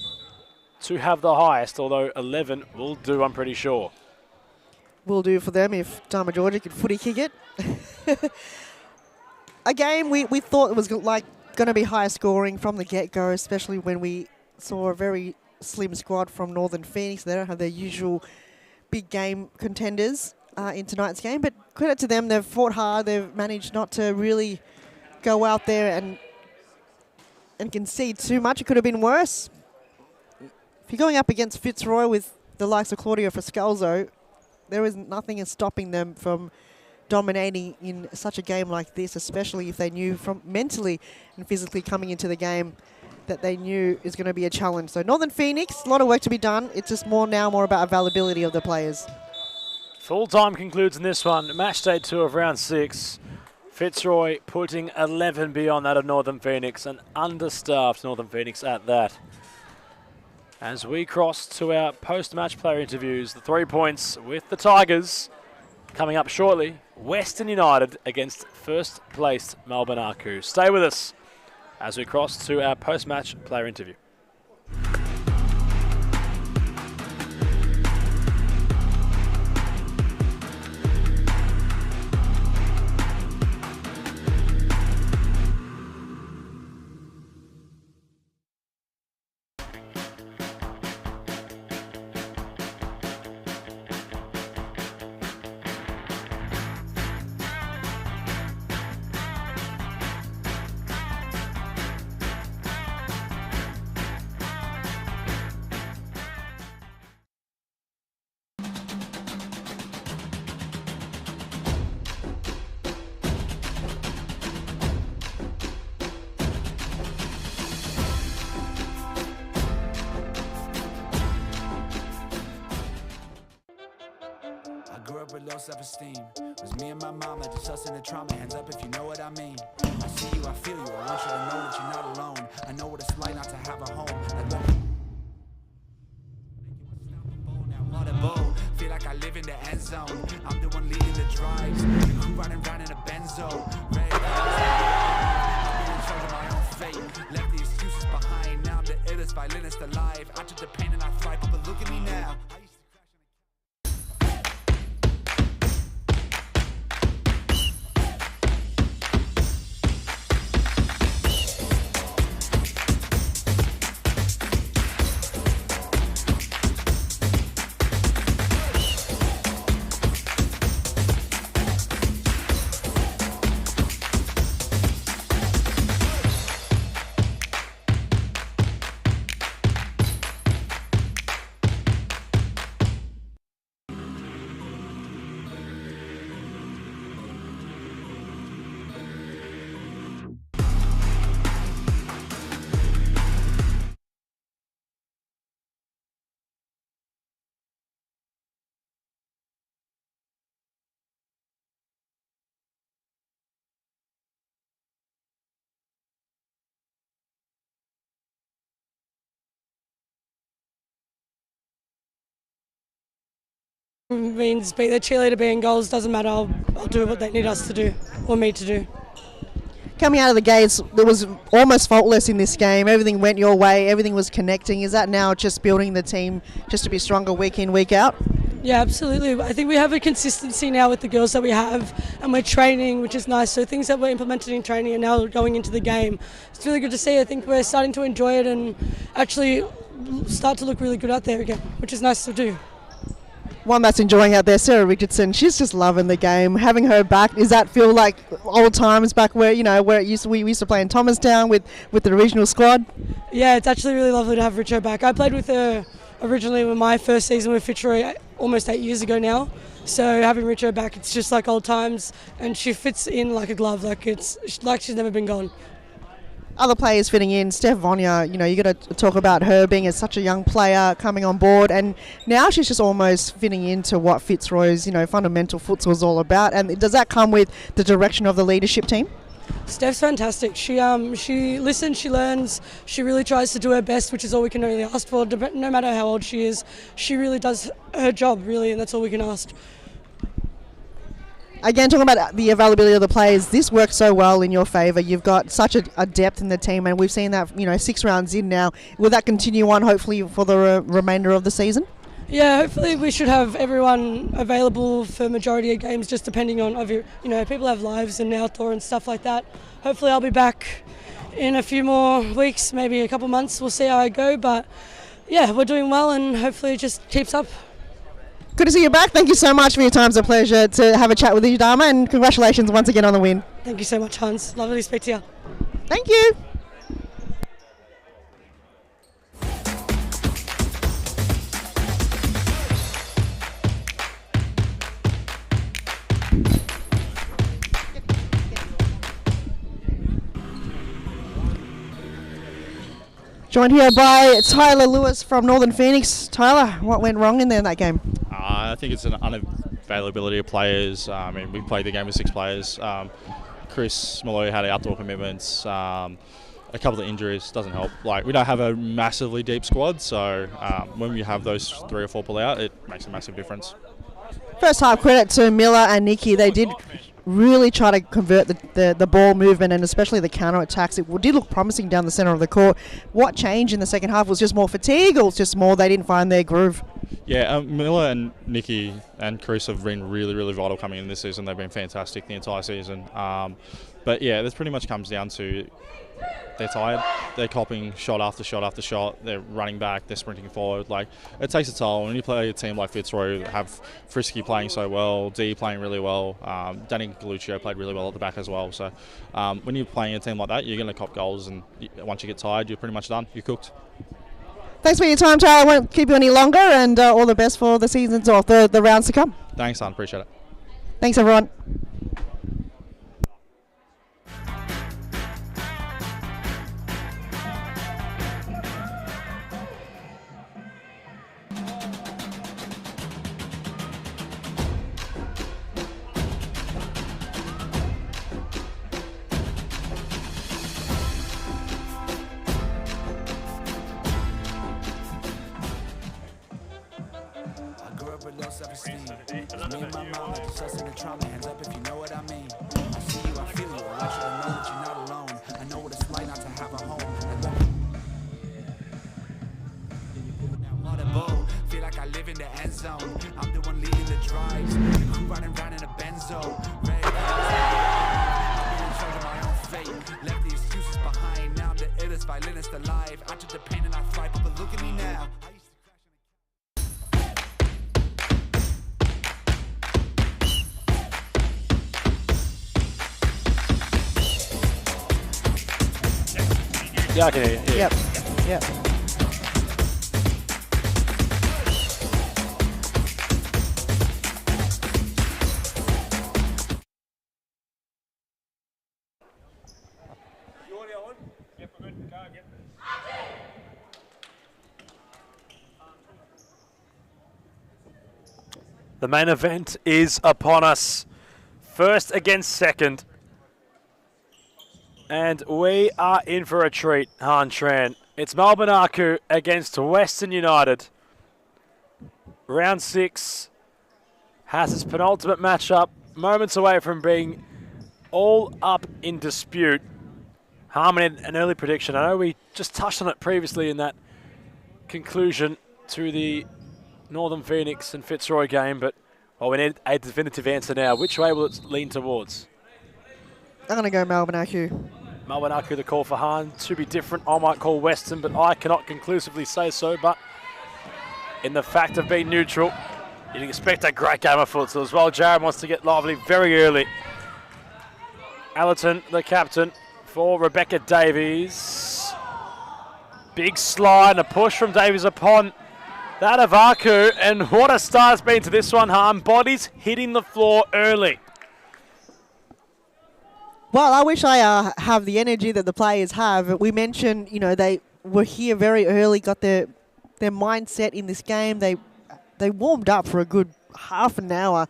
to have the highest, although 11 will do, I'm pretty sure. Will do for them if Dama Georgia could footy kick it. A game we thought it was like going to be high scoring from the get-go, especially when we saw a very slim squad from Northern Phoenix. They don't have their usual big game contenders in tonight's game, but credit to them. They've fought hard. They've managed not to really go out there and concede too much. It could have been worse. If you're going up against Fitzroy with the likes of Claudia Friscalzo, there is nothing stopping them from dominating in such a game like this, especially if they knew from mentally and physically coming into the game that they knew is going to be a challenge. So Northern Phoenix, a lot of work to be done. It's just more about availability of the players. Full time concludes in this one. Match day 2 of round 6. Fitzroy putting 11 beyond that of Northern Phoenix, an understaffed Northern Phoenix at that. As we cross to our post-match player interviews, the 3 points with the Tigers coming up shortly. Western United against first-placed Melbourne Aku. Stay with us as we cross to our post-match player interview. Grew up with low self-esteem. Was me and my mama, just us in the trauma. Hands up if you know what I mean. I see you, I feel you. I want you to know that you're not alone. I know what it's like not to have a home. What a bowl. Feel like I live in the end zone. I'm the one leading the drives. The crew riding round in a benzo. Red I'm in charge of my own fate. Left the excuses behind. Now I'm the illest violinist alive. I took the pain and I thrive, but look at me now. Means be the cheerleader, being goals, doesn't matter. I'll do what they need us to do, or me to do. Coming out of the gates, it was almost faultless in this game. Everything went your way. Everything was connecting. Is that now just building the team just to be stronger week in, week out? Yeah, absolutely. I think we have a consistency now with the girls that we have, and we're training, which is nice. So things that were implemented in training are now going into the game. It's really good to see. I think we're starting to enjoy it and actually start to look really good out there again, which is nice to do. One that's enjoying out there, Sarah Richardson, she's just loving the game. Having her back, does that feel like old times back where, where we used to play in Thomastown with the regional squad? Yeah, it's actually really lovely to have Richo back. I played with her originally with my first season with Fitzroy almost 8 years ago now. So having Richo back, it's just like old times, and she fits in like a glove. Like it's like she's never been gone. Other players fitting in, Steph Vonia, you got to talk about her being such a young player coming on board, and now she's just almost fitting into what Fitzroy's, fundamental futsal is all about. And does that come with the direction of the leadership team? Steph's fantastic. She listens, she learns, she really tries to do her best, which is all we can really ask for. No matter how old she is, she really does her job, really, and that's all we can ask. Again, talking about the availability of the players, this works so well in your favour. You've got such a depth in the team, and we've seen that 6 rounds in now. Will that continue on, hopefully, for the remainder of the season? Yeah, hopefully we should have everyone available for majority of games, just depending on, people have lives and outdoor and stuff like that. Hopefully I'll be back in a few more weeks, maybe a couple months. We'll see how I go, but yeah, we're doing well, and hopefully it just keeps up. Good to see you back. Thank you so much for your time. It's a pleasure to have a chat with you, Dharma, and congratulations once again on the win. Thank you so much, Hans. Lovely to speak to you. Thank you. Joined here by Tyler Lewis from Northern Phoenix. Tyler, what went wrong in there in that game? I think it's an unavailability of players. I mean, we played the game with 6 players. Chris Malloy had outdoor commitments. A couple of injuries doesn't help. Like, we don't have a massively deep squad, so when we have those 3 or 4 pull out, it makes a massive difference. First half, credit to Miller and Nikki. They did really try to convert the ball movement and especially the counter attacks. It did look promising down the centre of the court. What changed in the second half? Was just more fatigue, or was just more they didn't find their groove? Yeah, Miller and Nikki and Chris have been really, really vital coming in this season. They've been fantastic the entire season. But yeah, this pretty much comes down to they're tired. They're copping shot after shot after shot. They're running back. They're sprinting forward. Like, it takes a toll. When you play a team like Fitzroy, have Frisky playing so well, D playing really well, Danny Galuccio played really well at the back as well. So when you're playing a team like that, you're going to cop goals, and once you get tired, you're pretty much done. You're cooked. Thanks for your time, Tyler. I won't keep you any longer, and all the best for the seasons or the rounds to come. Thanks, son. Appreciate it. Thanks, everyone. Yeah, I can hear you. Yep. Yep. The main event is upon us. First against second. And we are in for a treat, Han Tran. It's Melbourne Aku against Western United. Round 6 has its penultimate matchup, moments away from being all up in dispute. Harmon, an early prediction. I know we just touched on it previously in that conclusion to the Northern Phoenix and Fitzroy game, but we need a definitive answer now. Which way will it lean towards? I'm going to go Melbourne Aku. Melbourne Aku, the call for Han. To be different, I might call Western, but I cannot conclusively say so. But in the fact of being neutral, you'd expect a great game of futsal as well. Jared wants to get lively very early. Allerton, the captain, for Rebecca Davies. Big slide and a push from Davies upon that of Aku. And what a start it's been to this one, Han. Bodies hitting the floor early. Well, I wish I have the energy that the players have. We mentioned, they were here very early, got their mindset in this game. They warmed up for a good half an hour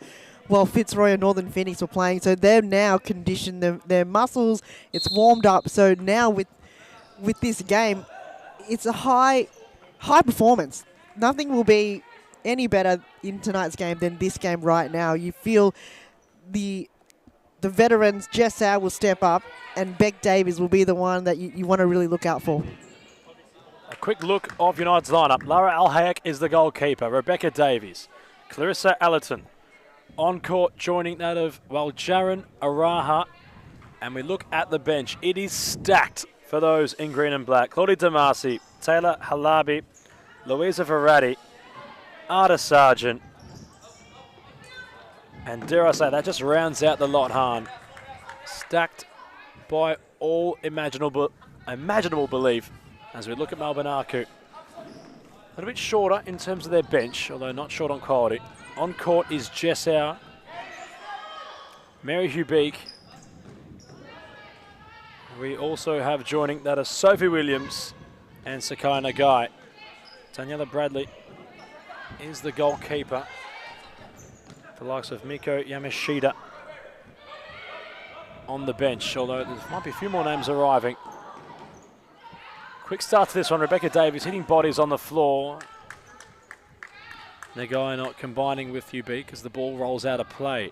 while Fitzroy and Northern Phoenix were playing. So they've now conditioned their muscles. It's warmed up. So now with this game, it's a high performance. Nothing will be any better in tonight's game than this game right now. You feel the veterans, Jess Howe will step up, and Beck Davies will be the one that you want to really look out for. A quick look of United's lineup. Lara Alhayak is the goalkeeper. Rebecca Davies. Clarissa Allerton. On court joining that of Jaron Araha. And we look at the bench. It is stacked for those in green and black. Claudia Damasi, Taylor Halabi, Louisa Verratti, Arda Sargent. And dare I say, that just rounds out the lot, Han. Stacked by all imaginable belief as we look at Melbourne Aku. A little bit shorter in terms of their bench, although not short on quality. On court is Jess Howe, Mary Hubeek. We also have joining that are Sophie Williams and Sakai Nagai. Daniela Bradley is the goalkeeper. The likes of Miko Yamashita on the bench, although there might be a few more names arriving. Quick start to this one. Rebecca Davies hitting bodies on the floor. Nagai not combining with UB because the ball rolls out of play.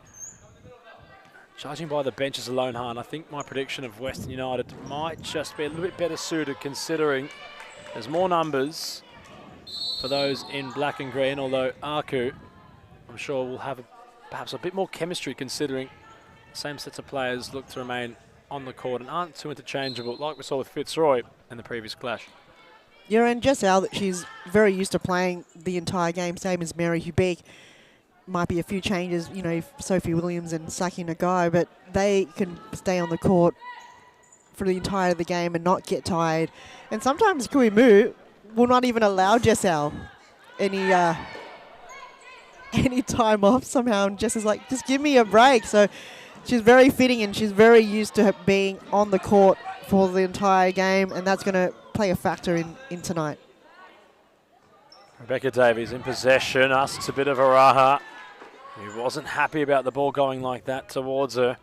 Judging by the benches alone, Han, I think my prediction of Western United might just be a little bit better suited, considering there's more numbers for those in black and green, although Aku, I'm sure, will have perhaps a bit more chemistry, considering the same sets of players look to remain on the court and aren't too interchangeable, like we saw with Fitzroy in the previous clash. Yeah, and Jess Al, that she's very used to playing the entire game, same as Mary Hubeek. Might be a few changes, you know, Sophie Williams and Saki Nagai, but they can stay on the court for the entire of the game and not get tired. And sometimes Kui Mu will not even allow Jess Al any time off somehow, and Jess is like, just give me a break. So she's very fitting, and she's very used to being on the court for the entire game, and that's going to play a factor in tonight. Rebecca Davies in possession, asks a bit of a raha. He wasn't happy about the ball going like that towards her.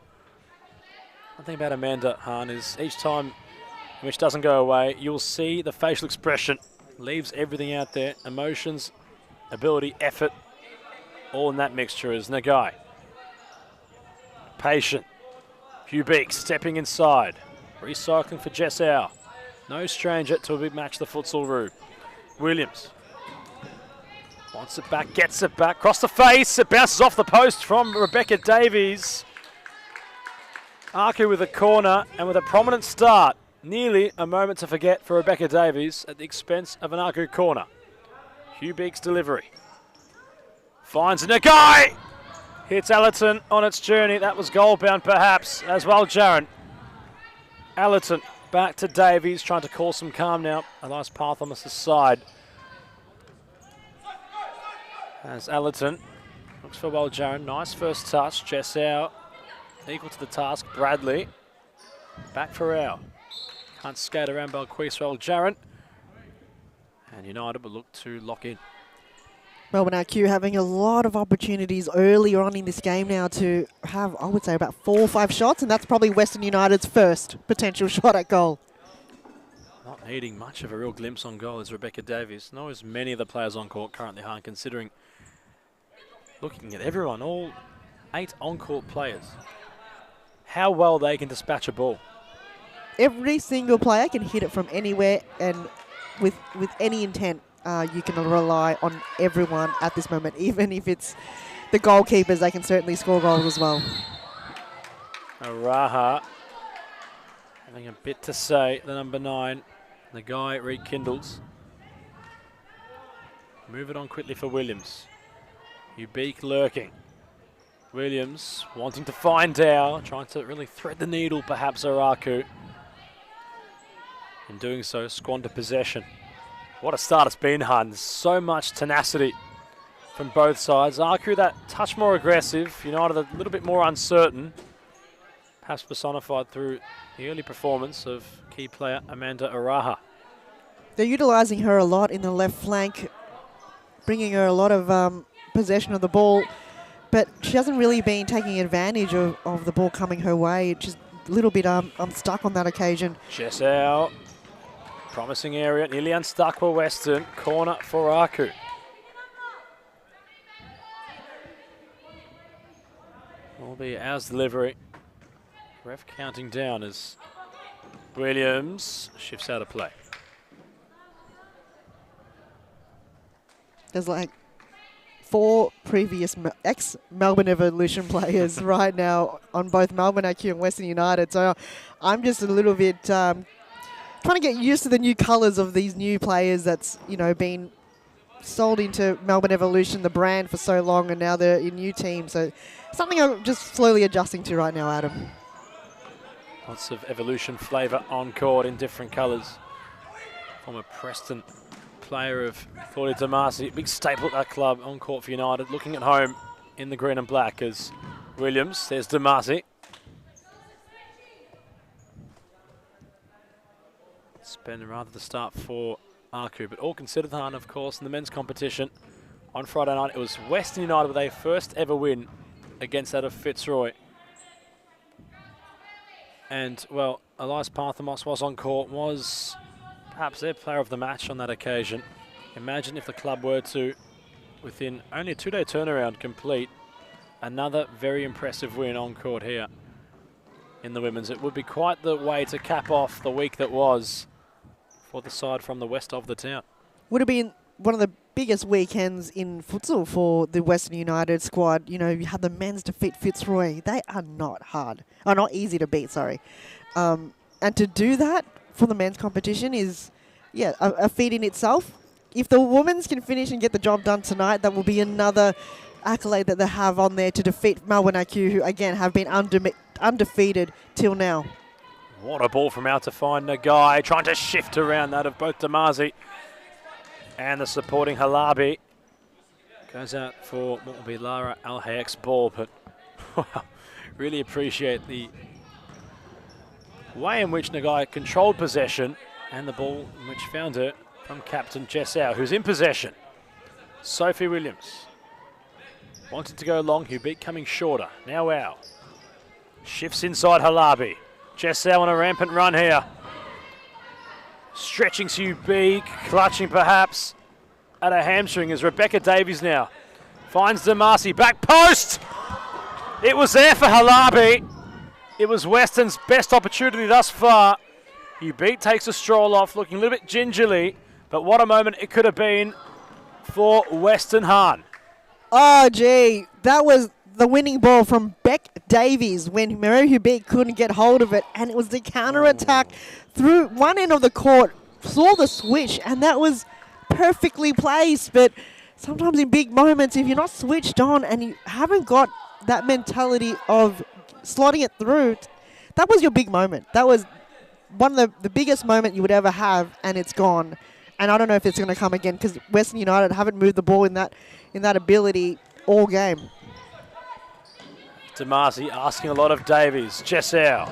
One thing about Amanda Hahn is each time which doesn't go away, you'll see the facial expression, leaves everything out there, emotions, ability, effort, all in that mixture is Nagai. Patient. Hubeek stepping inside, recycling for Jess Au. No stranger to a big match, the futsal Roo. Williams wants it back, gets it back, across the face, it bounces off the post from Rebecca Davies. Aku with a corner and with a prominent start. Nearly a moment to forget for Rebecca Davies at the expense of an Aku corner. Hubeek's delivery. Finds Nagai! Hits Allerton on its journey. That was goal bound perhaps as well, Jaron. Allerton back to Davies, trying to call some calm now. Elias Parthomas' side. As Allerton looks for well, Jaron. Nice first touch. Jess Au equal to the task. Bradley back for Au. Can't skate around Belquiswell, Jaron. And United will look to lock in. Melbourne IQ having a lot of opportunities earlier on in this game now to have, I would say, about 4 or 5 shots, and that's probably Western United's first potential shot at goal. Not needing much of a real glimpse on goal is Rebecca Davies. Nor as many of the players on court currently aren't, considering looking at everyone, all 8 on-court players, how well they can dispatch a ball. Every single player can hit it from anywhere, and with any intent. You can rely on everyone at this moment. Even if it's the goalkeepers, they can certainly score goals as well. Araha having a bit to say, the number 9. The guy rekindles. Move it on quickly for Williams. Hubeek lurking. Williams wanting to find Dow, trying to really thread the needle, perhaps Araku. In doing so, squander possession. What a start it's been, Hun. So much tenacity from both sides. Aku that touch more aggressive, United a little bit more uncertain. Perhaps personified through the early performance of key player Amanda Araha. They're utilising her a lot in the left flank, bringing her a lot of possession of the ball, but she hasn't really been taking advantage of the ball coming her way. She's a little bit unstuck on that occasion. Jess Au. Promising area, nearly unstuck for Western. Corner for Aku. Will be Au's delivery. Ref counting down as Williams shifts out of play. There's like 4 previous ex-Melbourne Evolution players right now on both Melbourne IQ and Western United. So I'm just a little bit trying to get used to the new colours of these new players that's, you know, been sold into Melbourne Evolution, the brand, for so long, and now they're in new teams. So something I'm just slowly adjusting to right now, Adam. Lots of Evolution flavour on court in different colours. Former Preston player of Claudia Damasi, big staple at that club on court for United, looking at home in the green and black as Williams, there's Damasi. It's been rather the start for Aku, but all considered, Han, of course, in the men's competition on Friday night, it was Western United with their first ever win against that of Fitzroy. And, well, Elias Parthamos was on court, was perhaps their player of the match on that occasion. Imagine if the club were to, within only a 2-day turnaround, complete another very impressive win on court here in the women's. It would be quite the way to cap off the week that was for the side from the west of the town. Would have been one of the biggest weekends in futsal for the Western United squad. You know, you had the men's defeat Fitzroy. They are not hard. Oh, not easy to beat, sorry. And to do that for the men's competition is, yeah, a feat in itself. If the women's can finish and get the job done tonight, that will be another accolade that they have on there to defeat Melbourne IQ, who, again, have been undefeated till now. What a ball from out to find Nagai, trying to shift around that of both Damazi and the supporting Halabi. Goes out for what will be Lara Al-Hayek's ball, but really appreciate the way in which Nagai controlled possession and the ball in which found her from captain Jessau, who's in possession. Sophie Williams wanted to go long, Hubik coming shorter. Now Al shifts inside Halabi. Jessau on a rampant run here. Stretching Hubik, clutching perhaps at a hamstring as Rebecca Davies now finds Damasi. Back post! It was there for Halabi. It was Western's best opportunity thus far. Hubik takes a stroll off, looking a little bit gingerly, but what a moment it could have been for Western Han. Oh, gee, that was the winning ball from Beck Davies when Mary Hubik couldn't get hold of it, and it was the counter-attack through one end of the court, saw the switch, and that was perfectly placed. But sometimes in big moments, if you're not switched on and you haven't got that mentality of slotting it through, that was your big moment. That was one of the biggest moment you would ever have, and it's gone. And I don't know if it's going to come again because Western United haven't moved the ball in that ability all game. Damasi asking a lot of Davies. Jessau.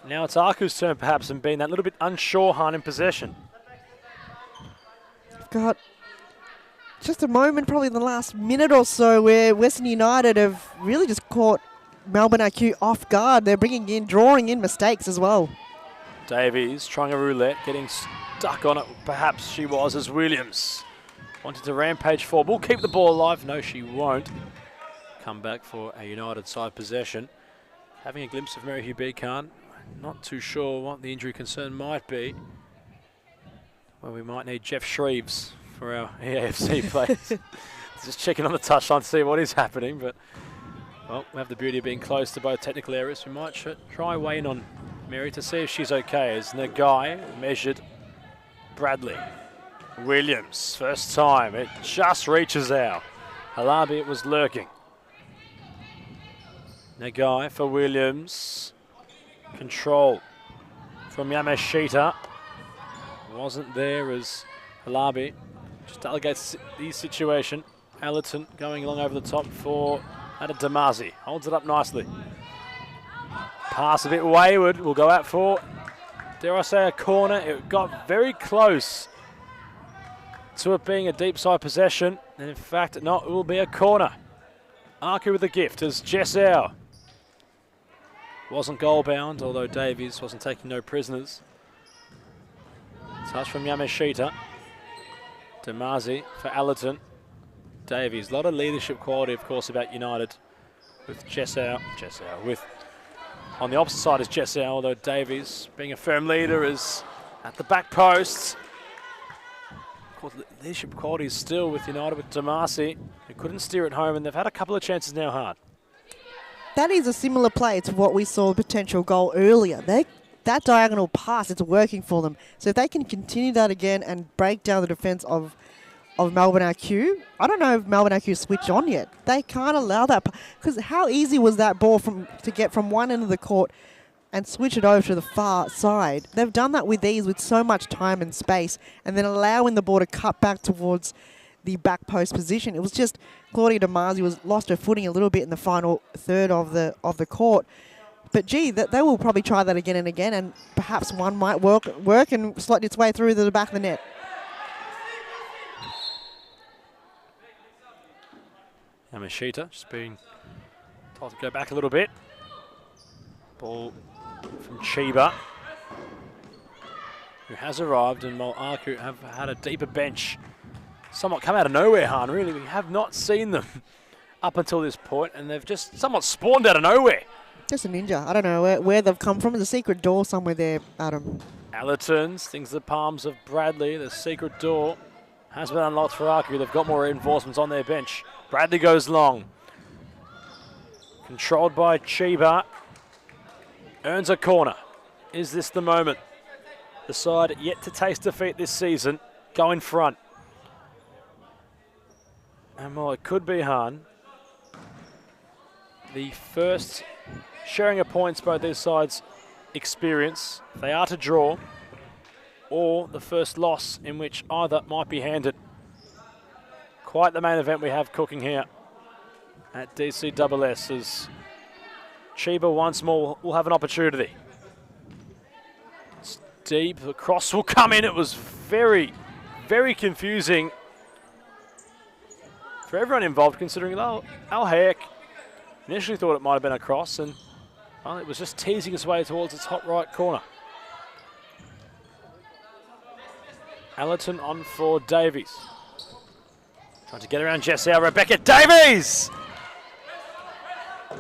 Now it's Aku's turn perhaps and being that little bit unsure Han in possession. We've got just a moment probably in the last minute or so where Western United have really just caught Melbourne IQ off guard. They're drawing in mistakes as well. Davies trying a roulette, getting stuck on it. Perhaps she was as Williams wanted to rampage forward. We'll keep the ball alive. No, she won't. Come back for a United side possession. Having a glimpse of Mary Hubik Khan. Not too sure what the injury concern might be. Well, we might need Jeff Shreves for our EAFC players. Just checking on the touchline to see what is happening. But, well, we have the beauty of being close to both technical areas. We might try weigh in on Mary to see if she's okay. As Nagai measured Bradley. Williams, first time. It just reaches out. Halabi, it was lurking. Nagai for Williams. Control from Yamashita. Wasn't there as Halabi just delegates the situation. Allerton going along over the top for Damasi. Holds it up nicely. Pass a bit wayward. We'll go out for, dare I say, a corner. It got very close to it being a deep side possession. And in fact, no, it will be a corner. Aku with the gift as Jessau. Wasn't goal bound, although Davies wasn't taking no prisoners. Touch from Yamashita. Damasi for Allerton. Davies, a lot of leadership quality, of course, about United with Jessau. With on the opposite side is Jessau, although Davies, being a firm leader, is at the back post. Of course, leadership quality is still with United with Damasi, who couldn't steer it home, and they've had a couple of chances now hard. That is a similar play to what we saw potential goal earlier. That diagonal pass, it's working for them. So if they can continue that again and break down the defence of Melbourne IQ, I don't know if Melbourne IQ switched on yet. They can't allow that. Because how easy was that ball to get from one end of the court and switch it over to the far side? They've done that with these with so much time and space, and then allowing the ball to cut back towards the back post position. It was just Claudia Damasi lost her footing a little bit in the final third of the court. But gee, they will probably try that again and again, and perhaps one might work and slot its way through the back of the net. Yamashita just being told to go back a little bit. Ball from Chiba, who has arrived, and Mol'Aku have had a deeper bench. Somewhat come out of nowhere, Han, really. We have not seen them up until this point, and they've just somewhat spawned out of nowhere. Just a ninja. I don't know where they've come from. There's a secret door somewhere there, Adam. Allerton's things the palms of Bradley. The secret door has been unlocked for Aku. They've got more reinforcements on their bench. Bradley goes long. Controlled by Chiba. Earns a corner. Is this the moment? The side yet to taste defeat this season go in front. And well, it could be Han. The first sharing of points both these sides experience. They are to draw, or the first loss in which either might be handed. Quite the main event we have cooking here at DCSS as Chiba once more will have an opportunity. It's deep, the cross will come in. It was very, very confusing for everyone involved, considering Halberg initially thought it might have been a cross, and well, it was just teasing its way towards its top right corner. Allerton on for Davies. Trying to get around Jessel. Rebecca Davies!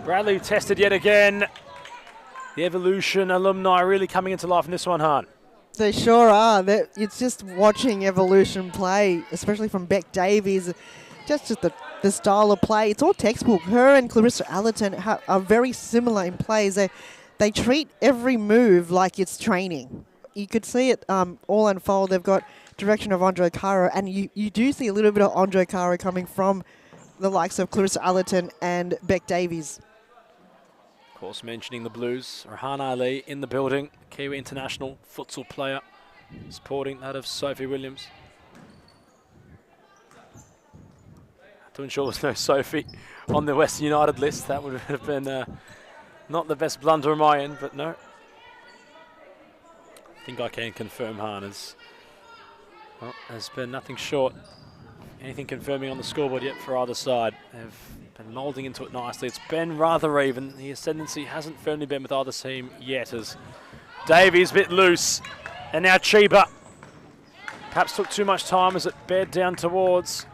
Bradley tested yet again. The Evolution alumni really coming into life in this one, Han. They sure are. It's just watching Evolution play, especially from Beck Davies. Just the style of play. It's all textbook. Her and Clarissa Allerton are very similar in plays. They treat every move like it's training. You could see it all unfold. They've got direction of Andre Caro, and you do see a little bit of Andre Caro coming from the likes of Clarissa Allerton and Beck Davies. Of course, mentioning the Blues, Rahan Ali in the building, Kiwi international futsal player, supporting that of Sophie Williams. To ensure there's no Sophie on the Western United list, that would have been not the best blunder on my end, but no. I think I can confirm Han has, well, there's been nothing short, anything confirming on the scoreboard yet for either side. They've been moulding into it nicely. It's been rather even. The ascendancy hasn't firmly been with either team yet, as Davies a bit loose, and now Chiba perhaps took too much time as it bared down towards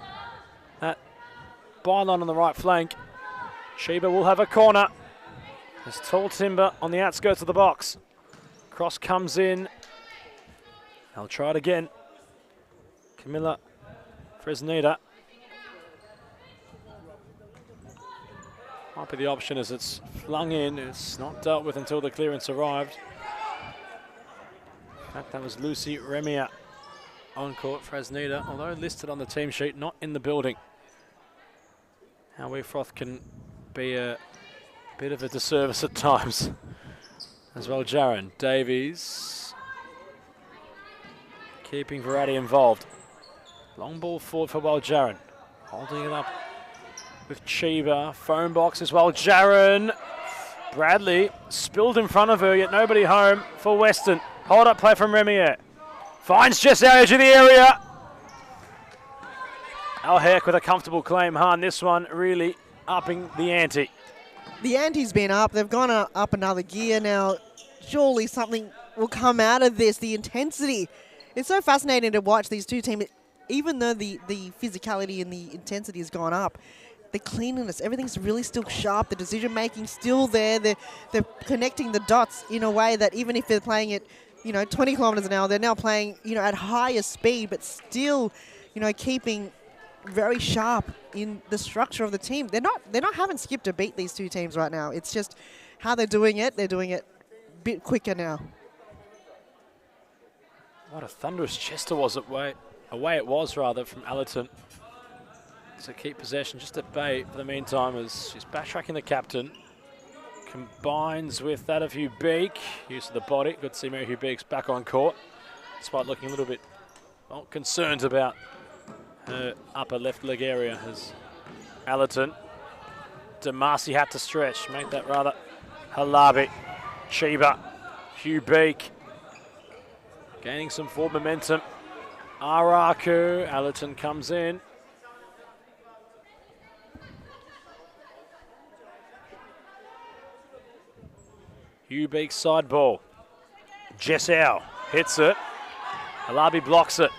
that byline on the right flank. Chiba will have a corner. There's tall timber on the outskirts of the box. Cross comes in. They'll try it again. Camilla Fresneda might be the option as it's flung in. It's not dealt with until the clearance arrived. In fact, that was Lucy Remia on court. Fresneda, although listed on the team sheet, not in the building. Howie Froth can be a bit of a disservice at times. As well, Jaron Davies keeping Verratti involved. Long ball forward for Jaron, holding it up with Chiba. Phone box as well. Jaron Bradley spilled in front of her, yet nobody home for Western. Hold up play from Remier. Finds just out edge of the area. Halberg with a comfortable claim. Han, this one really upping the ante. The ante's been up. They've gone up another gear now. Surely something will come out of this. The intensity. It's so fascinating to watch these two teams. Even though the physicality and the intensity has gone up, the cleanliness, everything's really still sharp. The decision-making still there. They're connecting the dots in a way that even if they're playing at 20 kilometers an hour, they're now playing at higher speed, but still keeping very sharp in the structure of the team. They're not having skipped a beat, these two teams right now. It's just how they're doing it. They're doing it a bit quicker now. What a thunderous Chester was away it was rather from Allerton to keep possession just at bay for the meantime, as she's backtracking the captain. Combines with that of Hugh Beak. Use of the body. Good to see Mary Hugh Beak's back on court, despite looking a little bit concerned about her upper left leg area as Allerton. DeMasi had to stretch, make that rather Halabi, Chiba, Hugh Beak, gaining some forward momentum. Araku, Allerton comes in. Hugh Beak's side ball. Jessau hits it. Halabi blocks it.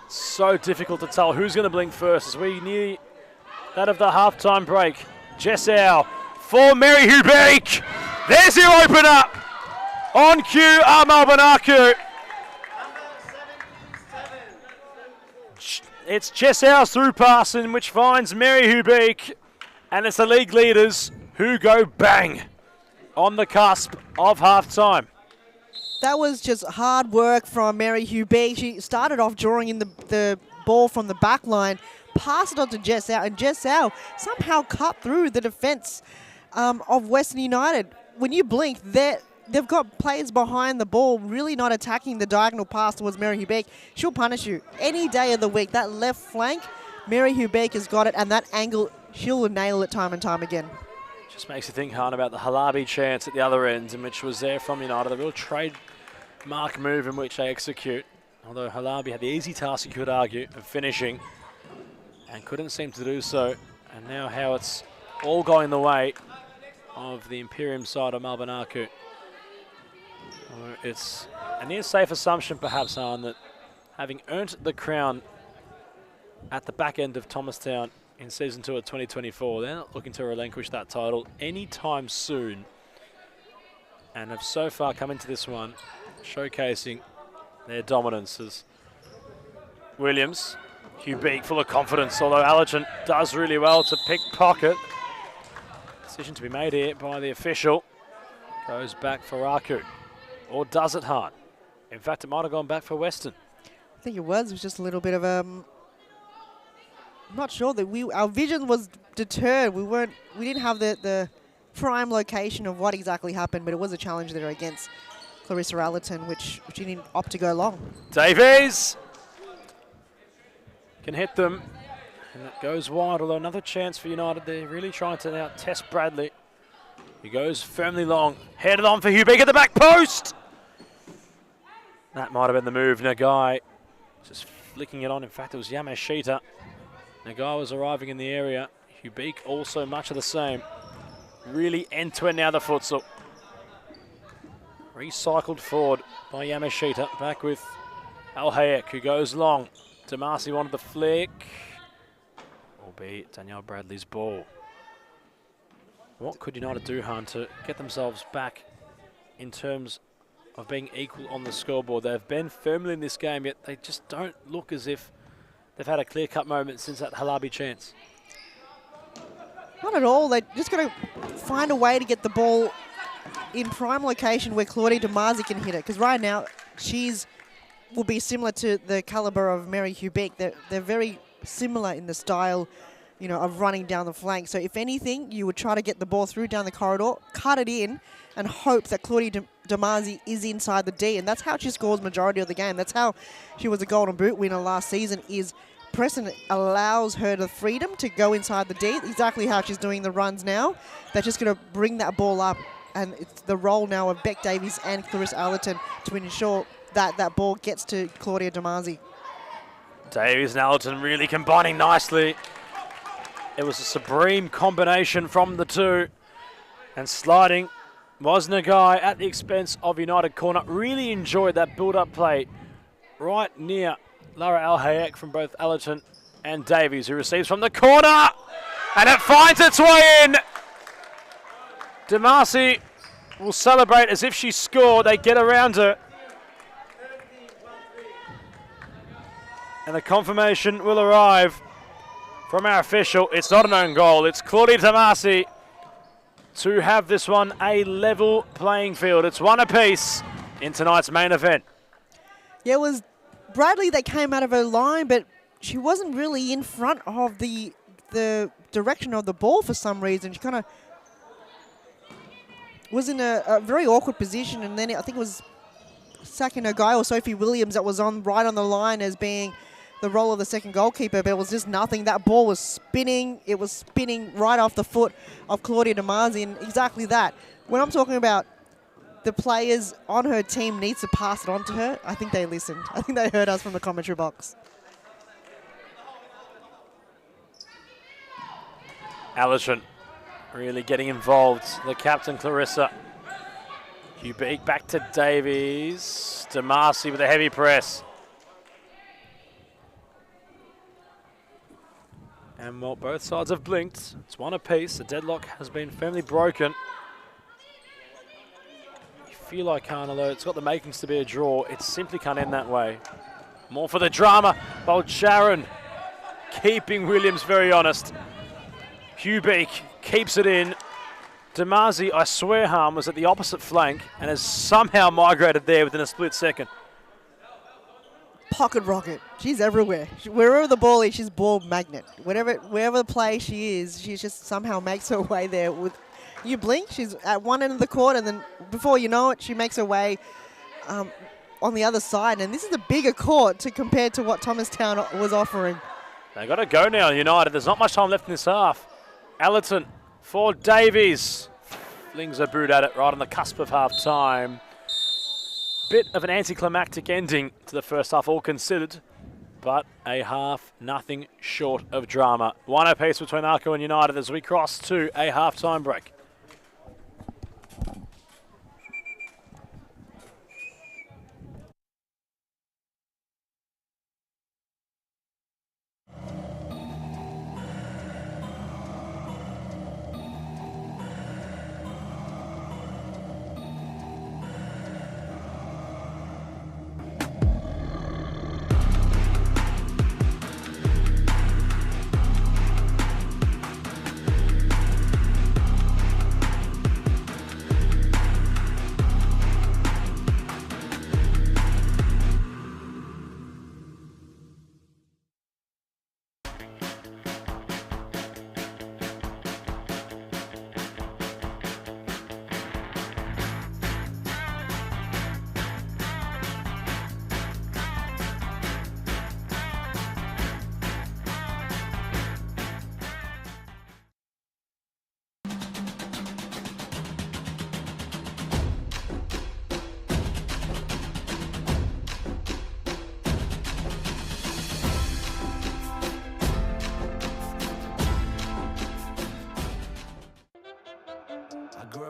So difficult to tell who's going to blink first as we near that of the halftime break. Jessau for Mary Hugh Beak. There's your opener. On cue, Melbourne Aku. It's Jessau's through pass in which finds Mary Hugh Beak, and it's the league leaders who go bang on the cusp of half-time. That was just hard work from Mary Hugh Beak. She started off drawing in the ball from the back line, passed it on to Jessau, and Jessau somehow cut through the defence of Western United. When you blink, they've got players behind the ball really not attacking the diagonal pass towards Mary Hugh Beak. She'll punish you any day of the week. That left flank, Mary Hugh Beak has got it, and that angle, she'll nail it time and time again. Just makes you think, Han, about the Halabi chance at the other end, in which was there from United. The real trademark move in which they execute. Although Halabi had the easy task, you could argue, of finishing, and couldn't seem to do so. And now how it's all going the way of the Imperium side of Melbourne Aku. It's a near safe assumption, perhaps, Han, that having earned the crown at the back end of Thomastown in Season 2 of 2024, they're not looking to relinquish that title anytime soon, and have so far come into this one showcasing their dominance. As Williams, Hugh Beak full of confidence, although Allerton does really well to pickpocket. Decision to be made here by the official. Goes back for Aku. Or does it, Han? In fact, it might have gone back for Western. I think it was just a little bit of I'm not sure that our vision was deterred. We didn't have the prime location of what exactly happened, but it was a challenge there against Clarissa Allerton, which she didn't opt to go long. Davies can hit them, and that goes wide, although another chance for United. They're really trying to now test Bradley. He goes firmly long, headed on for Hugh Beak at the back post. That might have been the move. Nagai just flicking it on. In fact, it was Yamashita. Nagai was arriving in the area. Hugh Beak also much of the same. Really end-to-end now the futsal. Recycled forward by Yamashita. Back with Al Hayek, who goes long. Damasi wanted the flick. Albeit Danielle Bradley's ball. What could United do, Han, to get themselves back in terms of being equal on the scoreboard? They've been firmly in this game, yet they just don't look as if they've had a clear-cut moment since that Halabi chance. Not at all. They're just going to find a way to get the ball in prime location where Claudia Damasi can hit it. Because right now, will be similar to the caliber of Mary Hugh Beak. They're very similar in the style, of running down the flank. So if anything, you would try to get the ball through down the corridor, cut it in, and hope that Claudia Damasi is inside the D. And that's how she scores majority of the game. That's how she was a Golden Boot winner last season, is Preston allows her the freedom to go inside the D. Exactly how she's doing the runs now. They're just going to bring that ball up. And it's the role now of Beck Davies and Clarissa Allerton to ensure that that ball gets to Claudia Damasi. Davies and Allerton really combining nicely. It was a supreme combination from the two. And sliding was Nagai at the expense of United corner. Really enjoyed that build-up play right near Lara Al-Hayek from both Allerton and Davies, who receives from the corner. And it finds its way in. Damasi will celebrate as if she scored. They get around her. And the confirmation will arrive from our official. It's not an own goal. It's Claudia Damasi to have this one a level playing field. It's one apiece in tonight's main event. Yeah, it was Bradley that came out of her line, but she wasn't really in front of the direction of the ball for some reason. She kind of was in a very awkward position, and then I think it was Saki Nagai or Sophie Williams that was right on the line as being the role of the second goalkeeper, but it was just nothing. That ball was spinning. It was spinning right off the foot of Claudia Damasi, and exactly that. When I'm talking about the players on her team needs to pass it on to her, I think they listened. I think they heard us from the commentary box. Allerton really getting involved. The captain, Clarissa. Hubeek back to Davies. Damasi with a heavy press. And well, both sides have blinked. It's one apiece. The deadlock has been firmly broken. You feel like Carnelo, it's got the makings to be a draw. It simply can't end that way. More for the drama. Bold Sharon keeping Williams very honest. Hubeek keeps it in. Damasi, I swear, Harm, was at the opposite flank and has somehow migrated there within a split second. Pocket rocket. She's everywhere. Wherever the ball is, she's ball magnet. Wherever the play she is, she just somehow makes her way there. With you blink, she's at one end of the court, and then before you know it, she makes her way on the other side. And this is a bigger court compared to what Thomastown was offering. They got to go now, United. There's not much time left in this half. Allerton for Davies. Flings a boot at it right on the cusp of half time. Bit of an anticlimactic ending to the first half, all considered, but a half, nothing short of drama. One apiece between Arco and United as we cross to a half-time break.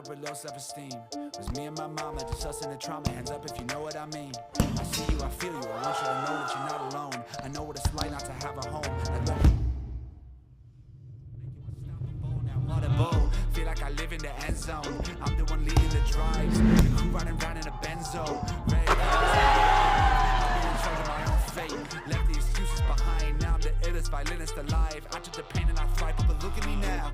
With low self-esteem, was me and my mama just us in the trauma. Hands up if you know what I mean. I see you, I feel you. I want you to know that you're not alone. I know what it's like not to have a home. Feel like I live in the end zone. I'm the one leading the drives. The crew riding round in a benzo. Red I'm in charge of my own fate. Left the excuses behind. Now I'm the illest violinist alive. I took the pain and I thrive, but look at me now.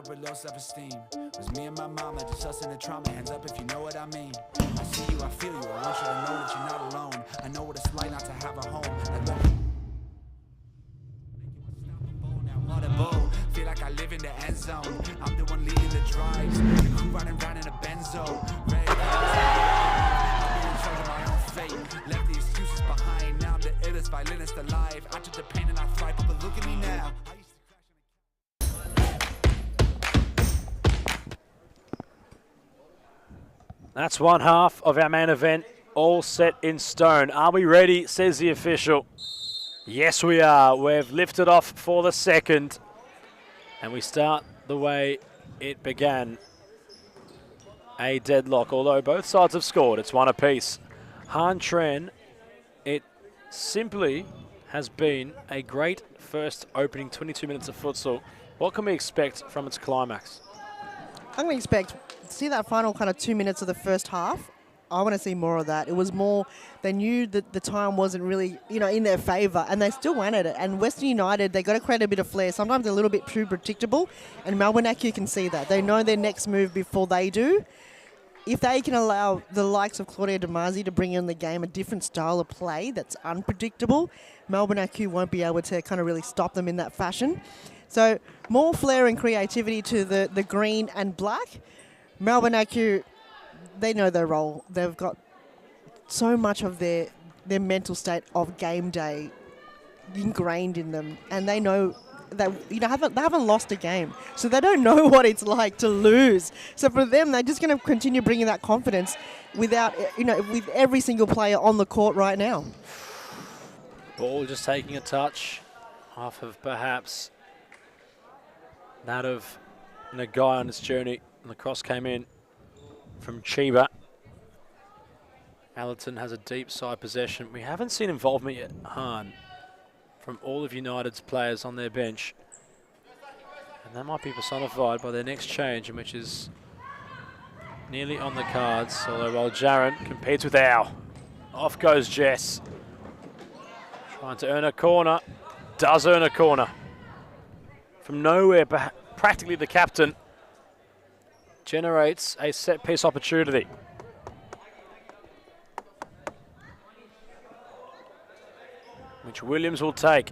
up with low self-esteem. Was me and my mama, just us in the trauma. Hands up if you know what I mean. I see you, I feel you. I want you to know that you're not alone. I know what it's like not to have a home. Feel like I live in the end zone. I'm the one leading the drives. The crew riding round in a benzo. Red I'm in charge of my own fate. Left the excuses behind. Now I'm the illest violinist alive. I took the pain and I thrive, but look at me now. That's one half of our main event, all set in stone. Are we ready, says the official. Yes, we are. We've lifted off for the second. And we start the way it began. A deadlock, although both sides have scored. It's one apiece. Han Tren, it simply has been a great first opening 22 minutes of futsal. What can we expect from its climax? I'm going to see that final kind of 2 minutes of the first half. I want to see more of that. It was more, they knew that the time wasn't really, in their favour, and they still went at it. And Western United, they got to create a bit of flair. Sometimes they're a little bit too predictable, and Melbourne AQ can see that. They know their next move before they do. If they can allow the likes of Claudia Damasi to bring in the game a different style of play that's unpredictable, Melbourne AQ won't be able to kind of really stop them in that fashion. So more flair and creativity to the green and black. Melbourne AQ, they know their role. They've got so much of their mental state of game day ingrained in them, and they know that they haven't lost a game, so they don't know what it's like to lose. So for them, they're just going to continue bringing that confidence without with every single player on the court right now. Ball just taking a touch off of perhaps that of Nagai on its journey, and the cross came in from Chiba. Allerton has a deep side possession. We haven't seen involvement yet, Han, from all of United's players on their bench. And that might be personified by their next change, which is nearly on the cards. Although while Jaron competes with Al, off goes Jess. Trying to earn a corner, does earn a corner. From nowhere, practically the captain generates a set-piece opportunity. Which Williams will take.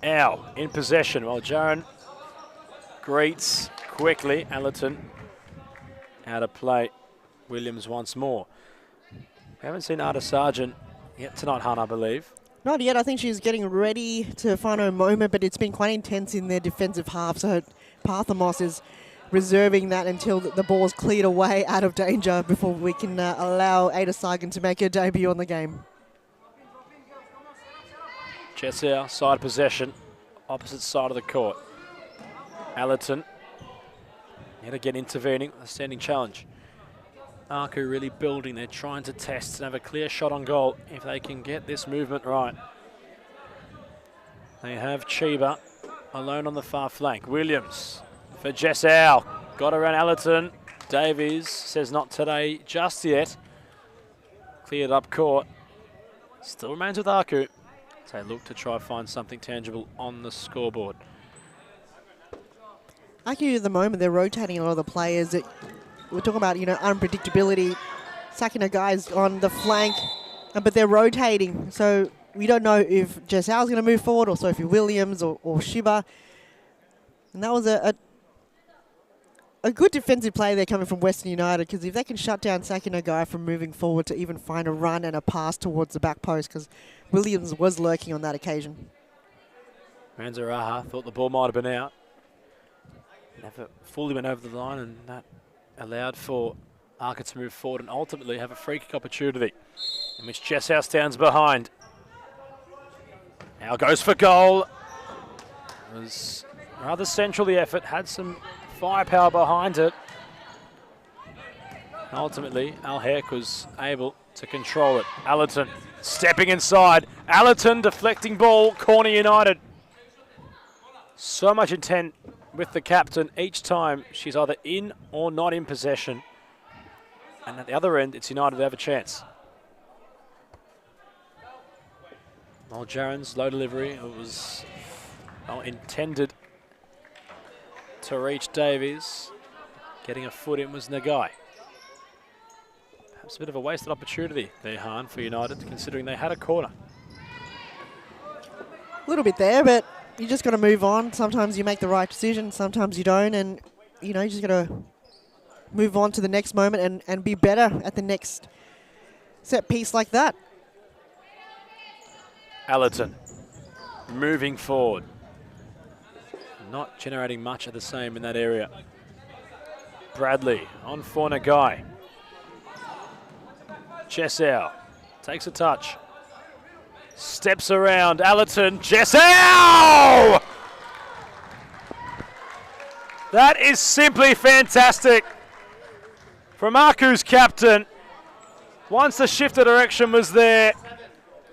Al in possession while Jaron greets quickly. Allerton out of play. Williams once more. We haven't seen Arda Sargent yet tonight, Han, I believe. Not yet. I think she's getting ready to find her moment, but it's been quite intense in their defensive half. So Parthamos is reserving that until the ball's cleared away out of danger before we can allow Ada Sargent to make her debut on the game. Jessica, side possession, opposite side of the court. Allerton, yet again intervening, a standing challenge. Arku really building, they're trying to test and have a clear shot on goal if they can get this movement right. They have Chiba alone on the far flank. Williams for Jess Al, got around Allerton. Davies says not today just yet. Cleared up court, still remains with Arku. They look to try to find something tangible on the scoreboard. Arku at the moment, they're rotating a lot of the players. We're talking about, unpredictability. Sacking a guys on the flank, but they're rotating. So we don't know if Jess Al's going to move forward or Sophie Williams or Shiba. And that was a good defensive play there coming from Western United, because if they can shut down Saki Nagai from moving forward to even find a run and a pass towards the back post, because Williams was lurking on that occasion. Manzaraha thought the ball might have been out. Never fully went over the line, and that allowed for Arca to move forward and ultimately have a free kick opportunity in which Jesshouse stands behind. Now goes for goal. It was rather central, the effort, had some firepower behind it. And ultimately, Al Herc was able to control it. Allerton stepping inside. Allerton deflecting ball, corner United. So much intent with the captain each time she's either in or not in possession. And at the other end, it's United that have a chance. Well, Jaron's low delivery, it was intended to reach Davies. Getting a foot in was Nagai. Perhaps a bit of a wasted opportunity there, Han, for United, considering they had a corner. A little bit there, but you just got to move on. Sometimes you make the right decision, sometimes you don't, and you just got to move on to the next moment and be better at the next set piece like that. Allerton moving forward. Not generating much of the same in that area. Bradley on for Nagai. Jessau takes a touch. Steps around Allerton. Jessau! That is simply fantastic from Aku's captain. Once the shift of direction was there,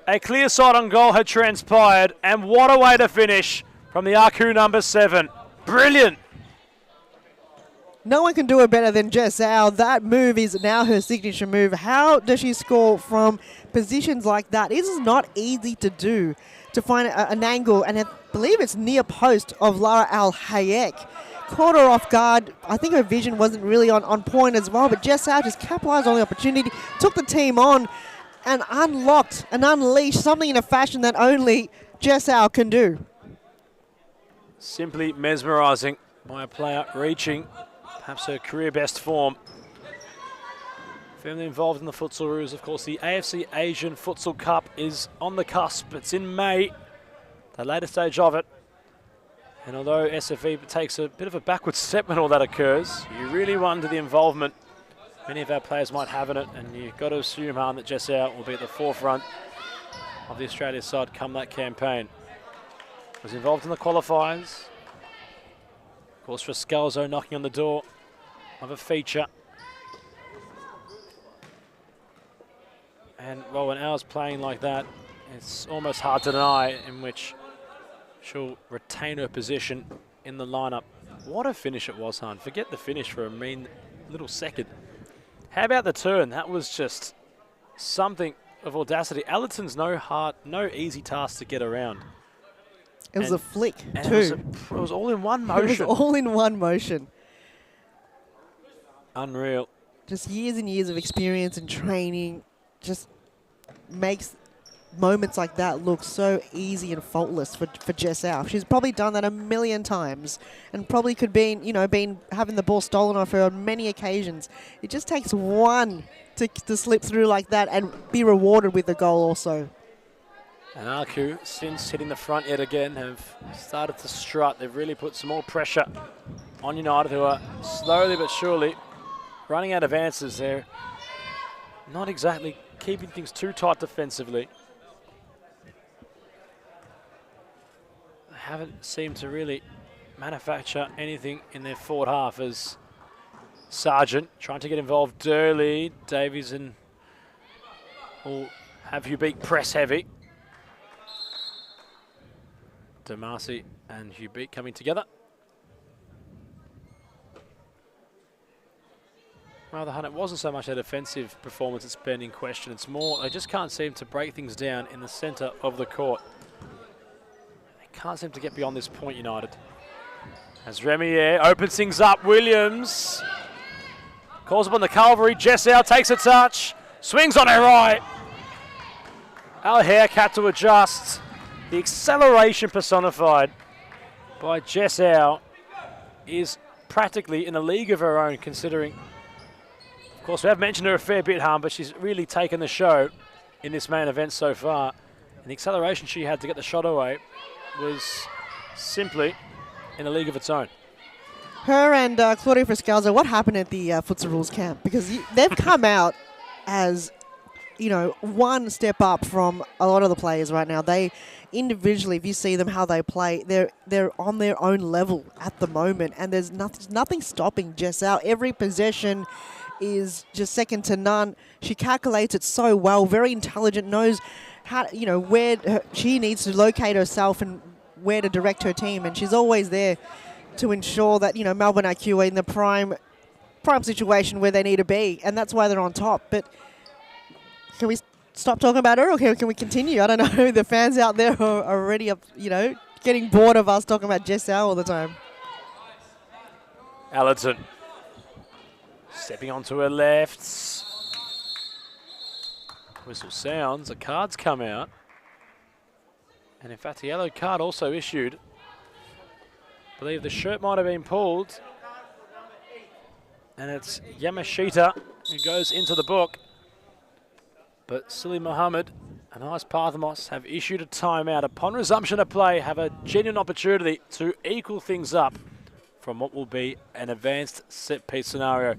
a clear sight on goal had transpired, and what a way to finish from the Aku number 7. Brilliant. No one can do it better than Jessau. That move is now her signature move. How does she score from positions like that? It is not easy to do, to find an angle, and I believe it's near post of Lara Al-Hayek. Caught her off guard. I think her vision wasn't really on point as well, but Jessau just capitalized on the opportunity, took the team on, and unlocked and unleashed something in a fashion that only Jessau can do. Simply mesmerising by a player reaching perhaps her career best form. Firmly involved in the futsal rules. Of course, the AFC Asian Futsal Cup is on the cusp. It's in May, the later stage of it. And although SFE takes a bit of a backward step when all that occurs, you really wonder the involvement many of our players might have in it, and you've got to assume, Han, that Jessau will be at the forefront of the Australia side come that campaign. Was involved in the qualifiers. Of course, Rascalzo knocking on the door of a feature. And, well, when Al's playing like that, it's almost hard to deny in which she'll retain her position in the lineup. What a finish it was, Han. Forget the finish for a mean little second. How about the turn? That was just something of audacity. Allerton's no easy task to get around. It was a flick, too. It was all in one motion. It was all in one motion. Unreal. Just years and years of experience and training just makes moments like that look so easy and faultless for Jessau. She's probably done that a million times and probably could be, been having the ball stolen off her on many occasions. It just takes one to slip through like that and be rewarded with a goal also. And Aku, since hitting the front yet again, have started to strut. They've really put some more pressure on United, who are slowly but surely running out of answers there. Not exactly keeping things too tight defensively. They haven't seemed to really manufacture anything in their forward half as Sargent trying to get involved early. Davies and will have you beat press heavy. Damasi and Hubert coming together. Rather, Hunt, it wasn't so much a defensive performance that's been in question. It's more, they just can't seem to break things down in the centre of the court. They can't seem to get beyond this point, United. As Remier opens things up, Williams calls upon the cavalry. Jessau takes a touch, swings on her right. Our haircut to adjust. The acceleration personified by Jessau is practically in a league of her own, considering, of course, we have mentioned her a fair bit, but she's really taken the show in this main event so far. And the acceleration she had to get the shot away was simply in a league of its own. Her and Claudia Friscalzo, what happened at the Futsal Rules camp? Because they've come out as, one step up from a lot of the players right now. They individually, if you see them how they play, they're on their own level at the moment, and there's nothing stopping Jessau. Every possession is just second to none. She calculates it so well, very intelligent, knows how, where she needs to locate herself and where to direct her team, and she's always there to ensure that, Melbourne IQ are in the prime situation where they need to be, and that's why they're on top. But can we stop talking about her, or can we continue? I don't know. The fans out there are already, getting bored of us talking about Jess Howe all the time. Allerton stepping onto her left. Whistle sounds, the cards come out. And in fact, a yellow card also issued. I believe the shirt might have been pulled. And it's Yamashita who goes into the book. But Sili Mohammed and Ice Parthamos have issued a timeout. Upon resumption of play, have a genuine opportunity to equal things up from what will be an advanced set-piece scenario.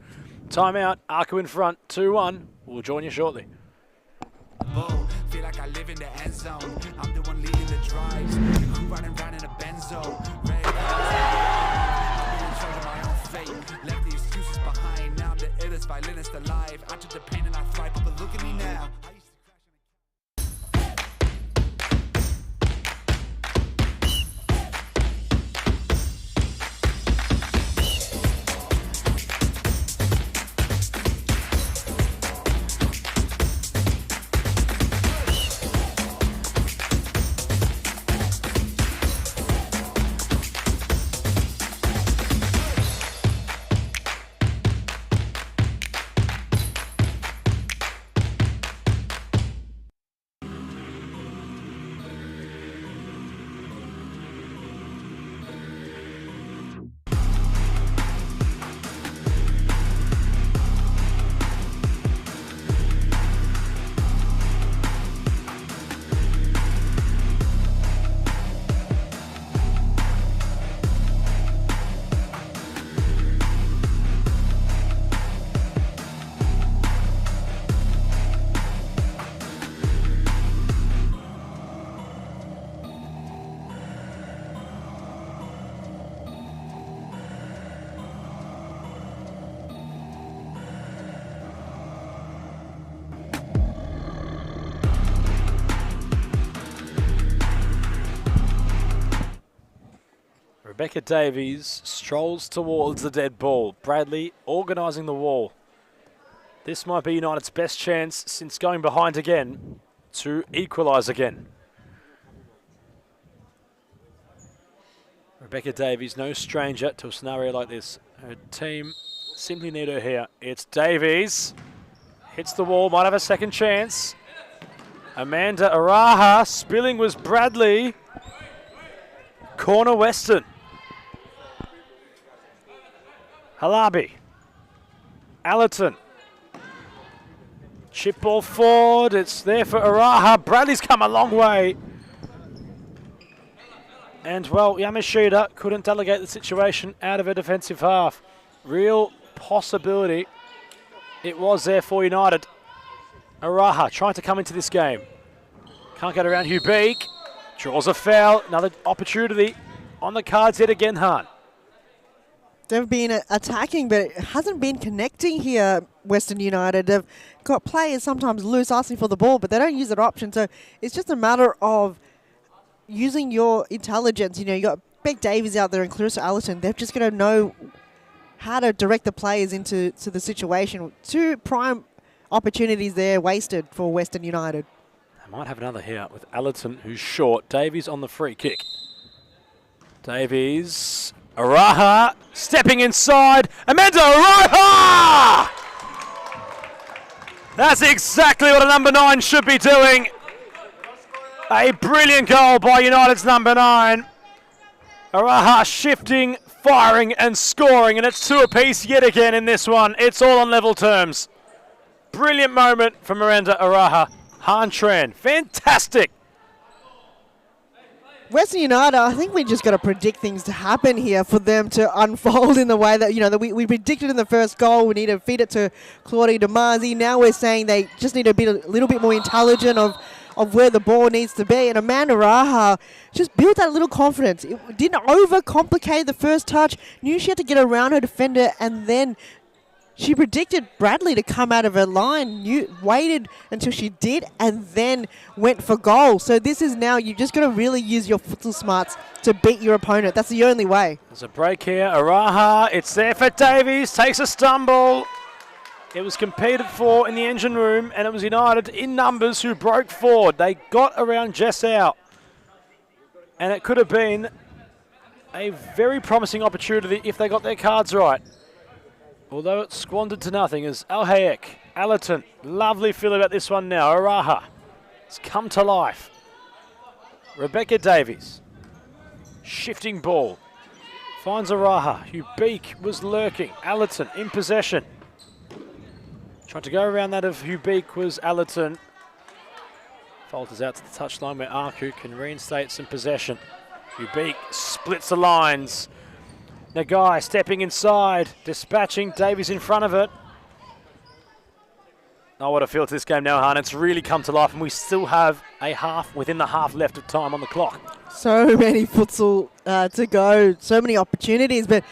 Timeout, Arco in front, 2-1. We'll join you shortly. Feel like I live in the end zone. I'm the one leading the drives. Crew riding round in a benzo. Red I'm in charge of my own fate. Left the excuses behind. Now I'm the illest violinist alive. I took the pain and I thrive, but look at me now. Rebecca Davies strolls towards the dead ball. Bradley organising the wall. This might be United's best chance since going behind again to equalise again. Rebecca Davies, no stranger to a scenario like this. Her team simply need her here. It's Davies. Hits the wall, might have a second chance. Amanda Araha, spilling was Bradley. Corner Western. Halabi. Allerton. Chip ball forward, it's there for Araha. Bradley's come a long way. And well, Yamashita couldn't delegate the situation out of her defensive half. Real possibility it was there for United. Araha trying to come into this game. Can't get around Hugh Beak. Draws a foul, another opportunity on the cards yet again, Hart. They've been attacking, but it hasn't been connecting here, Western United. They've got players sometimes loose asking for the ball, but they don't use that option. So it's just a matter of using your intelligence. You know, you got Beck Davies out there and Clarissa Allerton. They're just going to know how to direct the players into the situation. Two prime opportunities there wasted for Western United. They might have another here with Allerton, who's short. Davies on the free kick. Davies, Araha, stepping inside. Amanda Araha! That's exactly what a number 9 should be doing. A brilliant goal by United's number 9. Araha shifting, firing and scoring, and it's 2 apiece yet again in this one. It's all on level terms. Brilliant moment from Miranda Araha. Han Tran, fantastic. Western United, I think we just got to predict things to happen here for them to unfold in the way that, you know, that we predicted in the first goal. We need to feed it to Claudia Damazi. Now we're saying they just need to be a little bit more intelligent of where the ball needs to be. And Amanda Raha just built that little confidence. It didn't overcomplicate the first touch. Knew she had to get around her defender, and then she predicted Bradley to come out of her line, waited until she did, and then went for goal. So this is now, you've just got to really use your futsal smarts to beat your opponent. That's the only way. There's a break here. Araha, it's there for Davies, takes a stumble. It was competed for in the engine room, and it was United in numbers who broke forward. They got around Jess out. And it could have been a very promising opportunity if they got their cards right. Although it's squandered to nothing as Alhayek, Allerton, lovely feel about this one now. Araha, it's come to life. Rebecca Davies, shifting ball, finds Araha. Hubeek was lurking. Allerton in possession. Trying to go around that of Hubeek was Allerton. Falters out to the touchline where Aku can reinstate some possession. Hubeek splits the lines. Nagai stepping inside, dispatching Davies in front of it. Oh, what a feel to this game now, Han. It's really come to life, and we still have a half within the half left of time on the clock. So many futsal to go, so many opportunities, but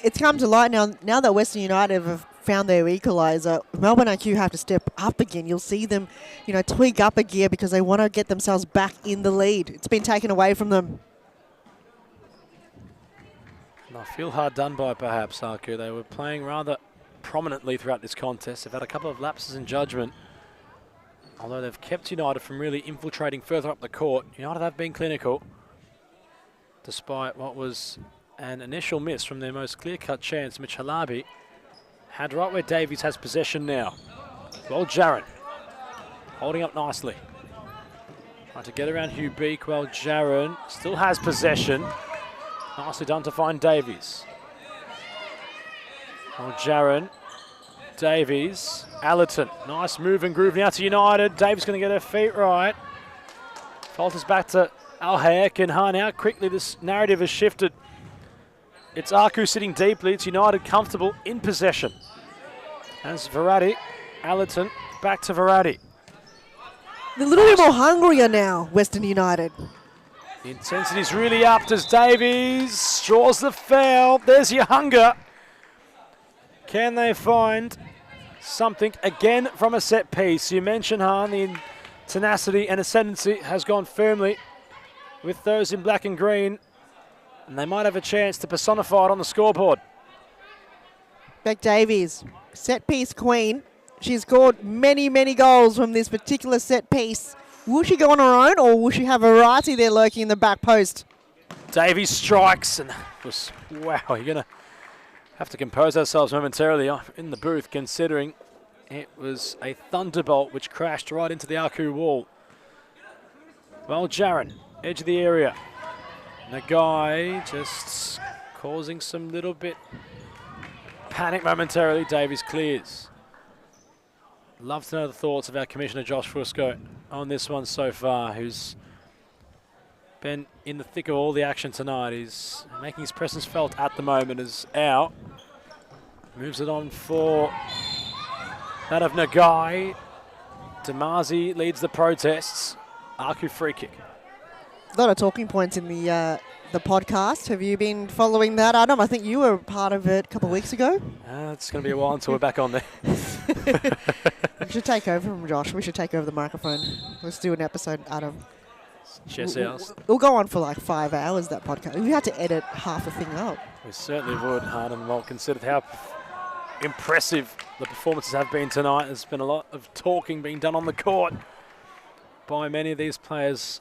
it's come to light now. Now that Western United have found their equaliser, Melbourne IQ have to step up again. You'll see them, tweak up a gear because they want to get themselves back in the lead. It's been taken away from them. And I feel hard done by, perhaps, Aku. They were playing rather prominently throughout this contest. They've had a couple of lapses in judgment. Although they've kept United from really infiltrating further up the court, United have been clinical, despite what was an initial miss from their most clear-cut chance. Mitch Halabi had right where Davies has possession now. Well, Jaron holding up nicely. Trying to get around Hubeek while Jaron still has possession. Nicely done to find Davies. Well, Jaron, Davies, Allerton. Nice move and groove now to United. Davies going to get her feet right. Falters back to Alhayek and Han. How quickly this narrative has shifted. It's Aku sitting deeply. It's United comfortable in possession. As Verratti, Allerton, back to Verratti. They're a little bit more hungrier now, Western United. The intensity's really upped as Davies draws the foul. There's your hunger. Can they find something again from a set piece? You mentioned, Han, the tenacity and ascendancy has gone firmly with those in black and green, and they might have a chance to personify it on the scoreboard. Beck Davies, set piece queen. She's scored many, many goals from this particular set piece. Will she go on her own, or will she have Verratti there lurking in the back post? Davies strikes, and was, wow, you're going to have to compose ourselves momentarily in the booth, considering it was a thunderbolt which crashed right into the Aku wall. Well, Jaron, edge of the area. Nagai just causing some little bit panic momentarily. Davies clears. Love to know the thoughts of our Commissioner Josh Fusco on this one so far, who's been in the thick of all the action tonight. He's making his presence felt at the moment as Al moves it on for that of Nagai. Damazi leads the protests. Aku free kick. A lot of talking points in the podcast. Have you been following that, Adam? I think you were part of it a couple of weeks ago. It's going to be a while until we're back on there. We should take over from Josh. We should take over the microphone. Let's do an episode, Adam. Chess hours. We'll go on for like 5 hours, that podcast. We had to edit half the thing up. We certainly would, Harden. Well, considered how impressive the performances have been tonight. There's been a lot of talking being done on the court by many of these players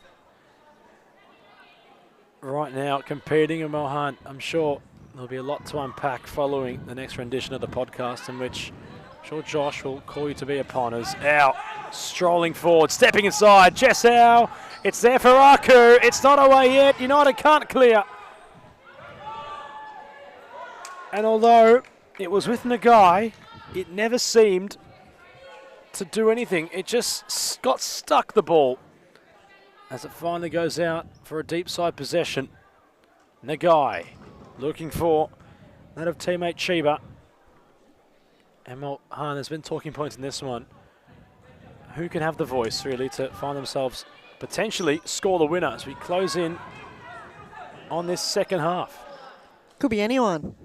right now competing. And Mohan, I'm sure there'll be a lot to unpack following the next rendition of the podcast, in which I'm sure Josh will call you to be upon as Al strolling forward, stepping inside. Jess Al, it's there for Aku. It's not away yet. United can't clear. And although it was with Nagai, it never seemed to do anything. It just got stuck, the ball, as it finally goes out for a deep side possession. Nagai looking for that of teammate Chiba. And well, Han, there's been talking points in this one. Who can have the voice, really, to find themselves potentially score the winner as we close in on this second half? Could be anyone.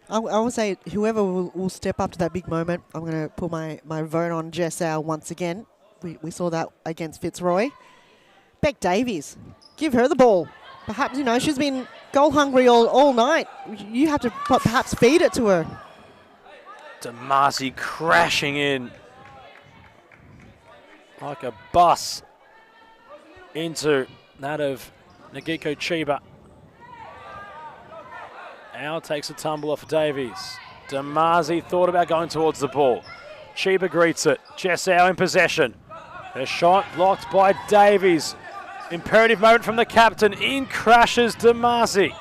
I would say whoever will step up to that big moment. I'm going to put my vote on Jess Al once again. We saw that against Fitzroy. Beck Davies, give her the ball. Perhaps, she's been goal hungry all night. You have to perhaps feed it to her. Damazi crashing in like a bus into that of Nagiko Chiba. Al takes a tumble off Davies. Damazi thought about going towards the ball. Chiba greets it. Jessau in possession. A shot blocked by Davies. Imperative moment from the captain. In crashes Damazi.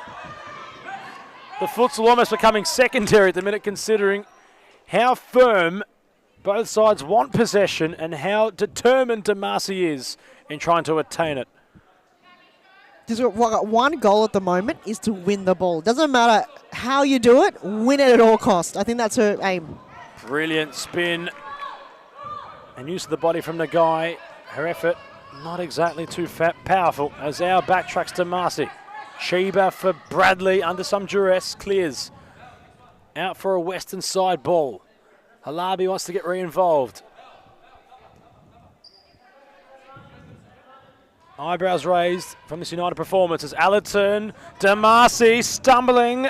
The futsal almost becoming secondary at the minute, considering how firm both sides want possession and how determined Damazi is in trying to attain it. Just got one goal at the moment is to win the ball. Doesn't matter how you do it, win it at all costs. I think that's her aim. Brilliant spin and use of the body from Nagai. Her effort not exactly too powerful as our backtracks to Marcy. Chiba for Bradley under some duress, clears. Out for a western side ball. Halabi wants to get re-involved. Eyebrows raised from this United performance as Allerton, Damasi stumbling.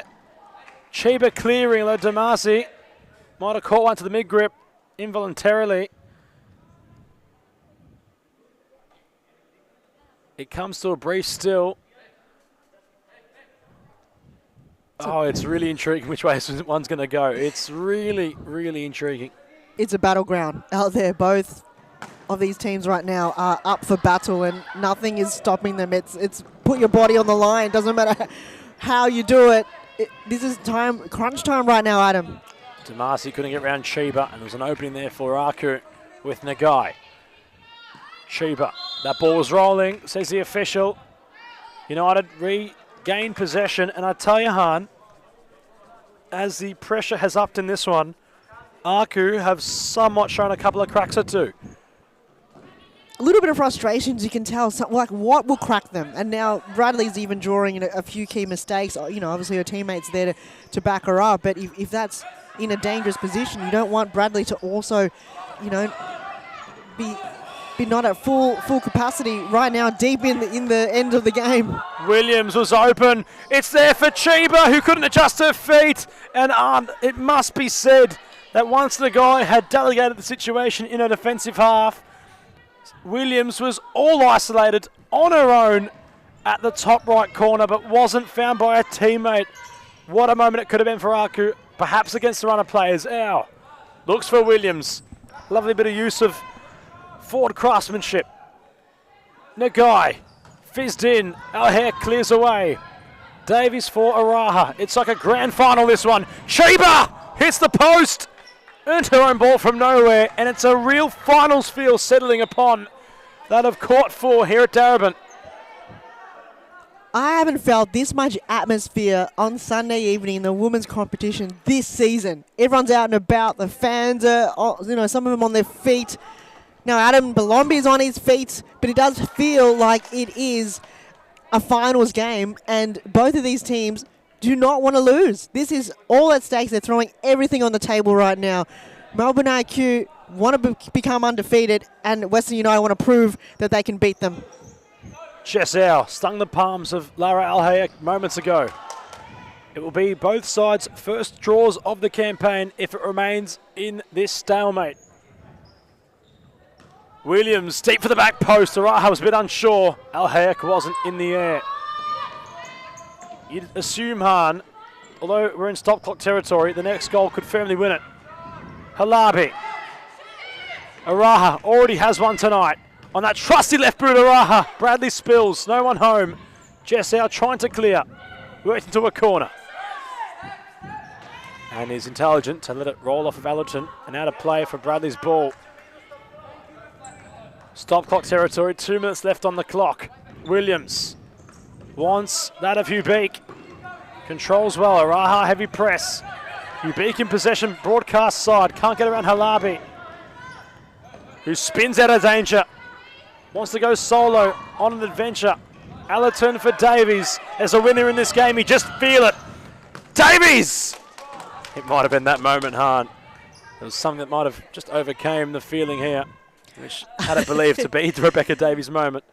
Chiba clearing, although Damasi might have caught one to the mid-grip involuntarily. It comes to a brief still. Oh, it's really intriguing which way one's going to go. It's really, really intriguing. It's a battleground out there. Both of these teams right now are up for battle and nothing is stopping them. It's put your body on the line. Doesn't matter how you do it. This is crunch time right now, Adam. Damasi couldn't get around Chiba, and there was an opening there for Aku with Nagai. Chiba, that ball was rolling, says the official. United regained possession, and I tell you, Han, as the pressure has upped in this one, Aku have somewhat shown a couple of cracks or two. A little bit of frustrations, you can tell, like what will crack them. And now Bradley's even drawing in a few key mistakes. You know, obviously her teammates there to back her up. But if that's in a dangerous position, you don't want Bradley to also, you know, be not at full capacity right now, deep in the end of the game. Williams was open. It's there for Chiba, who couldn't adjust her feet. And it must be said that once the guy had delegated the situation in a defensive half, Williams was all isolated on her own at the top right corner, but wasn't found by a teammate. What a moment it could have been for Aku, perhaps against the runner players. Ow. Looks for Williams. Lovely bit of use of forward craftsmanship. Nagai fizzed in. Our hair clears away. Davies for Araha. It's like a grand final, this one. Chiba hits the post. Earned her own ball from nowhere, and it's a real finals feel settling upon that of Court 4 here at Darebin. I haven't felt this much atmosphere on Sunday evening in the women's competition this season. Everyone's out and about. The fans are, you know, some of them on their feet. Now Adam Balombi is on his feet, but it does feel like it is a finals game, and both of these teams do not want to lose. This is all at stake. They're throwing everything on the table right now. Melbourne IQ want to become undefeated, and Western United want to prove that they can beat them. Chesau stung the palms of Lara Alhaya moments ago. It will be both sides' first draws of the campaign if it remains in this stalemate. Williams deep for the back post. Araha was a bit unsure. Alhaya wasn't in the air. You'd assume, Han, although we're in stop clock territory, the next goal could firmly win it. Halabi. Araha already has one tonight. On that trusty left boot, Araha. Bradley spills, no one home. Jessau trying to clear. Worked into a corner. And is intelligent to let it roll off of Allerton. And out of play for Bradley's ball. Stop clock territory, 2 minutes left on the clock. Williams wants that of Ubeek. Controls well, Araha heavy press. Ubeek in possession, broadcast side. Can't get around Halabi, who spins out of danger. Wants to go solo on an adventure. Allerton for Davies. There's a winner in this game, you just feel it. Davies! It might have been that moment, Han. There was something that might have just overcame the feeling here, which had it believed to be the Rebecca Davies moment.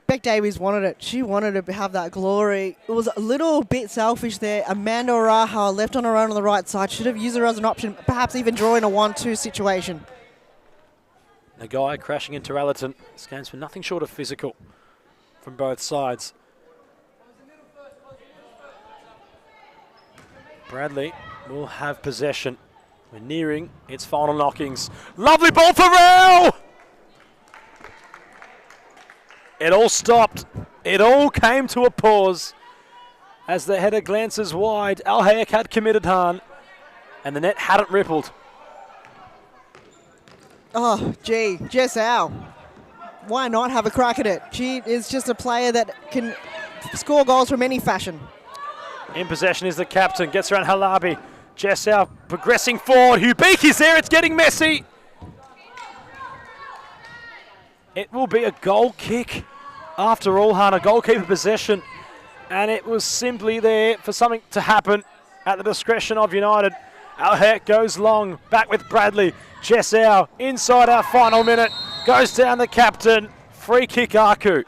Beck Davies wanted it. She wanted to have that glory. It was a little bit selfish there. Amanda Araha left on her own on the right side. Should have used her as an option, perhaps even drawing a 1-2 situation. Nagai crashing into Allerton. This game's been nothing short of physical from both sides. Bradley will have possession. We're nearing its final knockings. Lovely ball for Rao! It all stopped. It all came to a pause as the header glances wide. Al Hayek had committed Han, and the net hadn't rippled. Oh, gee, Jess Al. Why not have a crack at it? She is just a player that can score goals from any fashion. In possession is the captain. Gets around Halabi. Jess Al progressing forward. Hubik is there. It's getting messy. It will be a goal kick. After all, Han, a goalkeeper possession. And it was simply there for something to happen at the discretion of United. Al Hayek goes long. Back with Bradley. Jess Al inside our final minute. Goes down the captain. Free kick, Aku.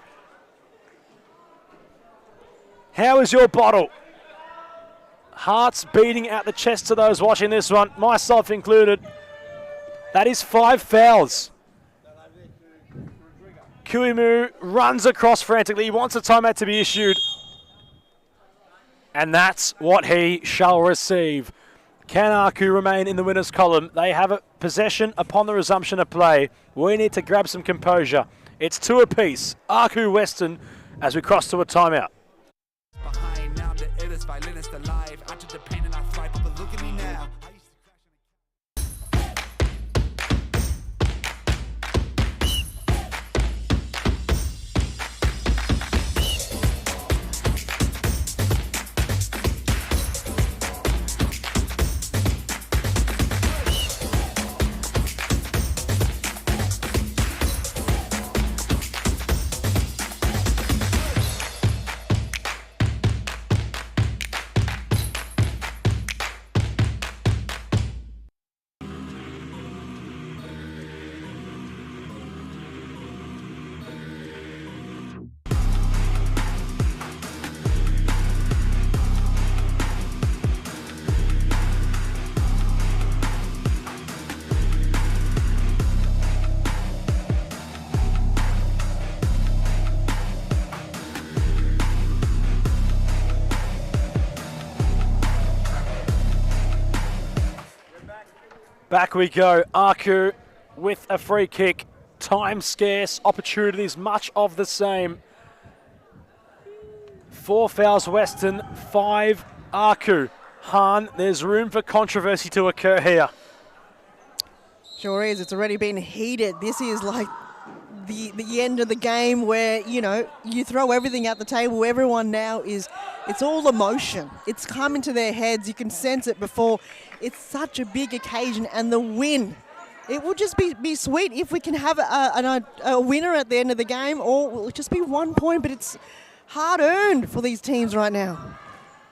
How is your bottle? Hearts beating out the chest to those watching this one, myself included. That is 5 fouls. Kuimu runs across frantically. He wants a timeout to be issued. And that's what he shall receive. Can Aku remain in the winners column? They have a possession upon the resumption of play. We need to grab some composure. It's 2 apiece. Aku Western as we cross to a timeout. Behind now, the illest violinist alive. I took the pain and I thrive, but look at me now. Back we go. Aku with a free kick. Time scarce. Opportunities much of the same. 4 fouls Western, 5 Aku. Han, there's room for controversy to occur here. Sure is. It's already been heated. This is like the end of the game where, you know, you throw everything at the table. Everyone now is, it's all emotion. It's come into their heads. You can sense it before. It's such a big occasion, and the win. It will just be sweet if we can have a winner at the end of the game, or it will just be 1 point, but it's hard-earned for these teams right now.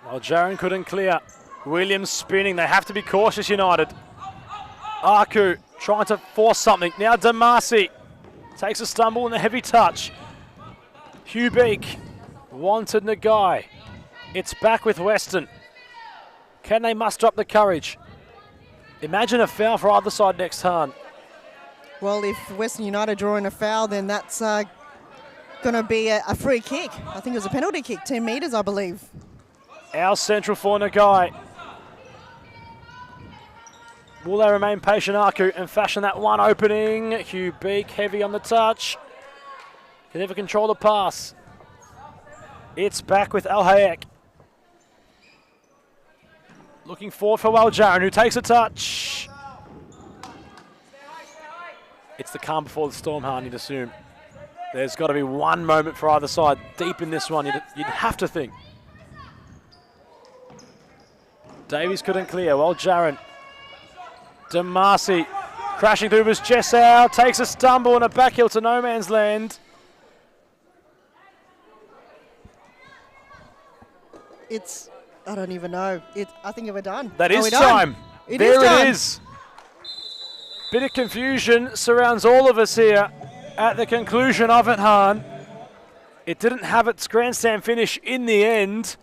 Well, Jaron couldn't clear. Williams spinning. They have to be cautious, United. Aku trying to force something. Now Damasi takes a stumble and a heavy touch. Hubik wanted Nagai. It's back with Western. Can they muster up the courage? Imagine a foul for either side next turn. Well, if Western United draw in a foul, then that's going to be a free kick. I think it was a penalty kick, 10 metres, I believe. Our central for Nagai. Will they remain patient, Aku, and fashion that one opening? Hubik heavy on the touch. Can never control the pass. It's back with Al Hayek. Looking forward for Waljaran, who takes a touch. It's the calm before the storm, Han, you'd assume. There's got to be one moment for either side. Deep in this one, you'd have to think. Davies couldn't clear. Waljaran. Damasi crashing through was Jessau. Takes a stumble and a back heel to no man's land. It's, I don't even know. I think we're done. That is time. It is. Bit of confusion surrounds all of us here at the conclusion of it, Han. It didn't have its grandstand finish in the end,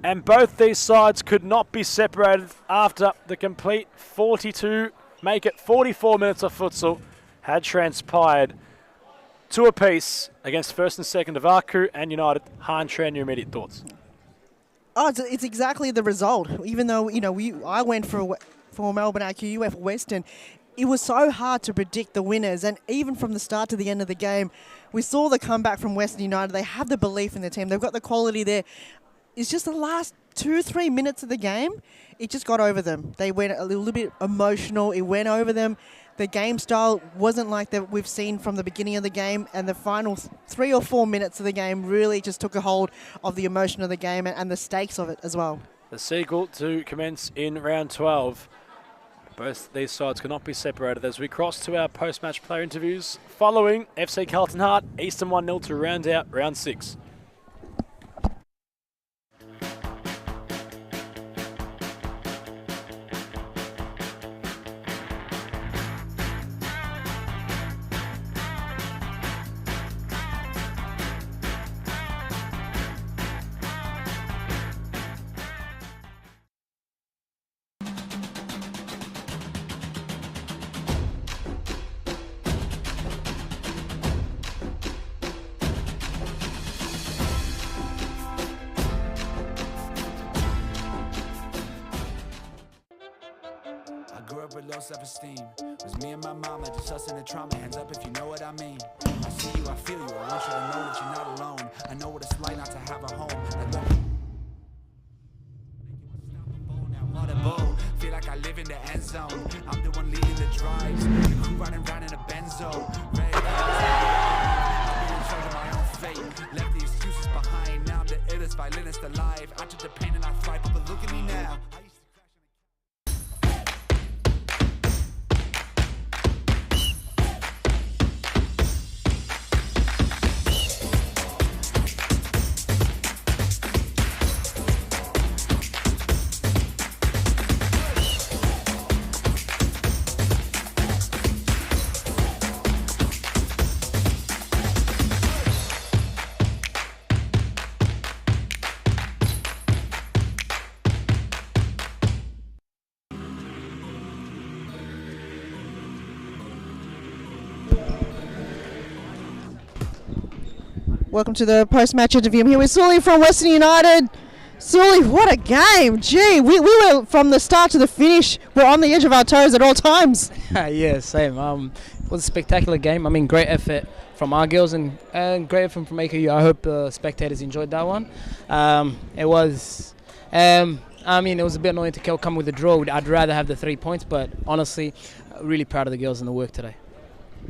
and both these sides could not be separated after the complete 42, make it 44 minutes of futsal had transpired. 2 apiece against first and second of Aku and United. Han, Tran, your immediate thoughts? Oh, it's exactly the result. Even though I went for Melbourne IQ, you went for Western. It was so hard to predict the winners, and even from the start to the end of the game, we saw the comeback from Western United. They have the belief in the team. They've got the quality there. It's just the last 2-3 minutes of the game, it just got over them. They went a little bit emotional. It went over them. The game style wasn't like that we've seen from the beginning of the game, and the final 3 or 4 minutes of the game really just took a hold of the emotion of the game and the stakes of it as well. The sequel to commence in round 12. Both these sides cannot be separated as we cross to our post-match player interviews following FC Carlton Hart, Eastern 1-0 to round out round 6. Low self-esteem was me and my mama, just us in the trauma. Hands up if you know what I mean. I see you, I feel you. I want you to know that you're not alone. I know what it's like not to have a home. Feel like I live in the end zone. I'm the one leading the drives. The crew riding round in a benzo. Red I'm in charge of my own fate. Left the excuses behind. Now I'm the illest violinist alive. I took the pain and I thrive, but look at me now. Welcome to the post-match interview. I'm here with Sully from Western United. Sully, what a game. Gee, we were, from the start to the finish, we're on the edge of our toes at all times. Yeah, same. It was a spectacular game. I mean, great effort from our girls and great effort from AKU. I hope the spectators enjoyed that one. It was a bit annoying to come with a draw. I'd rather have the 3 points, but honestly, really proud of the girls and the work today.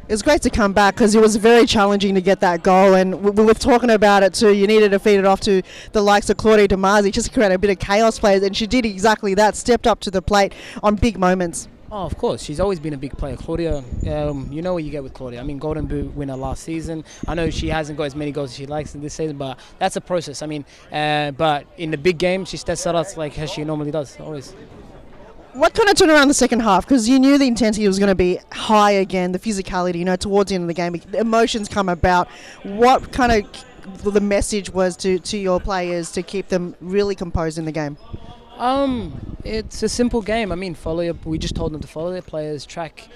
It was great to come back because it was very challenging to get that goal, and we were talking about it too. You needed to feed it off to the likes of Claudia Damasi just to create a bit of chaos players, and she did exactly that, stepped up to the plate on big moments. Oh, of course. She's always been a big player. Claudia, you know what you get with Claudia. I mean, Golden Boot winner last season. I know she hasn't got as many goals as she likes in this season, but that's a process. I mean, but in the big game, she steps out like she normally does, always. What kind of turned around the second half? Because you knew the intensity was going to be high again, the physicality, towards the end of the game, the emotions come about. What kind of the message was to your players to keep them really composed in the game? It's a simple game. I mean, we just told them to follow their players, track,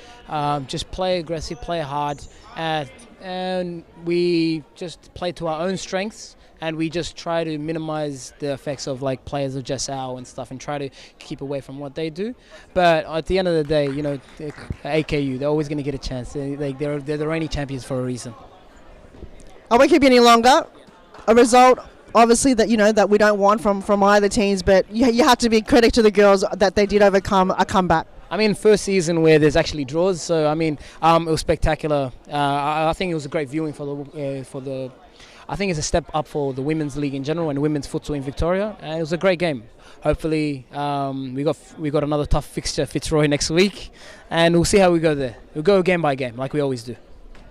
just play aggressive, play hard, and we just play to our own strengths. And we just try to minimize the effects of like players of just out and stuff, and try to keep away from what they do. But at the end of the day, AKU, they're always going to get a chance. They're the reigning champions for a reason. I won't keep you any longer. A result, obviously, that we don't want from either teams, but you have to be credit to the girls that they did overcome a comeback. I mean, first season where there's actually draws, so I mean, it was spectacular. I think it was a great viewing for the. I think it's a step up for the women's league in general and women's futsal in Victoria. It was a great game. Hopefully, we got another tough fixture, Fitzroy, next week, and we'll see how we go there. We'll go game by game, like we always do.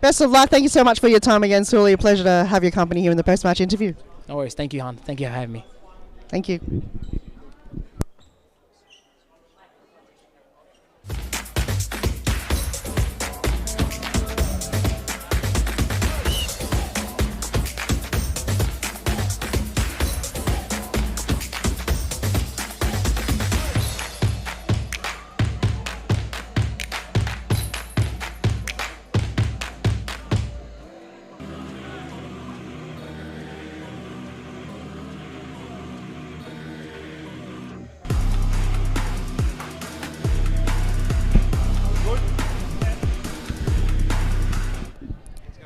Best of luck. Thank you so much for your time again, Sully. A pleasure to have your company here in the post-match interview. No worries. Thank you, Han. Thank you for having me. Thank you.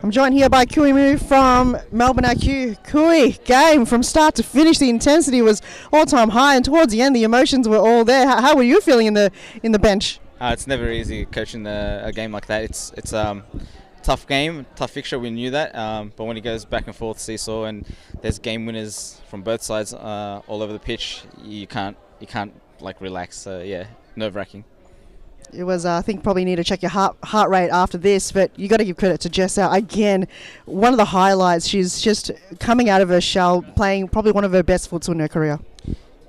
I'm joined here by Kui Mu from Melbourne IQ. Kui, game from start to finish, the intensity was all-time high, and towards the end, the emotions were all there. How were you feeling in the bench? It's never easy coaching a game like that. It's tough game, tough fixture. We knew that, but when it goes back and forth seesaw, and there's game winners from both sides all over the pitch, you can't like relax. So yeah, nerve-wracking. It was, I think, probably need to check your heart rate after this, but you got to give credit to Jessa. Again, one of the highlights. She's just coming out of her shell, playing probably one of her best futsal in her career.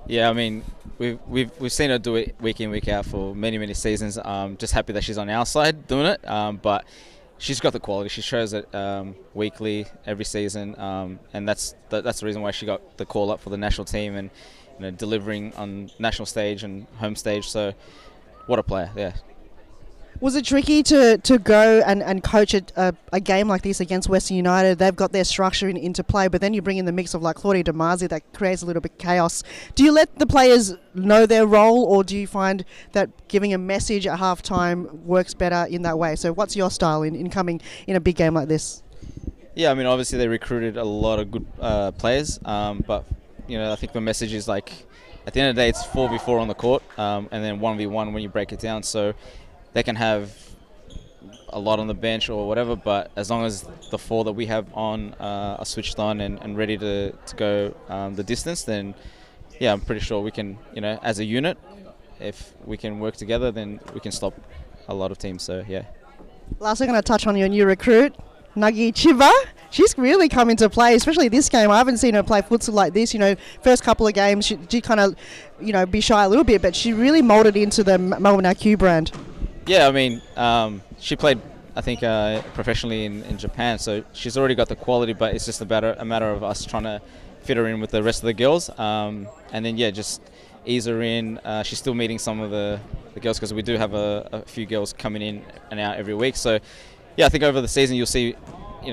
Yeah, I mean, we've seen her do it week in, week out for many seasons. Just happy that she's on our side doing it, but she's got the quality. She shows it weekly, every season, and that's the reason why she got the call up for the national team and delivering on national stage and home stage. So. What a player, yeah. Was it tricky to go and coach a game like this against Western United? They've got their structure into play, but then you bring in the mix of like Claudia Damasi that creates a little bit of chaos. Do you let the players know their role, or do you find that giving a message at halftime works better in that way? So what's your style in coming in a big game like this? Yeah, I mean, obviously they recruited a lot of good players, but I think the message is like, at the end of the day, it's 4v4 on the court, and then 1v1 when you break it down. So they can have a lot on the bench or whatever, but as long as the 4 that we have on are switched on and ready to go the distance, then yeah, I'm pretty sure we can, as a unit, if we can work together, then we can stop a lot of teams. So yeah. Last, I'm going to touch on your new recruit, Nagi Chiva. She's really come into play, especially this game. I haven't seen her play futsal like this. First couple of games, she kind of, be shy a little bit, but she really molded into the Melbourne IQ brand. Yeah, I mean, she played, I think, professionally in Japan, so she's already got the quality, but it's just a matter of us trying to fit her in with the rest of the girls, and then, yeah, just ease her in. She's still meeting some of the girls, because we do have a few girls coming in and out every week. So, yeah, I think over the season you'll see,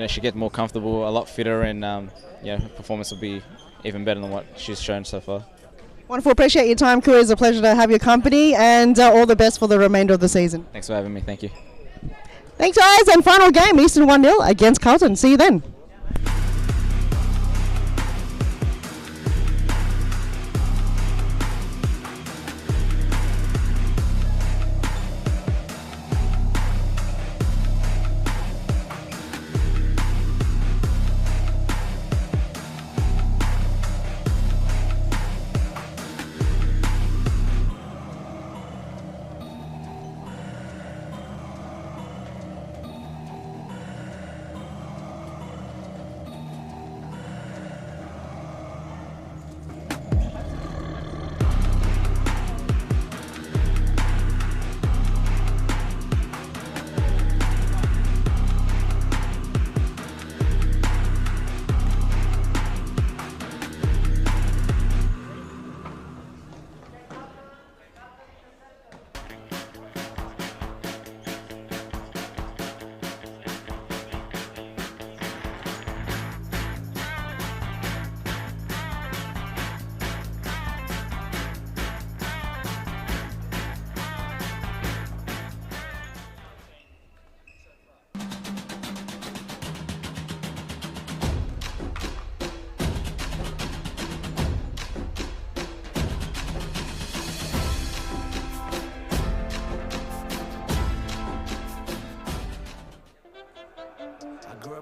she gets more comfortable, a lot fitter, and her performance will be even better than what she's shown so far. Wonderful. Appreciate your time, Kui. It's a pleasure to have your company, and all the best for the remainder of the season. Thanks for having me. Thank you. Thanks, guys. And final game, Eastern 1-0 against Carlton. See you then.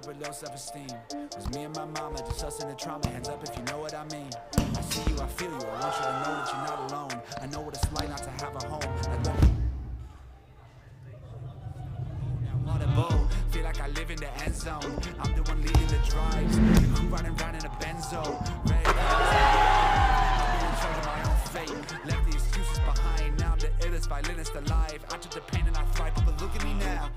With low self-esteem, it was me and my mama, just us in the trauma. Hands up if you know what I mean. I see you, I feel you. I want you to know that you're not alone. I know what it's like not to have a home. Feel like I live in the end zone. I'm the one leading the drives. The crew riding round in a benzo. Ready to I'm in charge of my own fate. Left the excuses behind. Now I'm the illest violinist alive. I took the pain and I thrive, but look at me now.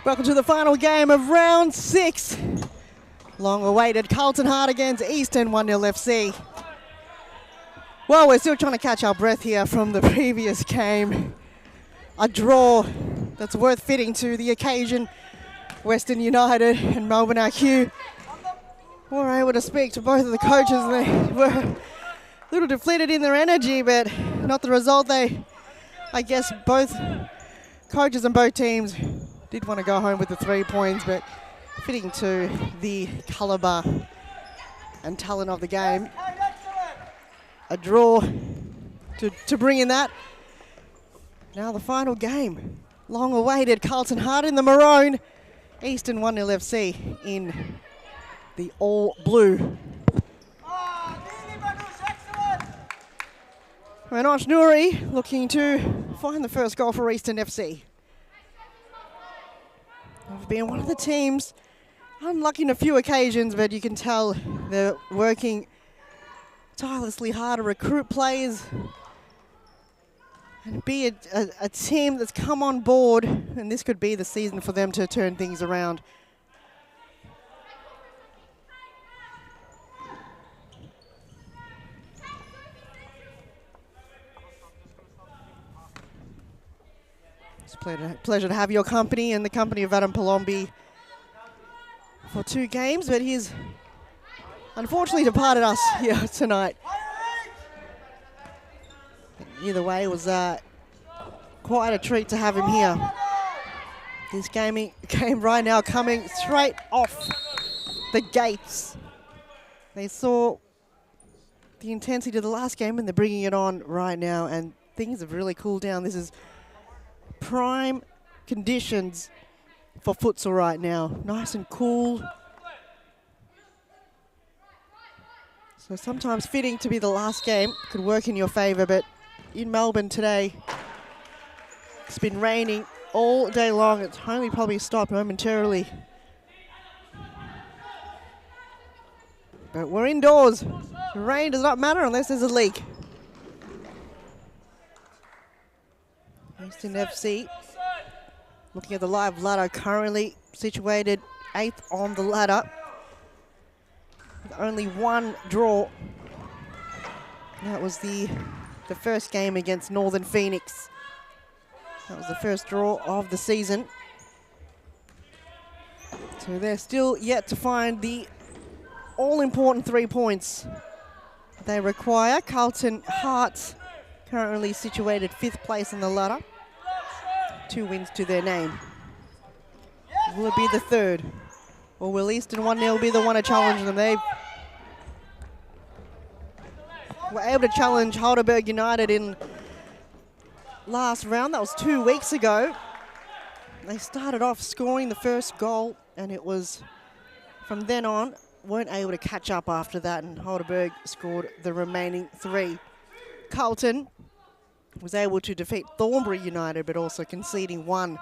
Welcome to the final game of round 6. Long-awaited Carlton Hart against Eastern 1-0 FC. Well, we're still trying to catch our breath here from the previous game. A draw that's worth fitting to the occasion. Western United and Melbourne IQ were able to speak to both of the coaches, and they were a little depleted in their energy, but not the result. I guess both coaches and both teams did want to go home with the 3 points, but fitting to the calibre and talent of the game. A draw to bring in that. Now the final game. Long-awaited Carlton Hart in the maroon. Eastern 1-0 FC in the all-blue. Manosh Nouri looking to find the first goal for Eastern FC. They've been one of the teams unlucky in a few occasions, but you can tell they're working tirelessly hard to recruit players and be a team that's come on board, and this could be the season for them to turn things around. It's a pleasure to have your company and the company of Adam Palombi for 2 games, but he's unfortunately departed us here tonight. Either way, it was quite a treat to have him here. This game right now coming straight off the gates. They saw the intensity of the last game and they're bringing it on right now, and things have really cooled down. This is prime conditions for futsal right now. Nice and cool. So sometimes fitting to be the last game could work in your favour, but in Melbourne today, it's been raining all day long. It's only probably stopped momentarily. But we're indoors. The rain does not matter unless there's a leak. Eastern FC, looking at the live ladder, currently situated 8th on the ladder. With only 1 draw. That was the first game against Northern Phoenix. That was the first draw of the season. So they're still yet to find the all-important 3 points they require. Carlton Hart currently situated 5th place on the ladder. 2 wins to their name. Will it be the 3rd? Or will Eastern 1-0 be the one to challenge them? They were able to challenge Halberg United in last round. That was 2 weeks ago. They started off scoring the first goal, and it was from then on, weren't able to catch up after that, and Halberg scored the remaining 3. Carlton was able to defeat Thornbury United, but also conceding 1.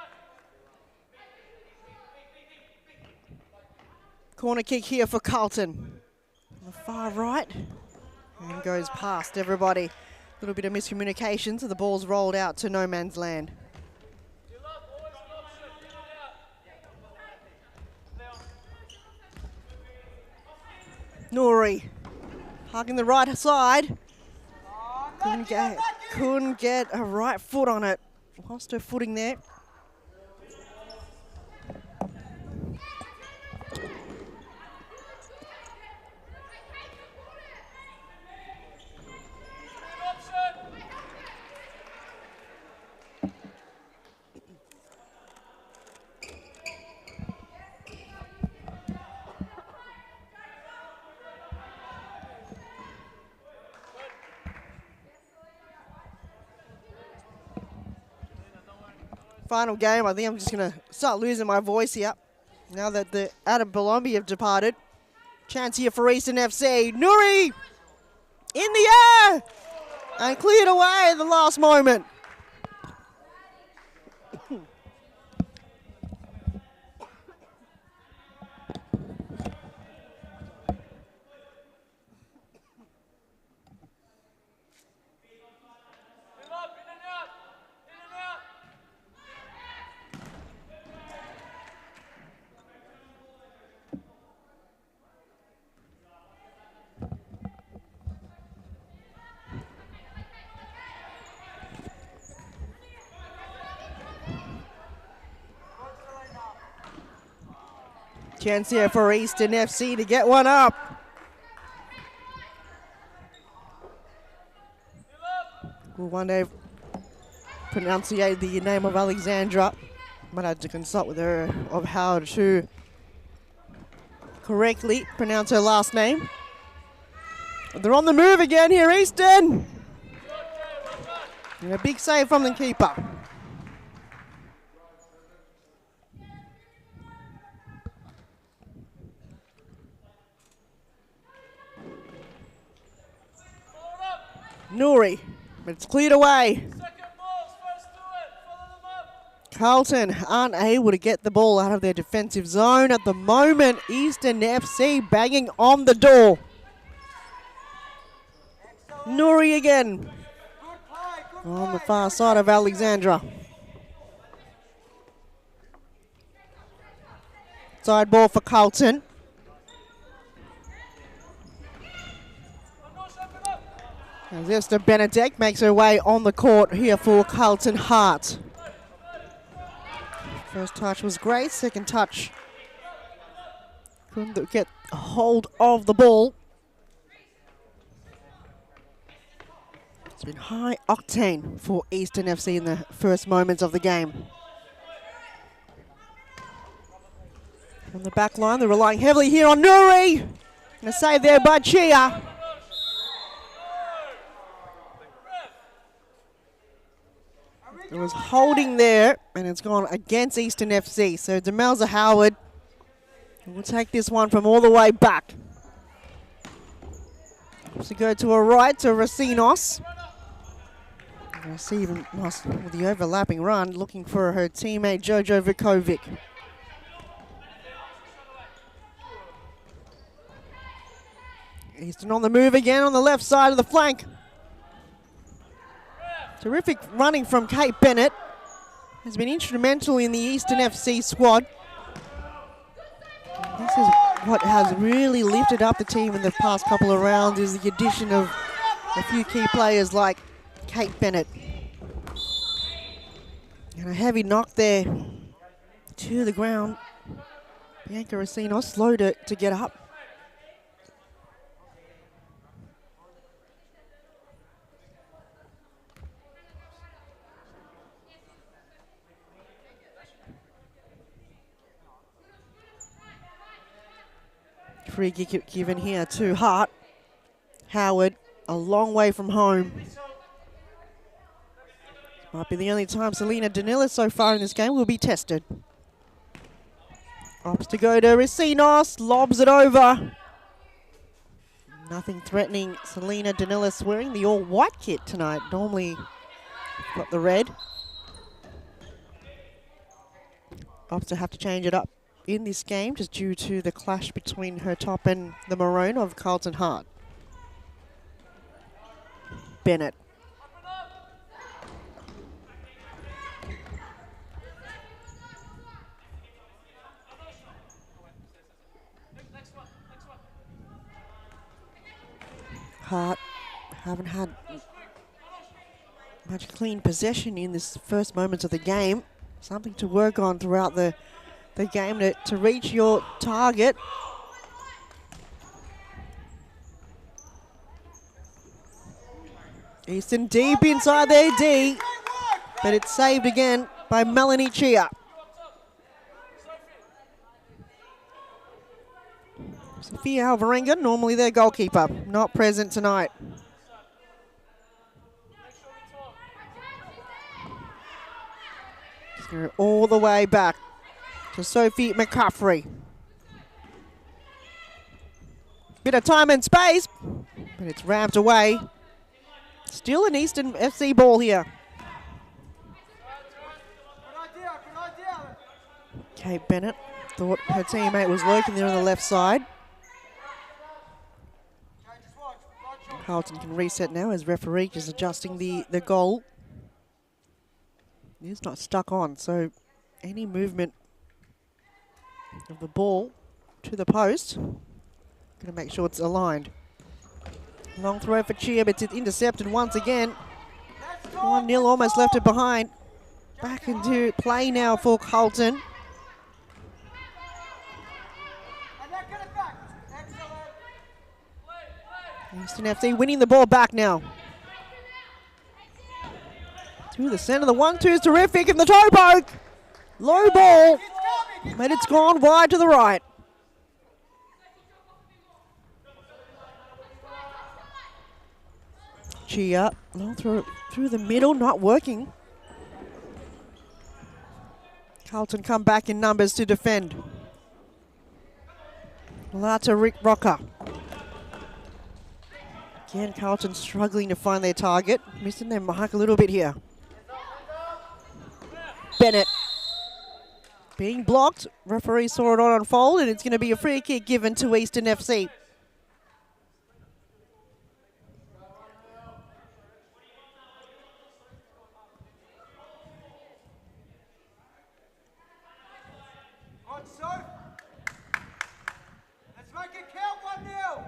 Corner kick here for Carlton. On the far right, and goes past everybody. A little bit of miscommunication, so the ball's rolled out to no man's land. Nouri, hugging the right side. Couldn't get a right foot on it. Lost her footing there. Final game. I think I'm just going to start losing my voice here now that the Adam Palombi have departed. Chance here for Eastern FC. Nouri in the air and cleared away at the last moment. Chance here for Eastern FC to get one up. We'll one day pronunciate the name of Alexandra. Might have to consult with her of how to correctly pronounce her last name. They're on the move again here, Eastern. And a big save from the keeper. Nouri, but it's cleared away. Carlton aren't able to get the ball out of their defensive zone at the moment. Eastern FC banging on the door. Nouri again on the far side of Alexandra. Side ball for Carlton. As Esther Benedek makes her way on the court here for Carlton Hart. First touch was great, second touch couldn't get a hold of the ball. It's been high octane for Eastern FC in the first moments of the game. From the back line, they're relying heavily here on Nouri. And a save there by Chia. It was holding there, and it's gone against Eastern FC. So Demelza Howard will take this one from all the way back. To go to a right to Racinos. Receiving with the overlapping run, looking for her teammate Jojo Vukovic. Eastern on the move again on the left side of the flank. Terrific running from Kate Bennett. Has been instrumental in the Eastern FC squad. This is what has really lifted up the team in the past couple of rounds, is the addition of a few key players like Kate Bennett. And a heavy knock there to the ground. Bianca Racinos slow to get up. Free kick given here to Hart. Howard, a long way from home. Might be the only time Selena Danila so far in this game will be tested. Opts to go to Racinos, lobs it over. Nothing threatening Selena Danilis, wearing the all-white kit tonight. Normally got the red. Opts to have to change it up in this game, just due to the clash between her top and the maroon of Carlton Hart. Bennett. Hart haven't had much clean possession in this first moments of the game. Something to work on throughout the game to reach your target. Easton deep inside their D, but it's saved again by Melanie Chia. Sophia Alvarenga, normally their goalkeeper, not present tonight. Just go all the way back to Sophie McCaffrey. Bit of time and space, but it's ramped away. Still an Eastern FC ball here. Kate Bennett thought her teammate was lurking there on the left side. Carlton can reset now as referee is adjusting the goal. It's not stuck on, so any movement of the ball to the post, going to make sure it's aligned. Long throw for Chia, but it's intercepted once again. 1-0, almost left it behind. Back into play now for Carlton. Eastern FC winning the ball back now. To the centre, the 1-2 is terrific, and the toe poke. Low ball, but it's gone wide to the right. Chia, long through the middle, not working. Carlton come back in numbers to defend. Lata Rocker. Again, Carlton struggling to find their target, missing their mark a little bit here. Bennett being blocked. Referee saw it on unfold, and it's going to be a free kick given to Eastern FC. Let's make it count 1-0.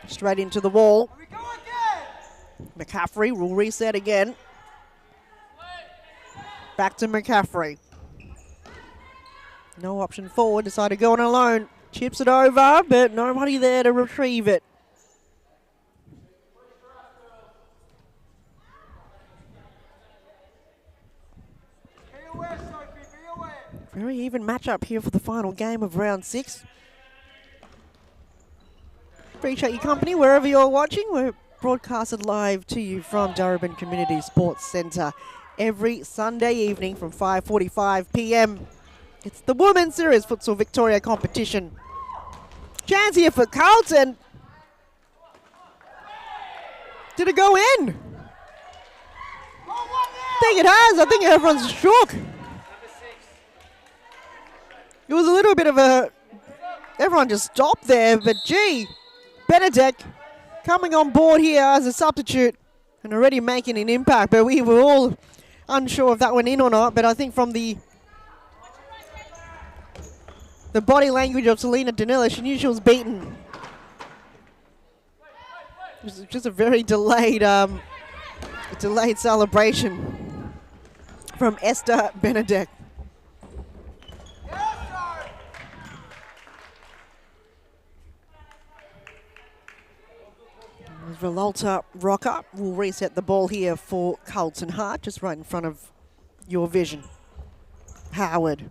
Straight into the wall. McCaffrey will reset again. Back to McCaffrey. No option forward, decided to go on alone. Chips it over, but nobody there to retrieve it. Very even matchup here for the final game of round 6. Appreciate your company wherever you're watching. We're broadcasted live to you from Darebin Community Sports Centre every Sunday evening from 5:45 p.m. It's the Women's Series Futsal Victoria competition. Chance here for Carlton. Did it go in? I think it has. I think everyone's shook. It was a little bit of a... Everyone just stopped there, but gee, Benedek coming on board here as a substitute and already making an impact, but we were all unsure if that went in or not. But I think from the body language of Selena Danila, she knew she was beaten. It was just a very delayed celebration from Esther Benedek. Villalta Rocker will reset the ball here for Carlton Hart, just right in front of your vision. Howard.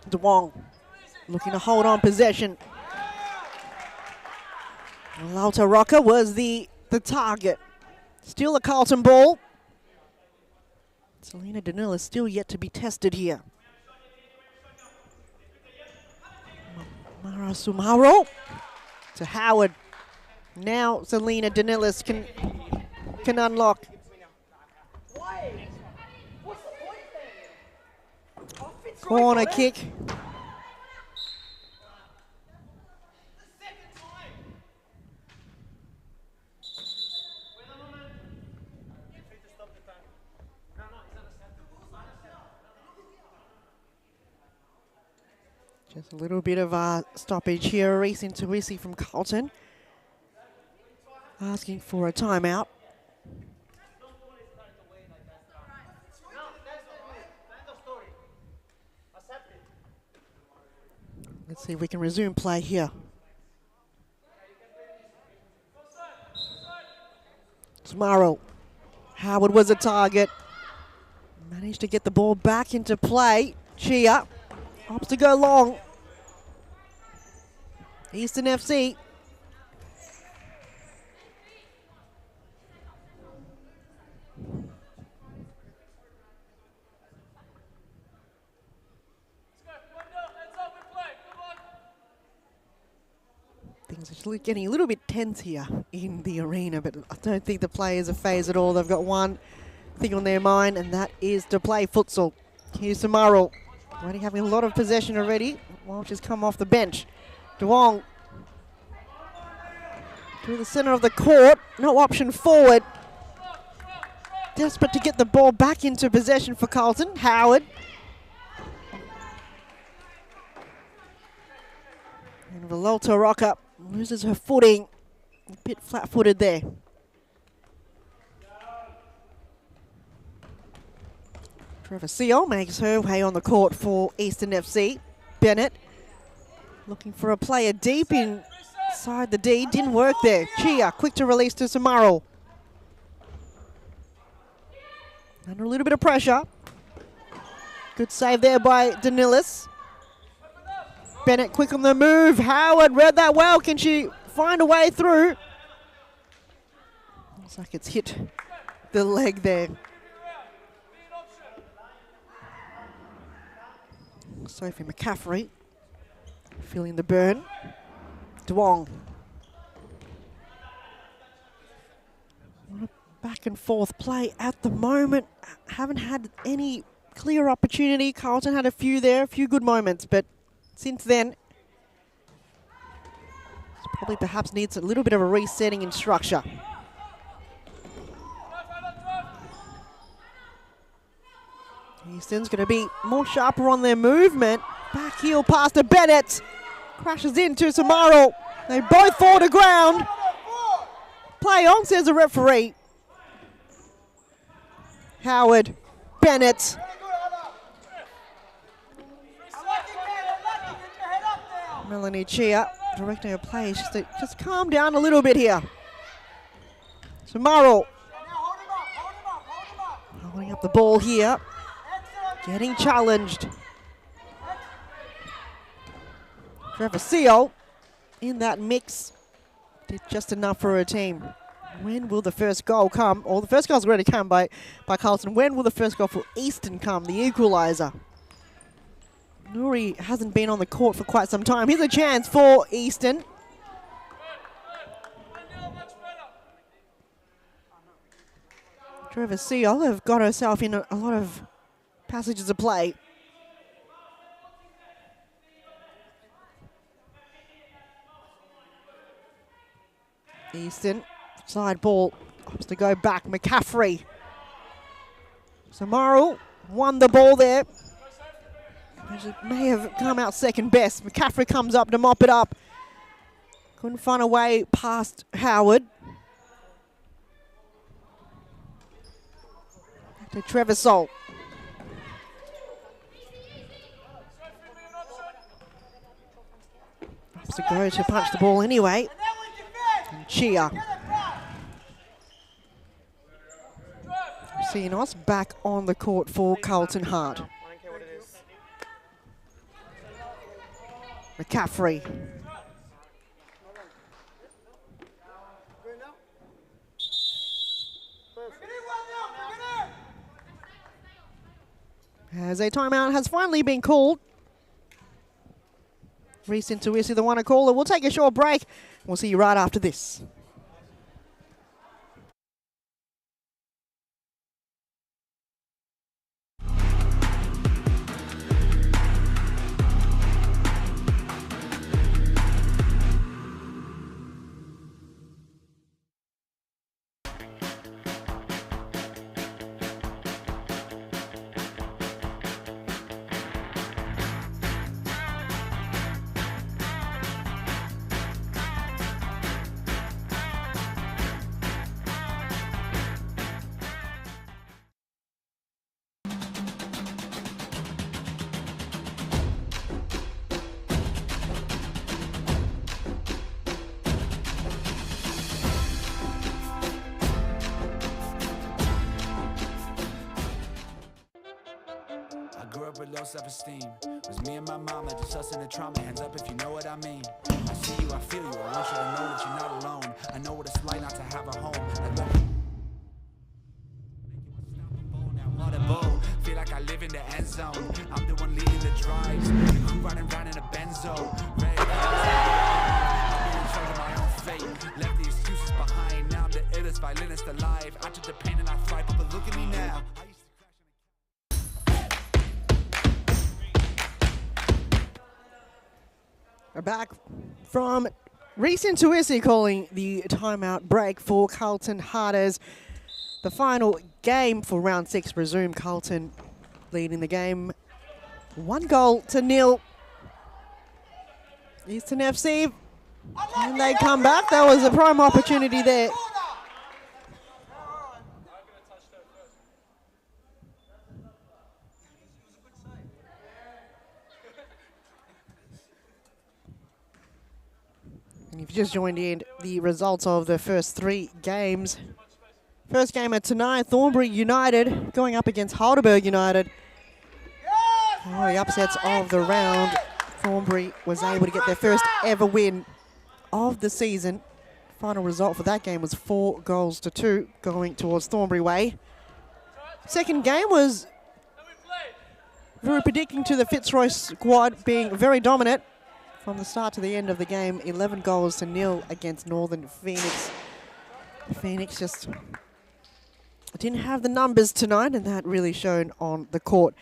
DeWong looking to hold on possession. Villalta Rocker was the target. Still a Carlton ball. Selena Danil is still yet to be tested here. Mara Sumaro to Howard. Now Selena Danilis can unlock. Corner kick. Just a little bit of a stoppage here. Reese Intuisi from Carlton asking for a timeout. Let's see if we can resume play here. Tomorrow, Howard was a target. Managed to get the ball back into play. Chia opts to go long. Eastern FC. Things are getting a little bit tense here in the arena, but I don't think the players are phased at all. They've got one thing on their mind, and that is to play futsal. Here's Samaro, already having a lot of possession already. Walsh has come off the bench. Duong to the center of the court. No option forward. desperate to get the ball back into possession for Carlton. Howard. And Volta Rocker loses her footing. A bit flat-footed there. Trevor Seal makes her way on the court for Eastern FC. Bennett looking for a player deep inside the D. Didn't work there. Chia quick to release to Samaro. Under a little bit of pressure. Good save there by Danilis. Bennett quick on the move. Howard read that well. Can she find a way through? Looks like it's hit the leg there. Sophie McCaffrey feeling the burn. Duong. Back and forth play at the moment. Haven't had any clear opportunity. Carlton had a few there, a few good moments, but since then, probably perhaps needs a little bit of a resetting in structure. Easton's going to be more sharper on their movement. Back heel pass to Bennett. Crashes into Samaro. They both fall to ground. Play on, says the referee. Howard, Bennett. Melanie Chia directing her play. Just calm down a little bit here. Samaro. Holding up the ball here. Getting challenged. Trevor Seal in that mix. Did just enough for her team. When will the first goal come? Or the first goal's already come by Carlton. When will the first goal for Eastern come? The equaliser. Nuri hasn't been on the court for quite some time. Here's a chance for Eastern. Trevor Seal have got herself in a lot of passages of play. Easton, side ball, opts to go back. McCaffrey. Samaru won the ball there. May have come out second best. McCaffrey comes up to mop it up. Couldn't find a way past Howard. Back to Trevor Salt. Opts to go to punch the ball anyway. And Chia. Sinos back on the court for Carlton Hart. McCaffrey. As a timeout has finally been called. Reese Intuisi, the one to call it. We'll take a short break. We'll see you right after this. With low self-esteem, was me and my mama just us in the trauma. Hands up if you know what I mean. I see you, I feel you. I want you to know that you're not alone. I know what it's like not to have a home. Feel like I live in the end zone. I'm the one leading the drives. The crew riding round in a benzo. Red I'm in charge of my own fate. Left the excuses behind. Now I'm the illest violinist alive. I took the pain and I thrive, but look at me now. We're back from Reese Intuisi calling the timeout break for Carlton Hart as the final game for round 6 resumed. Carlton leading the game 1-0. Eastern FC, and they come back. That was a prime opportunity there. And if you just joined in, the results of the first 3 games. First game of tonight, Thornbury United going up against Halberg United. Oh, the upsets of the round. Thornbury was able to get their first ever win of the season. Final result for that game was 4-2 going towards Thornbury way. Second game was very predicting to the Fitzroy squad being very dominant from the start to the end of the game. 11-0 against Northern Phoenix. Phoenix just didn't have the numbers tonight, and that really shown on the court.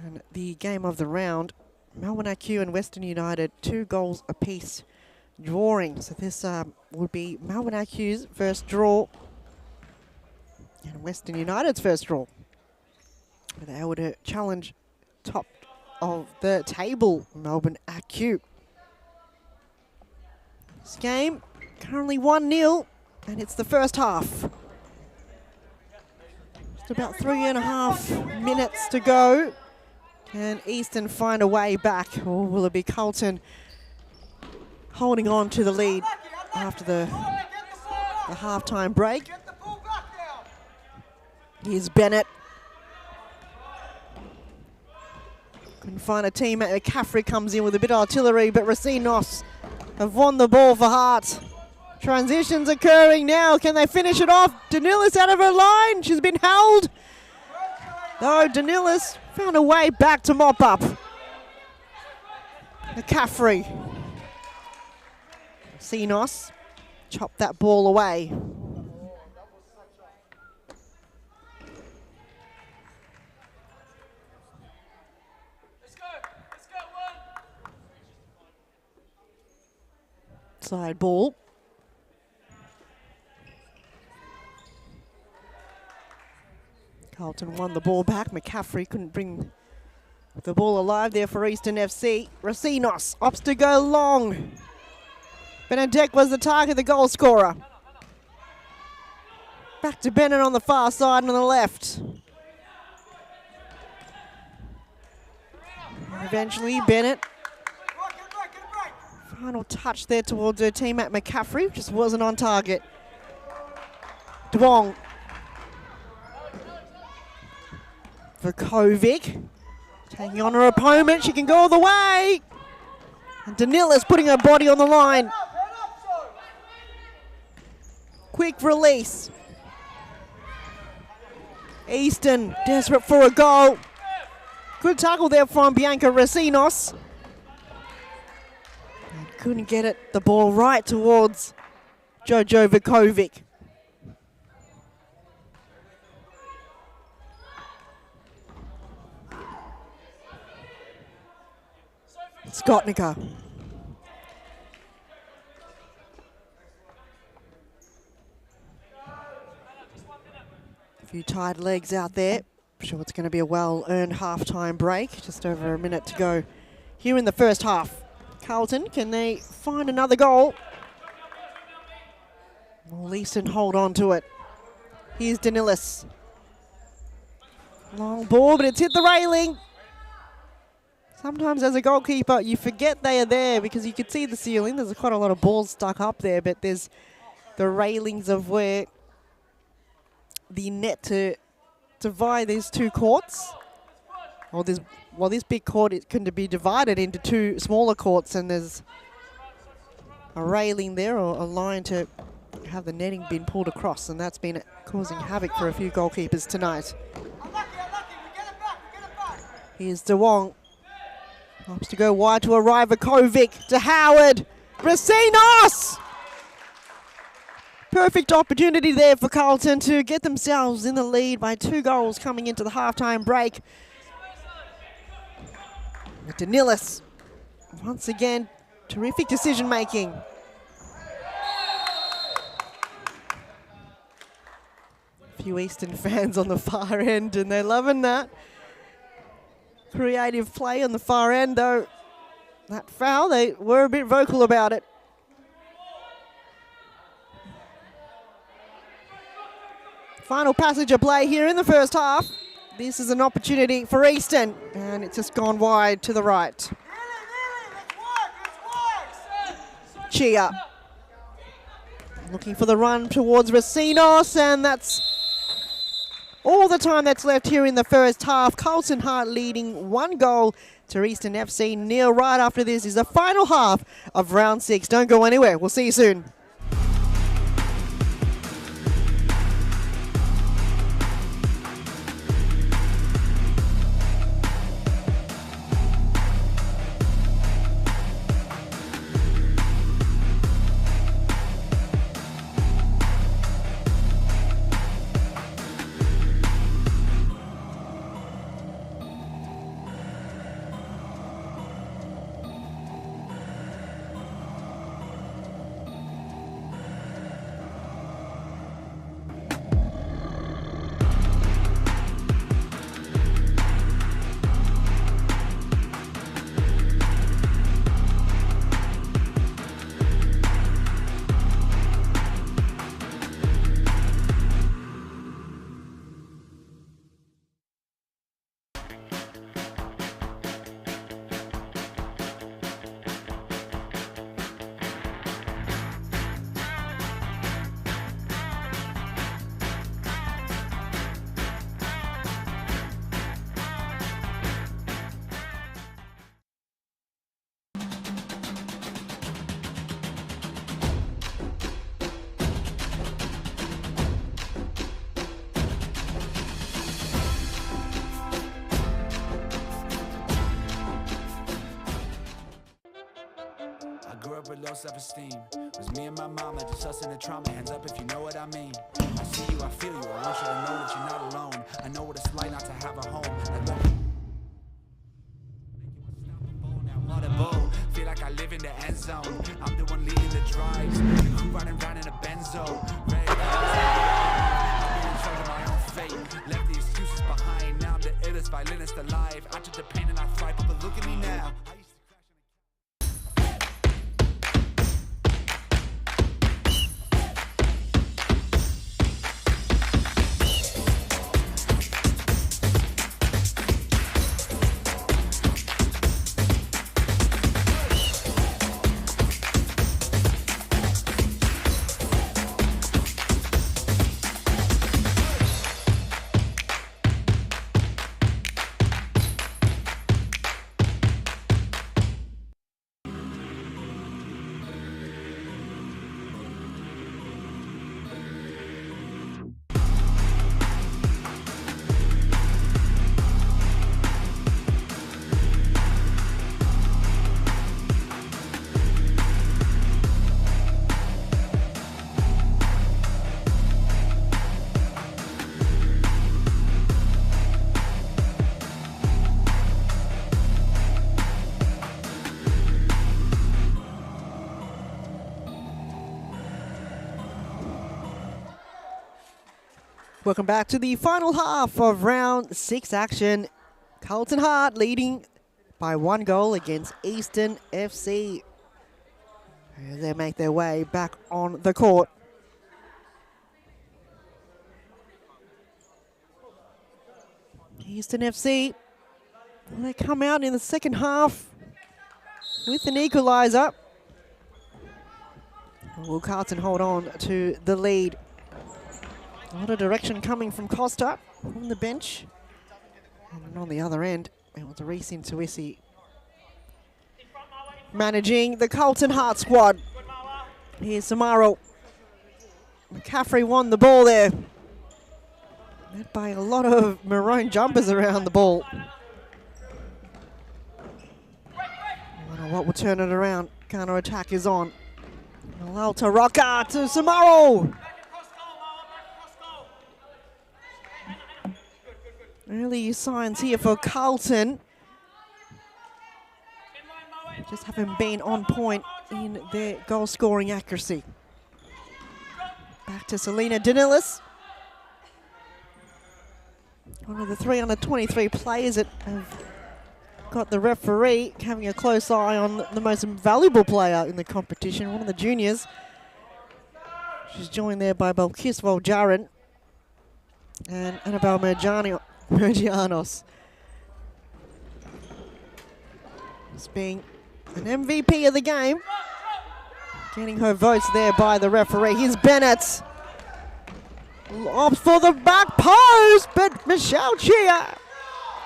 And the game of the round, Melbourne IQ and Western United, 2 goals apiece, drawing. So this would be Melbourne IQ's first draw and Western United's first draw. They able to challenge top of the table, Melbourne IQ. This game currently 1-0, and it's the first half. Just about 3.5 minutes to go. Can Eastern find a way back, or will it be Carlton holding on to the lead after the halftime break? Here's Bennett. Couldn't find a teammate. McCaffrey comes in with a bit of artillery, but Racinos have won the ball for Hart. Transitions occurring now. Can they finish it off? Danilis out of her line. She's been held. No, Danilis found a way back to mop up. McCaffrey. Racinos chopped that ball away. Side ball. Carlton won the ball back. McCaffrey couldn't bring the ball alive there for Eastern FC. Racinos opts to go long. Benedek was the target, the goal scorer. Back to Bennett on the far side and on the left. And eventually Bennett. Final touch there towards her teammate McCaffrey, just wasn't on target. Dwong. Vukovic taking on her opponent. She can go all the way. And Danila's putting her body on the line. Quick release. Easton desperate for a goal. Good tackle there from Bianca Racinos. Couldn't get it, the ball right towards Jojo Vukovic. Skotnica. A few tired legs out there. I'm sure it's going to be a well-earned half-time break. Just over a minute to go here in the first half. Carlton, can they find another goal? Will Easton hold on to it? Here's Danilis. Long ball, but it's hit the railing. Sometimes as a goalkeeper, you forget they are there because you can see the ceiling. There's quite a lot of balls stuck up there, but there's the railings of where the net to divide these two courts. Or this big court can be divided into 2 smaller courts, and there's a railing there or a line to have the netting been pulled across, and that's been causing havoc for a few goalkeepers tonight. Here's DeWong. Opts to go wide to arrive. Vukovic to Howard. Racinos! Perfect opportunity there for Carlton to get themselves in the lead by 2 goals coming into the halftime break. Danilis, once again, terrific decision making. A few Eastern fans on the far end, and they're loving that. Creative play on the far end, though. That foul, they were a bit vocal about it. Final passage of play here in the first half. This is an opportunity for Eastern, and it's just gone wide to the right. Chia looking for the run towards Racinos, and that's all the time that's left here in the first half. Carlton Hart leading 1 goal to Eastern FC. Neil, right after this is the final half of round 6. Don't go anywhere. We'll see you soon. With low self-esteem, was me and my mama just us in the trauma. Hands up if you know what I mean. I see you, I feel you. I want you to know that you're not alone. I know what it's like not to have a home. Like what a bowl. Feel like I live in the end zone. I'm the one leading the drives. The crew riding round in a benzo. Red I'm in charge of my own fate. Left the excuses behind. Now I'm the illest violinist alive. I took the pain and I thrive, but look at me now. Welcome back to the final half of round 6 action. Carlton Hart leading by 1 goal against Eastern FC. They make their way back on the court. Eastern FC, they come out in the second half with an equaliser. Will Carlton hold on to the lead? A lot of direction coming from Costa on the bench. And on the other end, it was Reese Intuisi managing the Carlton Hart squad. Here's Samaro. McCaffrey won the ball there. Led by a lot of maroon jumpers around the ball. I don't know what will turn it around. Counter attack is on. Alta Roca to Samaro. Early signs here for Carlton. Just haven't been on point in their goal scoring accuracy. Back to Selena Danilis. One of the 3 under 23 players that have got the referee having a close eye on the most valuable player in the competition, one of the juniors. She's joined there by Balkis Voljarin and Annabelle Mergianos. As being an MVP of the game. Getting her votes there by the referee. Here's Bennett. Lobs for the back post, but Michelle Chia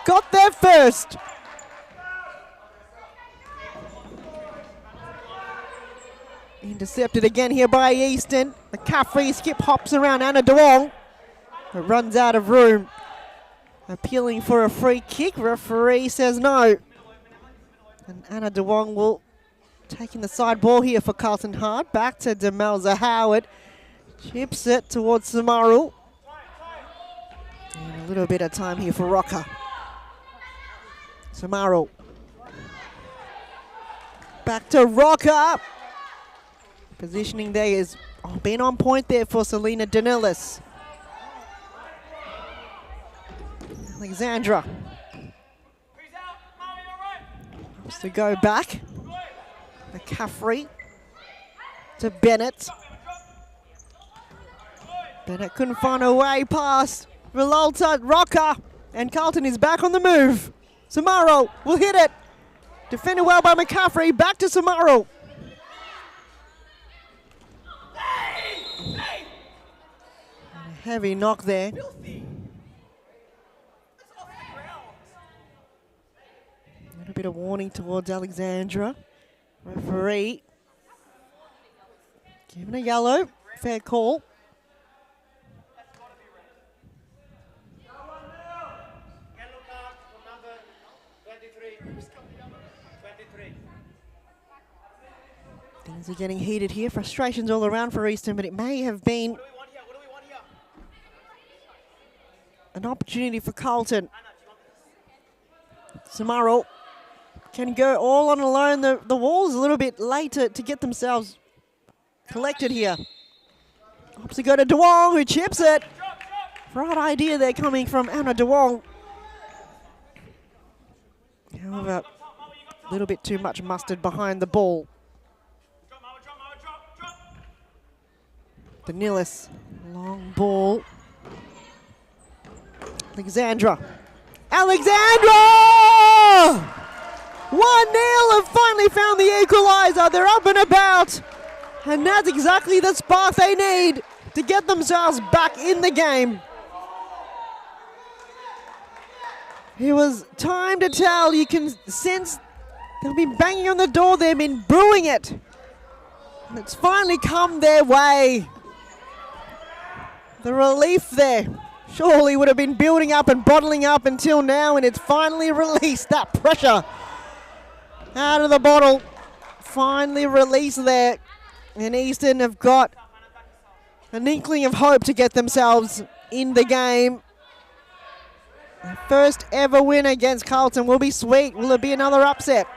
got there first. Intercepted again here by Easton. The McCaffrey skip hops around Anna DeWong. It runs out of room. Appealing for a free kick. Referee says no. And Anna DeWong will taking the side ball here for Carlton Hart. Back to Demelza Howard. Chips it towards Samaru. And a little bit of time here for Rocker. Samaru. Back to Rocker. Positioning there is been on point there for Selena Danilis. Alexandra. Wants to go back. McCaffrey to Bennett. Bennett couldn't find a way past Rilalta Rocker. And Carlton is back on the move. Samaru will hit it. Defended well by McCaffrey. Back to Samaru. A heavy knock there. A little bit of warning towards Alexandra. Referee giving a yellow. Fair call. Things are getting heated here. Frustrations all around for Easton, but it may have been an opportunity for Carlton. Samaru can go all on alone. The wall's a little bit later to get themselves collected here. Opts to go to DeWong, who chips it. Right idea there coming from Anna DeWong. However, a little bit too much mustard behind the ball. Danilis, long ball. Alexandra. Alexandra! 1-0 and finally found the equaliser. They're up and about. And that's exactly the spark they need to get themselves back in the game. It was time to tell. You can sense they've been banging on the door. They've been brewing it. And it's finally come their way. The relief there surely would have been building up and bottling up until now, and it's finally released. That pressure out of the bottle. Finally released there. And Easton have got an inkling of hope to get themselves in the game. Their first ever win against Carlton will be sweet. Will it be another upset?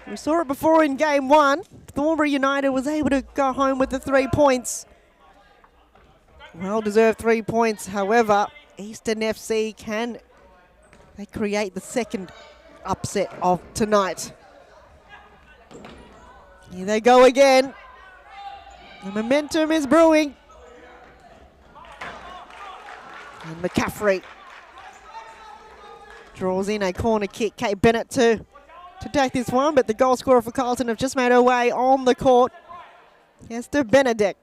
We saw it before in game 1. Thornbury United was able to go home with the 3 points. Well-deserved 3 points. However, Eastern FC can they create the second upset of tonight. Here they go again. The momentum is brewing. And McCaffrey draws in a corner kick. Kate Bennett to take this one, but the goal scorer for Carlton have just made her way on the court. Esther Benedict.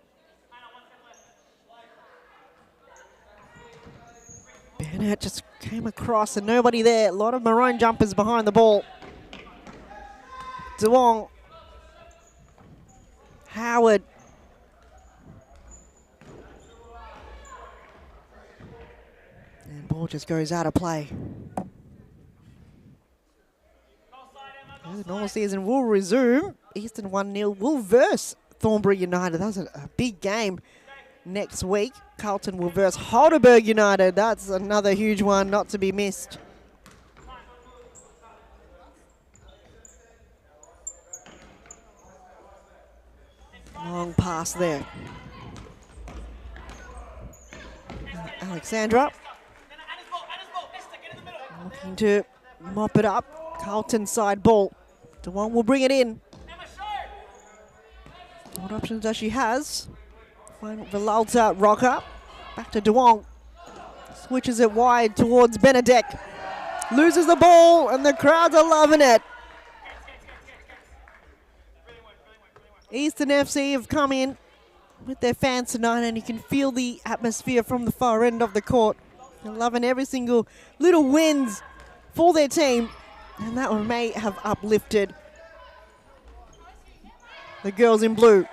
Bennett just came across and nobody there. A lot of maroon jumpers behind the ball. DeWong. Howard. And ball just goes out of play. The normal season will resume. Eastern 1-0 will verse Thornbury United. That's a big game next week. Carlton will verse Halberg United. That's another huge one not to be missed. Long pass there. Alexandra. Looking to mop it up. Carlton side ball. DeWong will bring it in. What options does she has? Vilalta rocker. Back to DeWong. Switches it wide towards Benedek. Loses the ball and the crowds are loving it. Eastern FC have come in with their fans tonight and you can feel the atmosphere from the far end of the court. They're loving every single little wins for their team, and that one may have uplifted the girls in blue.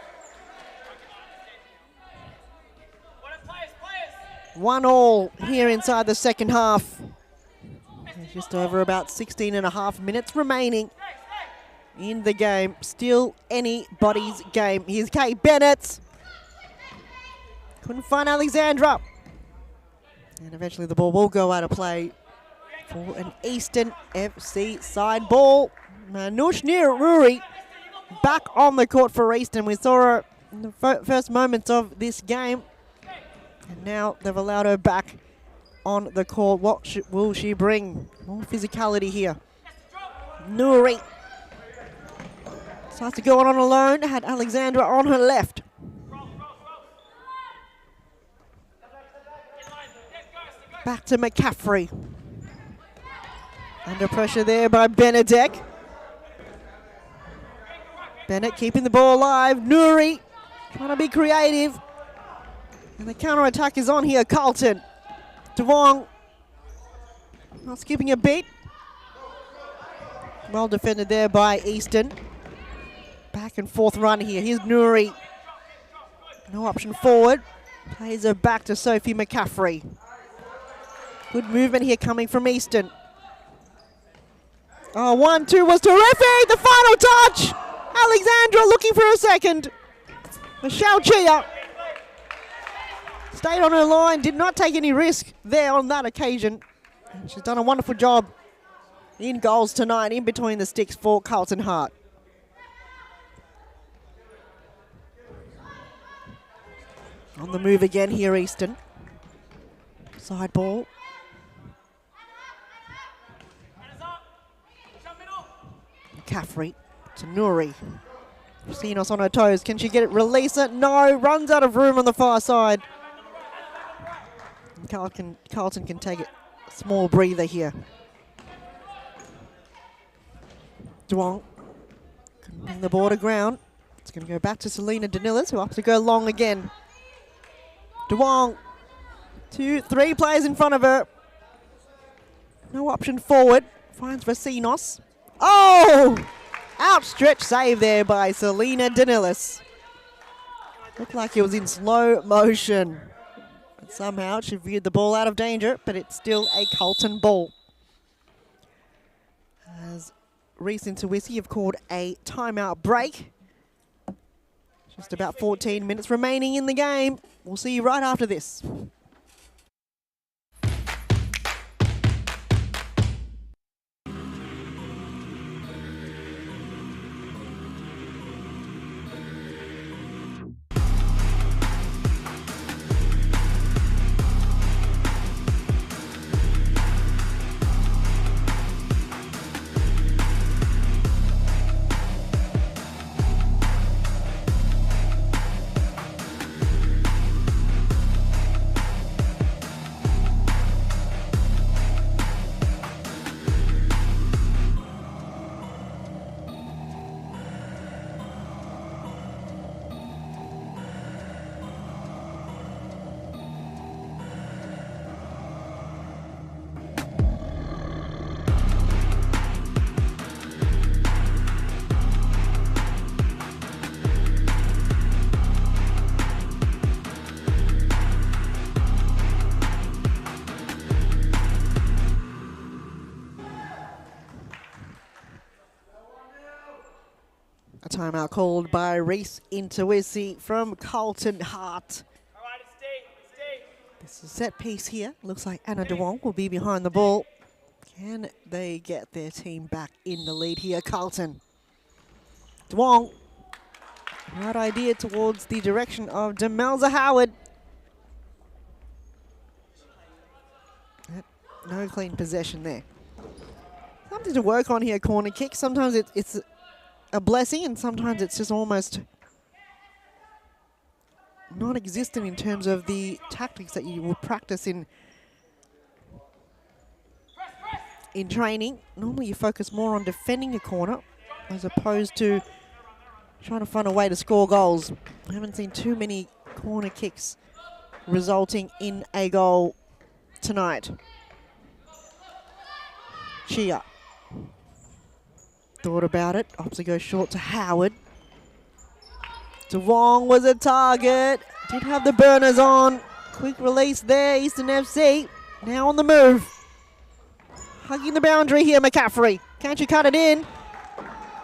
1-1 here inside the second half. There's just over about 16 and a half minutes remaining in the game. Still anybody's game. Here's Kate Bennett. Couldn't find Alexandra. And eventually the ball will go out of play for an Eastern FC side ball. Manush Niruri back on the court for Eastern. We saw her in the first moments of this game. And now they've allowed her back on the court. What will she bring? More physicality here. Nuri starts to go on alone. Had Alexandra on her left. Back to McCaffrey. Under pressure there by Benedek. Bennett keeping the ball alive. Nuri trying to be creative. And the counter-attack is on here, Carlton. DeWong not skipping a beat. Well defended there by Easton. Back and forth run here. Here's Nuri. No option forward. Plays her back to Sophie McCaffrey. Good movement here coming from Easton. Oh, 1-2 was terrific. The final touch. Alexandra looking for a second. Michelle Chia stayed on her line, did not take any risk there on that occasion. And she's done a wonderful job in goals tonight, in between the sticks for Carlton Hart. On the move again here, Easton. Side ball. McCaffrey to Nuri. Sinos on her toes. Can she get it? Release it? No. Runs out of room on the far side. Carlton can take it. Small breather here. DeWong can bring the ball to ground. It's going to go back to Selena Danilis, who has to go long again. DeWong, 2-3 players in front of her. No option forward. Finds Vasinos. Oh! Outstretched save there by Selena Danilis. Looked like it was in slow motion. But somehow she veered the ball out of danger, but it's still a Carlton ball. As Reese and Tawisi have called a timeout break. Just about 14 minutes remaining in the game. We'll see you right after this. A timeout called by Reese Intawisi from Carlton Hart. This is a set piece here. Looks like Anna DeWong will be behind the ball. Can they get their team back in the lead here, Carlton? DeWong, right idea towards the direction of Demelza Howard. No clean possession there. Something to work on here, corner kick. Sometimes it's a blessing and sometimes it's just almost non-existent in terms of the tactics that you would practice in training. Normally you focus more on defending your corner as opposed to trying to find a way to score goals. I haven't seen too many corner kicks resulting in a goal tonight. Chia thought about it. Opposite goes short to Howard. DeWong was a target. Did have the burners on. Quick release there, Eastern FC. Now on the move. Hugging the boundary here, McCaffrey. Can't you cut it in?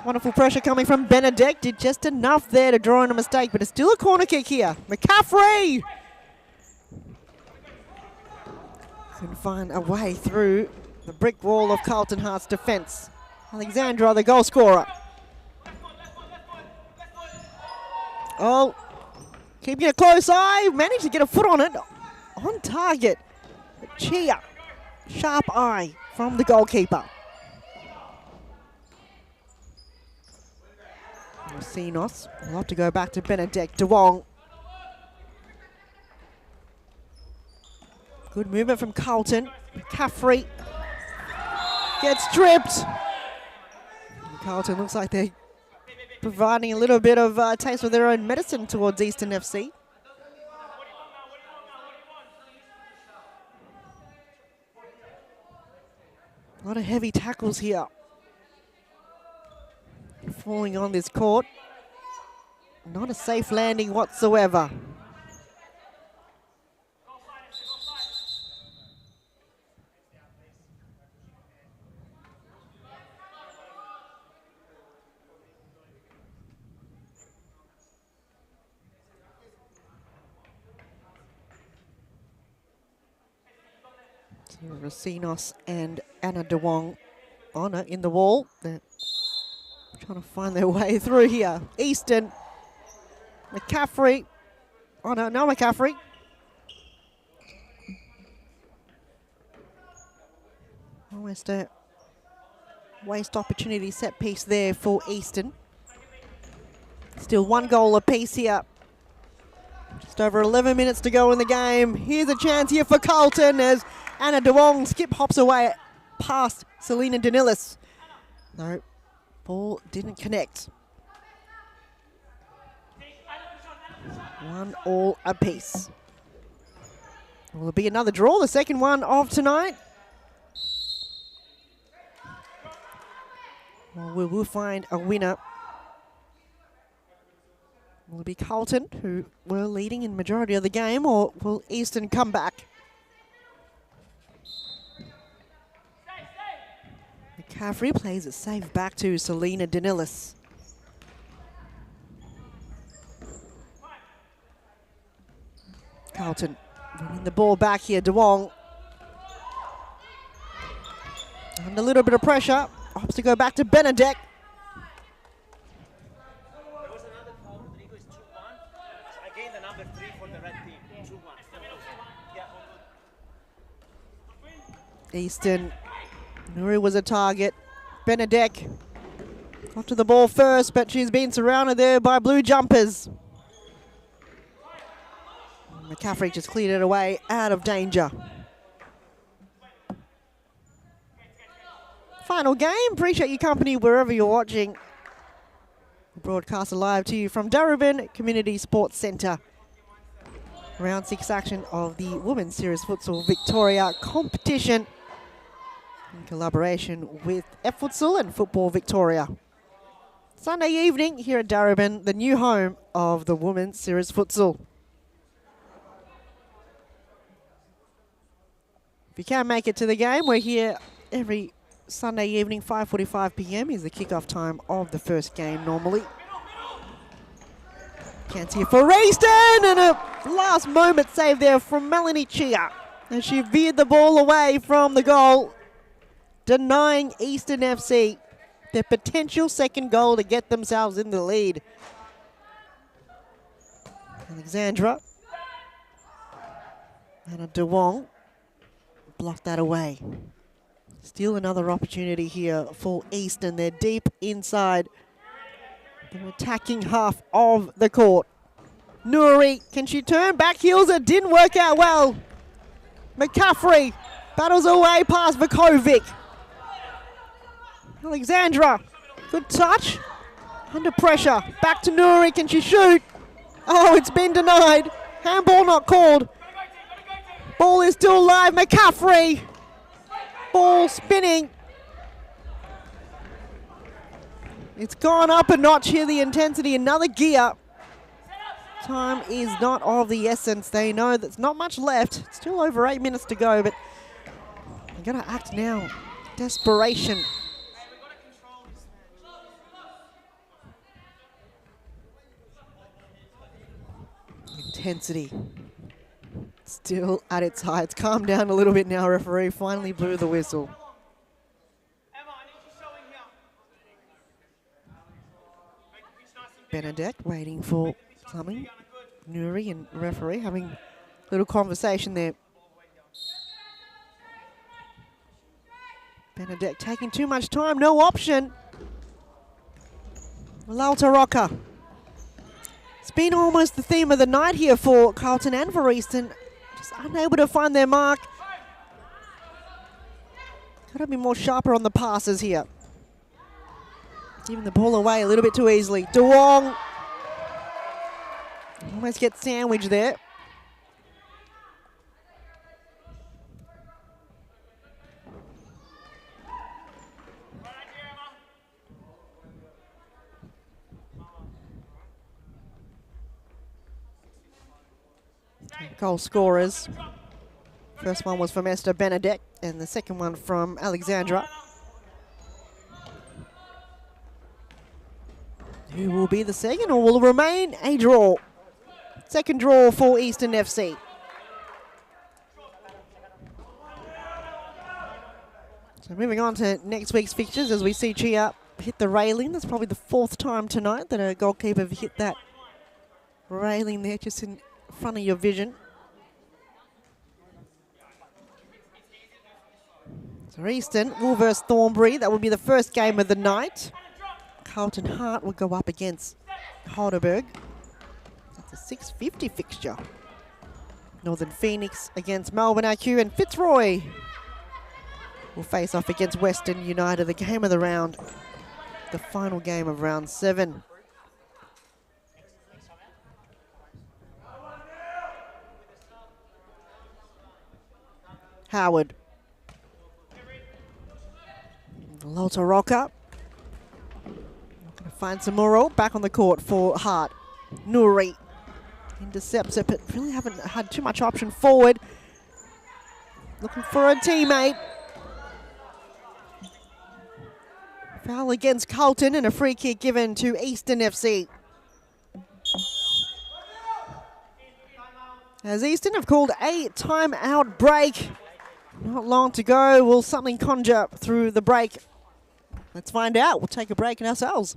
Wonderful pressure coming from Benedek. Did just enough there to draw in a mistake, but it's still a corner kick here. McCaffrey! Couldn't find a way through the brick wall of Carlton Hart's defence. Alexandra, the goal scorer. Oh, keeping a close eye. Managed to get a foot on it. On target. Chia. Sharp eye from the goalkeeper. Sinos will have to go back to Benedek. DeWong. Good movement from Carlton. McCaffrey gets stripped. Carlton looks like they're providing a little bit of taste of their own medicine towards Eastern FC. A lot of heavy tackles here. Falling on this court. Not a safe landing whatsoever. Racinos and Anna DeWong on it in the wall. They're trying to find their way through here. Easton, McCaffrey. Oh no, no McCaffrey. Almost a waste opportunity set piece there for Easton. Still one goal apiece here. Just over 11 minutes to go in the game. Here's a chance here for Carlton as Anna DeWong skip hops away past Selena Danilis. No, ball didn't connect. 1-1 apiece. Will it be another draw? The second one of tonight? Well, we will find a winner. Will it be Carlton, who were leading in majority of the game, or will Easton come back? McCaffrey plays it safe back to Selena Danilis. Carlton winning the ball back here. DeWong. And a little bit of pressure. Opts to go back to Benedek. Easton. Nuri was a target. Benedek got to the ball first, but she's been surrounded there by blue jumpers. McCaffrey just cleared it away, out of danger. Final game. Appreciate your company wherever you're watching. Broadcast live to you from Darebin Community Sports Centre. Round 6 action of the Women's Series Futsal Victoria competition in collaboration with Futsal and Football Victoria. Sunday evening here at Darebin, the new home of the Women's Series Futsal. If you can make it to the game, we're here every Sunday evening, 5:45 p.m. is the kickoff time of the first game normally. Chance here for Easton, and a last moment save there from Melanie Chia. And she veered the ball away from the goal, denying Eastern FC their potential second goal to get themselves in the lead. Alexandra and a DeWong blocked that away. Still another opportunity here for Eastern. They're deep inside the attacking half of the court. Nuri, can she turn back heels? It didn't work out well. McCaffrey battles away past Vukovic. Alexandra, good touch. Under pressure, back to Nuri, can she shoot? Oh, it's been denied. Handball not called. Ball is still alive, McCaffrey. Ball spinning. It's gone up a notch here, the intensity, another gear. Time is not of the essence. They know there's not much left. Still over 8 minutes to go, but they gotta act now. Desperation. Intensity. Still at its heights. Calm down a little bit now, referee. Finally blew the whistle. Benedek waiting for something. Nuri and referee having a little conversation there. Benedek taking too much time, no option. Lautaroka. It's been almost the theme of the night here for Carlton and for Eastern. Just unable to find their mark. Gotta be more sharper on the passes here. Giving the ball away a little bit too easily. DeWong almost gets sandwiched there. Goal scorers. First one was from Esther Benedek and the second one from Alexandra. Who will be the second or will remain a draw? Second draw for Eastern FC. So moving on to next week's fixtures as we see Chia hit the railing. That's probably the fourth time tonight that a goalkeeper hit that railing there just in front of your vision. So Eastern will versus Thornbury. That will be the first game of the night. Carlton Hart will go up against Halberg. That's a 6:50 fixture. Northern Phoenix against Melbourne IQ, and Fitzroy will face off against Western United, the game of the round, the final game of round 7. Howard. Lautaroka. Going to find some more back on the court for Hart. Nuri intercepts it, but really haven't had too much option forward. Looking for a teammate. Foul against Carlton and a free kick given to Eastern FC. As Eastern have called a timeout break. Not long to go. Will something conjure through the break? Let's find out. We'll take a break in ourselves.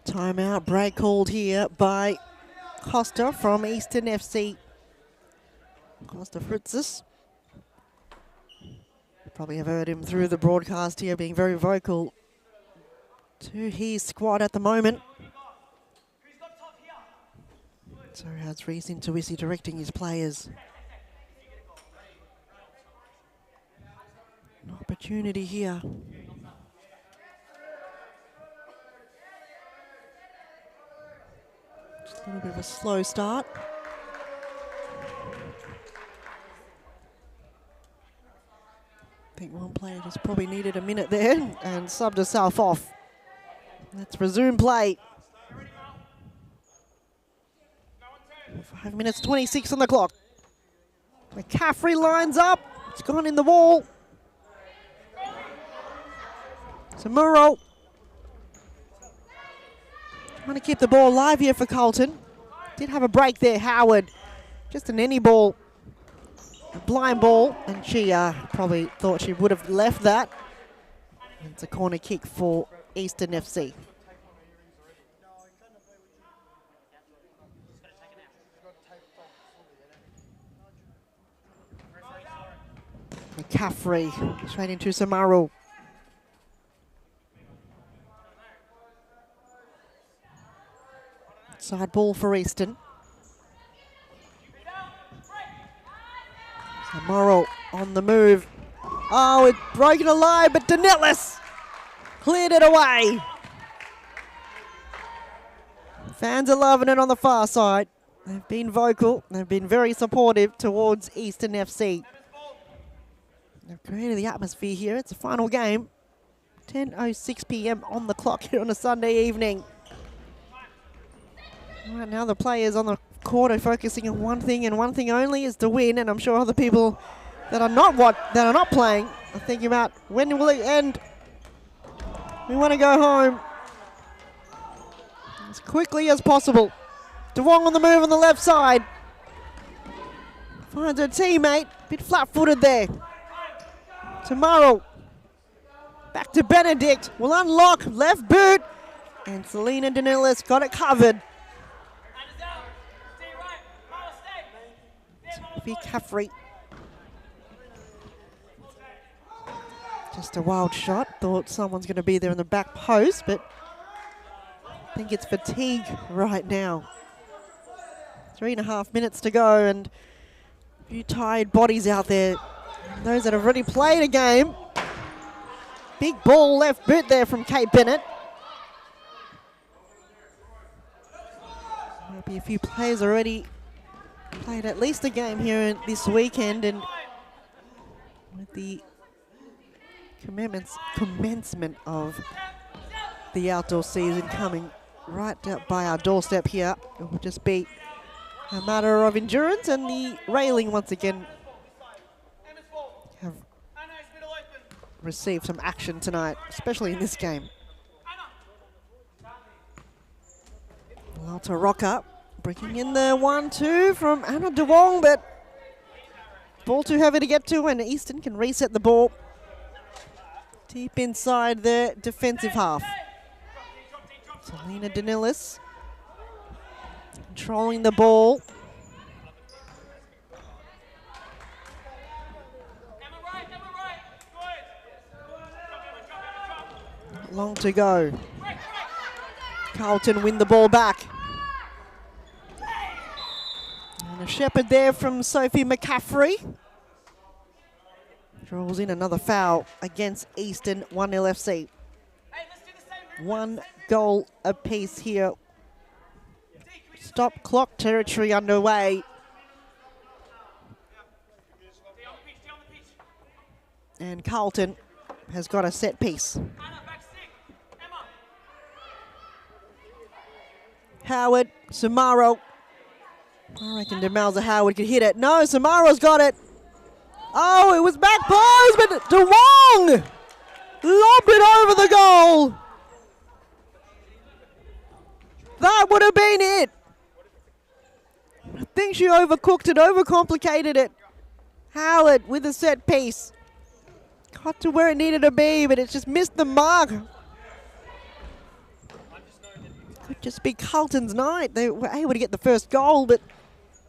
Timeout break called here by Costa from Eastern FC. Costa Fritzis. Probably have heard him through the broadcast here being very vocal to his squad at the moment. So how's Reese Intuisi directing his players? An opportunity here. Just a little bit of a slow start. I think one player just probably needed a minute there and subbed herself off. Let's resume play. 5 minutes 26 on the clock. McCaffrey lines up. It's gone in the wall. Samuro. Trying to keep the ball alive here for Carlton. Did have a break there, Howard. Just an any ball. A blind ball, and she probably thought she would have left that. It's a corner kick for Eastern FC. McCaffrey straight into Samaru. Side ball for Eastern. Samaru on the move. Oh, it's broken alive, but Danellis cleared it away. Fans are loving it on the far side. They've been vocal. They've been very supportive towards Eastern FC. They've created the atmosphere here. It's a final game. 10:06 p.m. on the clock here on a Sunday evening. Right now the players on the court are focusing on one thing and one thing only, is to win. And I'm sure other people that are not playing are thinking about when will it end. We want to go home as quickly as possible. DeWong on the move on the left side. Finds her teammate, bit flat-footed there. Tomorrow, back to Benedict, will unlock left boot, and Selena Danillis got it covered. Sophie Caffrey. Just a wild shot, thought someone's going to be there in the back post, but I think it's fatigue right now. 3.5 minutes to go, and a few tired bodies out there. Those that have already played a game. Big ball left boot there from Kate Bennett. Might be a few players already played at least a game here this weekend, and with the commencement of the outdoor season coming right up by our doorstep here, it will just be a matter of endurance, and the railing once again have received some action tonight, especially in this game. Lalta Rocker breaking in the 1-2 from Anna DeWong, but ball too heavy to get to, and Easton can reset the ball deep inside the defensive half. Selena Danillis controlling the ball. Long to go. Carlton win the ball back. And a shepherd there from Sophie McCaffrey. Draws in another foul against Eastern 1-0 FC. 1 goal apiece here. Stop clock territory underway. And Carlton has got a set piece. Howard, Samaro. I reckon Demelza Howard could hit it. No, Samaro's got it. Oh, it was back post, but DeWong lobbed it over the goal. That would have been it. I think she overcooked it, overcomplicated it. Howard with a set piece. Got to where it needed to be, but it just missed the mark. Could just be Carlton's night. They were able to get the first goal, but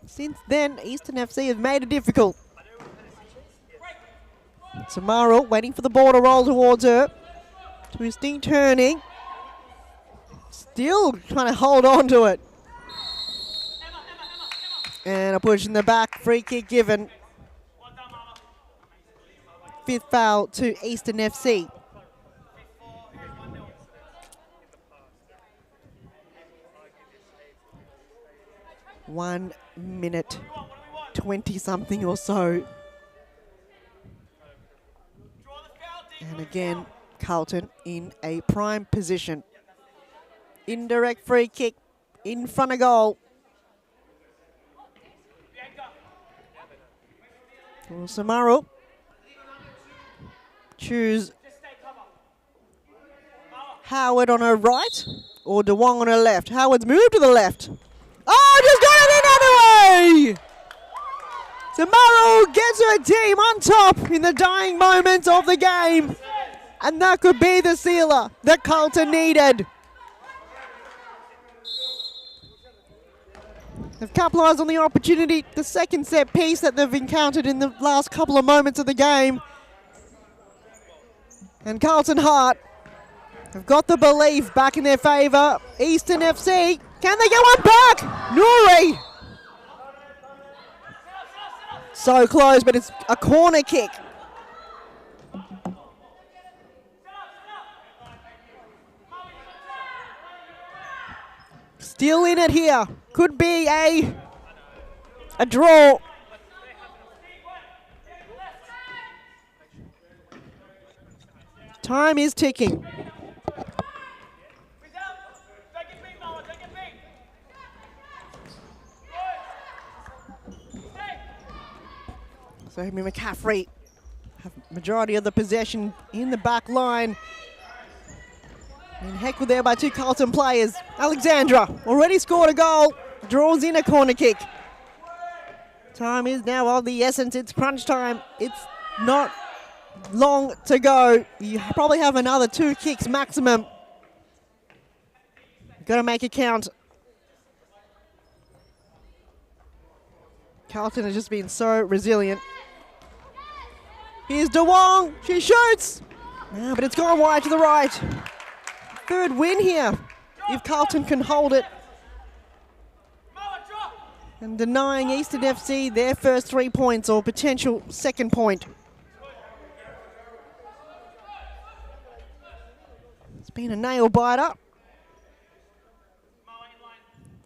since then, Eastern FC has made it difficult. Samara waiting for the ball to roll towards her. Twisting, turning. Still trying to hold on to it. And a push in the back. Free kick given. 5th foul to Eastern FC. One minute, 20-something or so. And again, Carlton in a prime position. Indirect free kick in front of goal. Samaru choose Howard on her right or DeWong on her left. Howard's moved to the left. Oh, just got it in anyway! Samaru gets her team on top in the dying moments of the game. And that could be the sealer that Carlton needed. They've capitalised on the opportunity, the second set piece that they've encountered in the last couple of moments of the game. And Carlton Hart have got the belief back in their favour. Eastern FC, can they get one back? Nuri! So close, but it's a corner kick. Still in it here. Could be a draw. Time is ticking. So McCaffrey have majority of the possession in the back line. And heckled there by 2 Carlton players. Alexandra already scored a goal. Draws in a corner kick. Time is now of the essence. It's crunch time. It's not long to go. You probably have another 2 kicks maximum. Got to make it count. Carlton has just been so resilient. Here's DeWong. She shoots. Yeah, but it's gone wide to the right. 3rd win here, if Carlton can hold it. And denying Eastern FC their first 3 points or potential 2nd point. It's been a nail biter.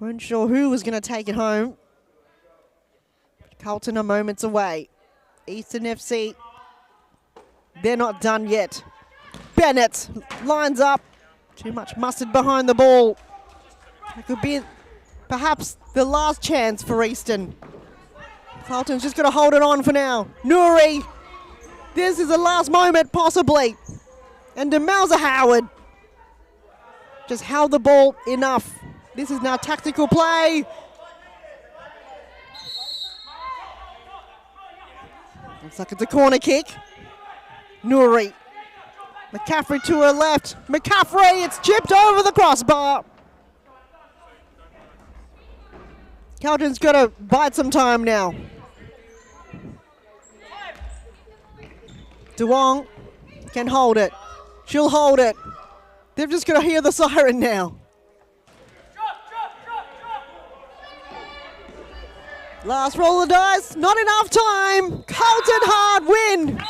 Weren't sure who was going to take it home. Carlton are moments away. Eastern FC, they're not done yet. Bennett lines up. Too much mustard behind the ball. It could be perhaps the last chance for Eastern. Carlton's just got to hold it on for now. Nuri, this is the last moment possibly. And Demelza Howard just held the ball enough. This is now tactical play. Looks like it's a corner kick. Nuri. McCaffrey to her left. McCaffrey, it's chipped over the crossbar. Carlton's got to bide some time now. DeWong can hold it. She'll hold it. They've just got to hear the siren now. Last roll of the dice, not enough time. Carlton Hart win.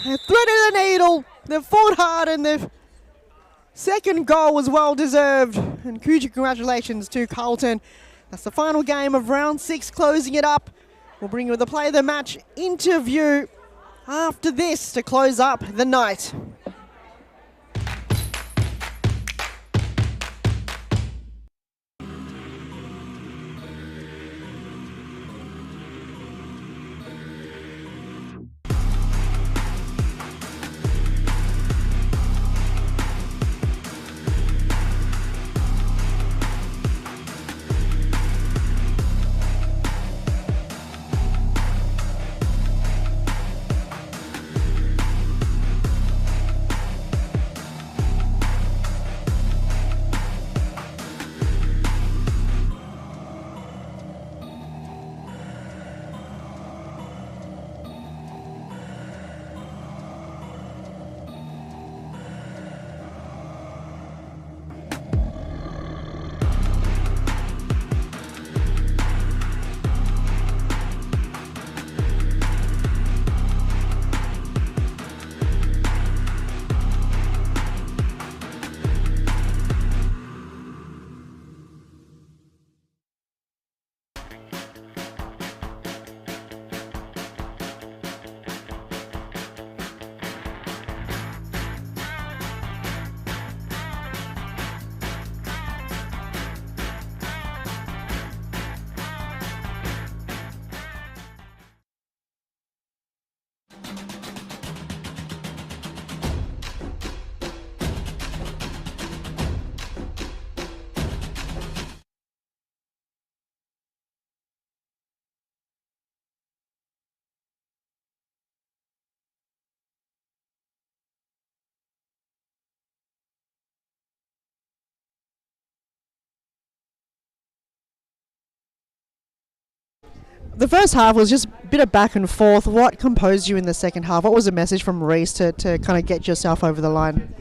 They threaded the needle. They've fought hard and the 2nd goal was well deserved. And huge congratulations to Carlton. That's the final game of round 6, closing it up. We'll bring you the play of the match interview after this to close up the night. The first half was just a bit of back and forth. What composed you in the second half? What was the message from Reece to kind of get yourself over the line?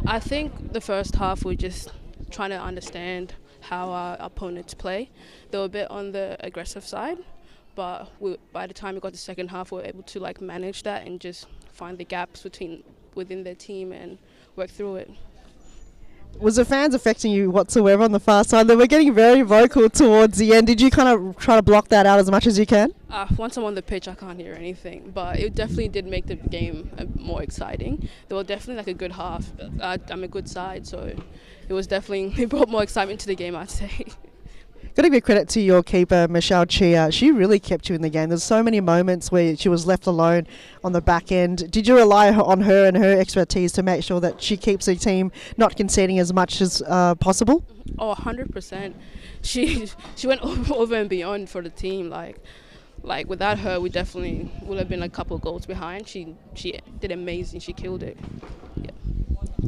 I think the first half we just trying to understand how our opponents play. They were a bit on the aggressive side, but by the time we got to the second half, we were able to like manage that and just find the gaps within their team and work through it. Was the fans affecting you whatsoever on the far side? They were getting very vocal towards the end. Did you kind of try to block that out as much as you can? Once I'm on the pitch, I can't hear anything, but it definitely did make the game more exciting. There was definitely like a good half. I'm a good side, so it was definitely, it brought more excitement to the game, I'd say. Got to give credit to your keeper, Michelle Chia. She really kept you in the game. There's so many moments where she was left alone on the back end. Did you rely on her and her expertise to make sure that she keeps the team not conceding as much as possible? Oh, 100%. She went over and beyond for the team. Like without her, we definitely would have been a couple of goals behind. She did amazing. She killed it. Yeah.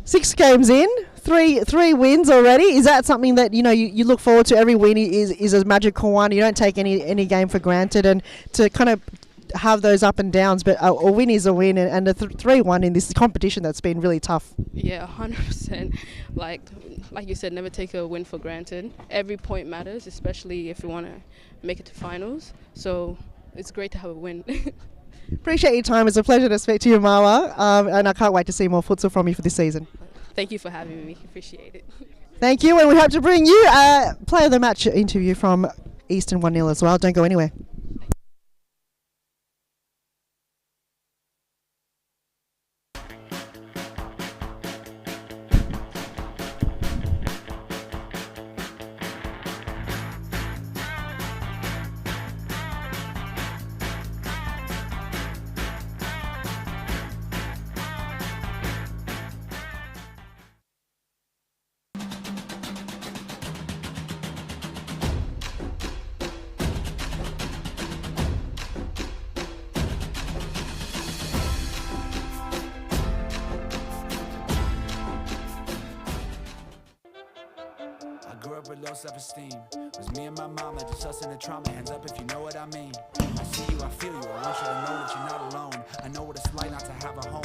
6 games in, three wins already. Is that something that you look forward to? Every win is a magical one. You don't take any game for granted, and to kind of have those up and downs. But a win is a win, and a 3-1 in this competition that's been really tough. Yeah, 100%. Like you said, never take a win for granted. Every point matters, especially if you want to make it to finals. So it's great to have a win. Appreciate your time. It's a pleasure to speak to you, Marwa, and I can't wait to see more futsal from you for this season. Thank you for having me. Appreciate it. Thank you, and we hope to bring you a player of the match interview from Eastern 1-0 as well. Don't go anywhere. I grew up with low self-esteem. It was me and my mama, just us in the trauma. Hands up if you know what I mean. I see you, I feel you. I want you to know that you're not alone. I know what it's like not to have a home.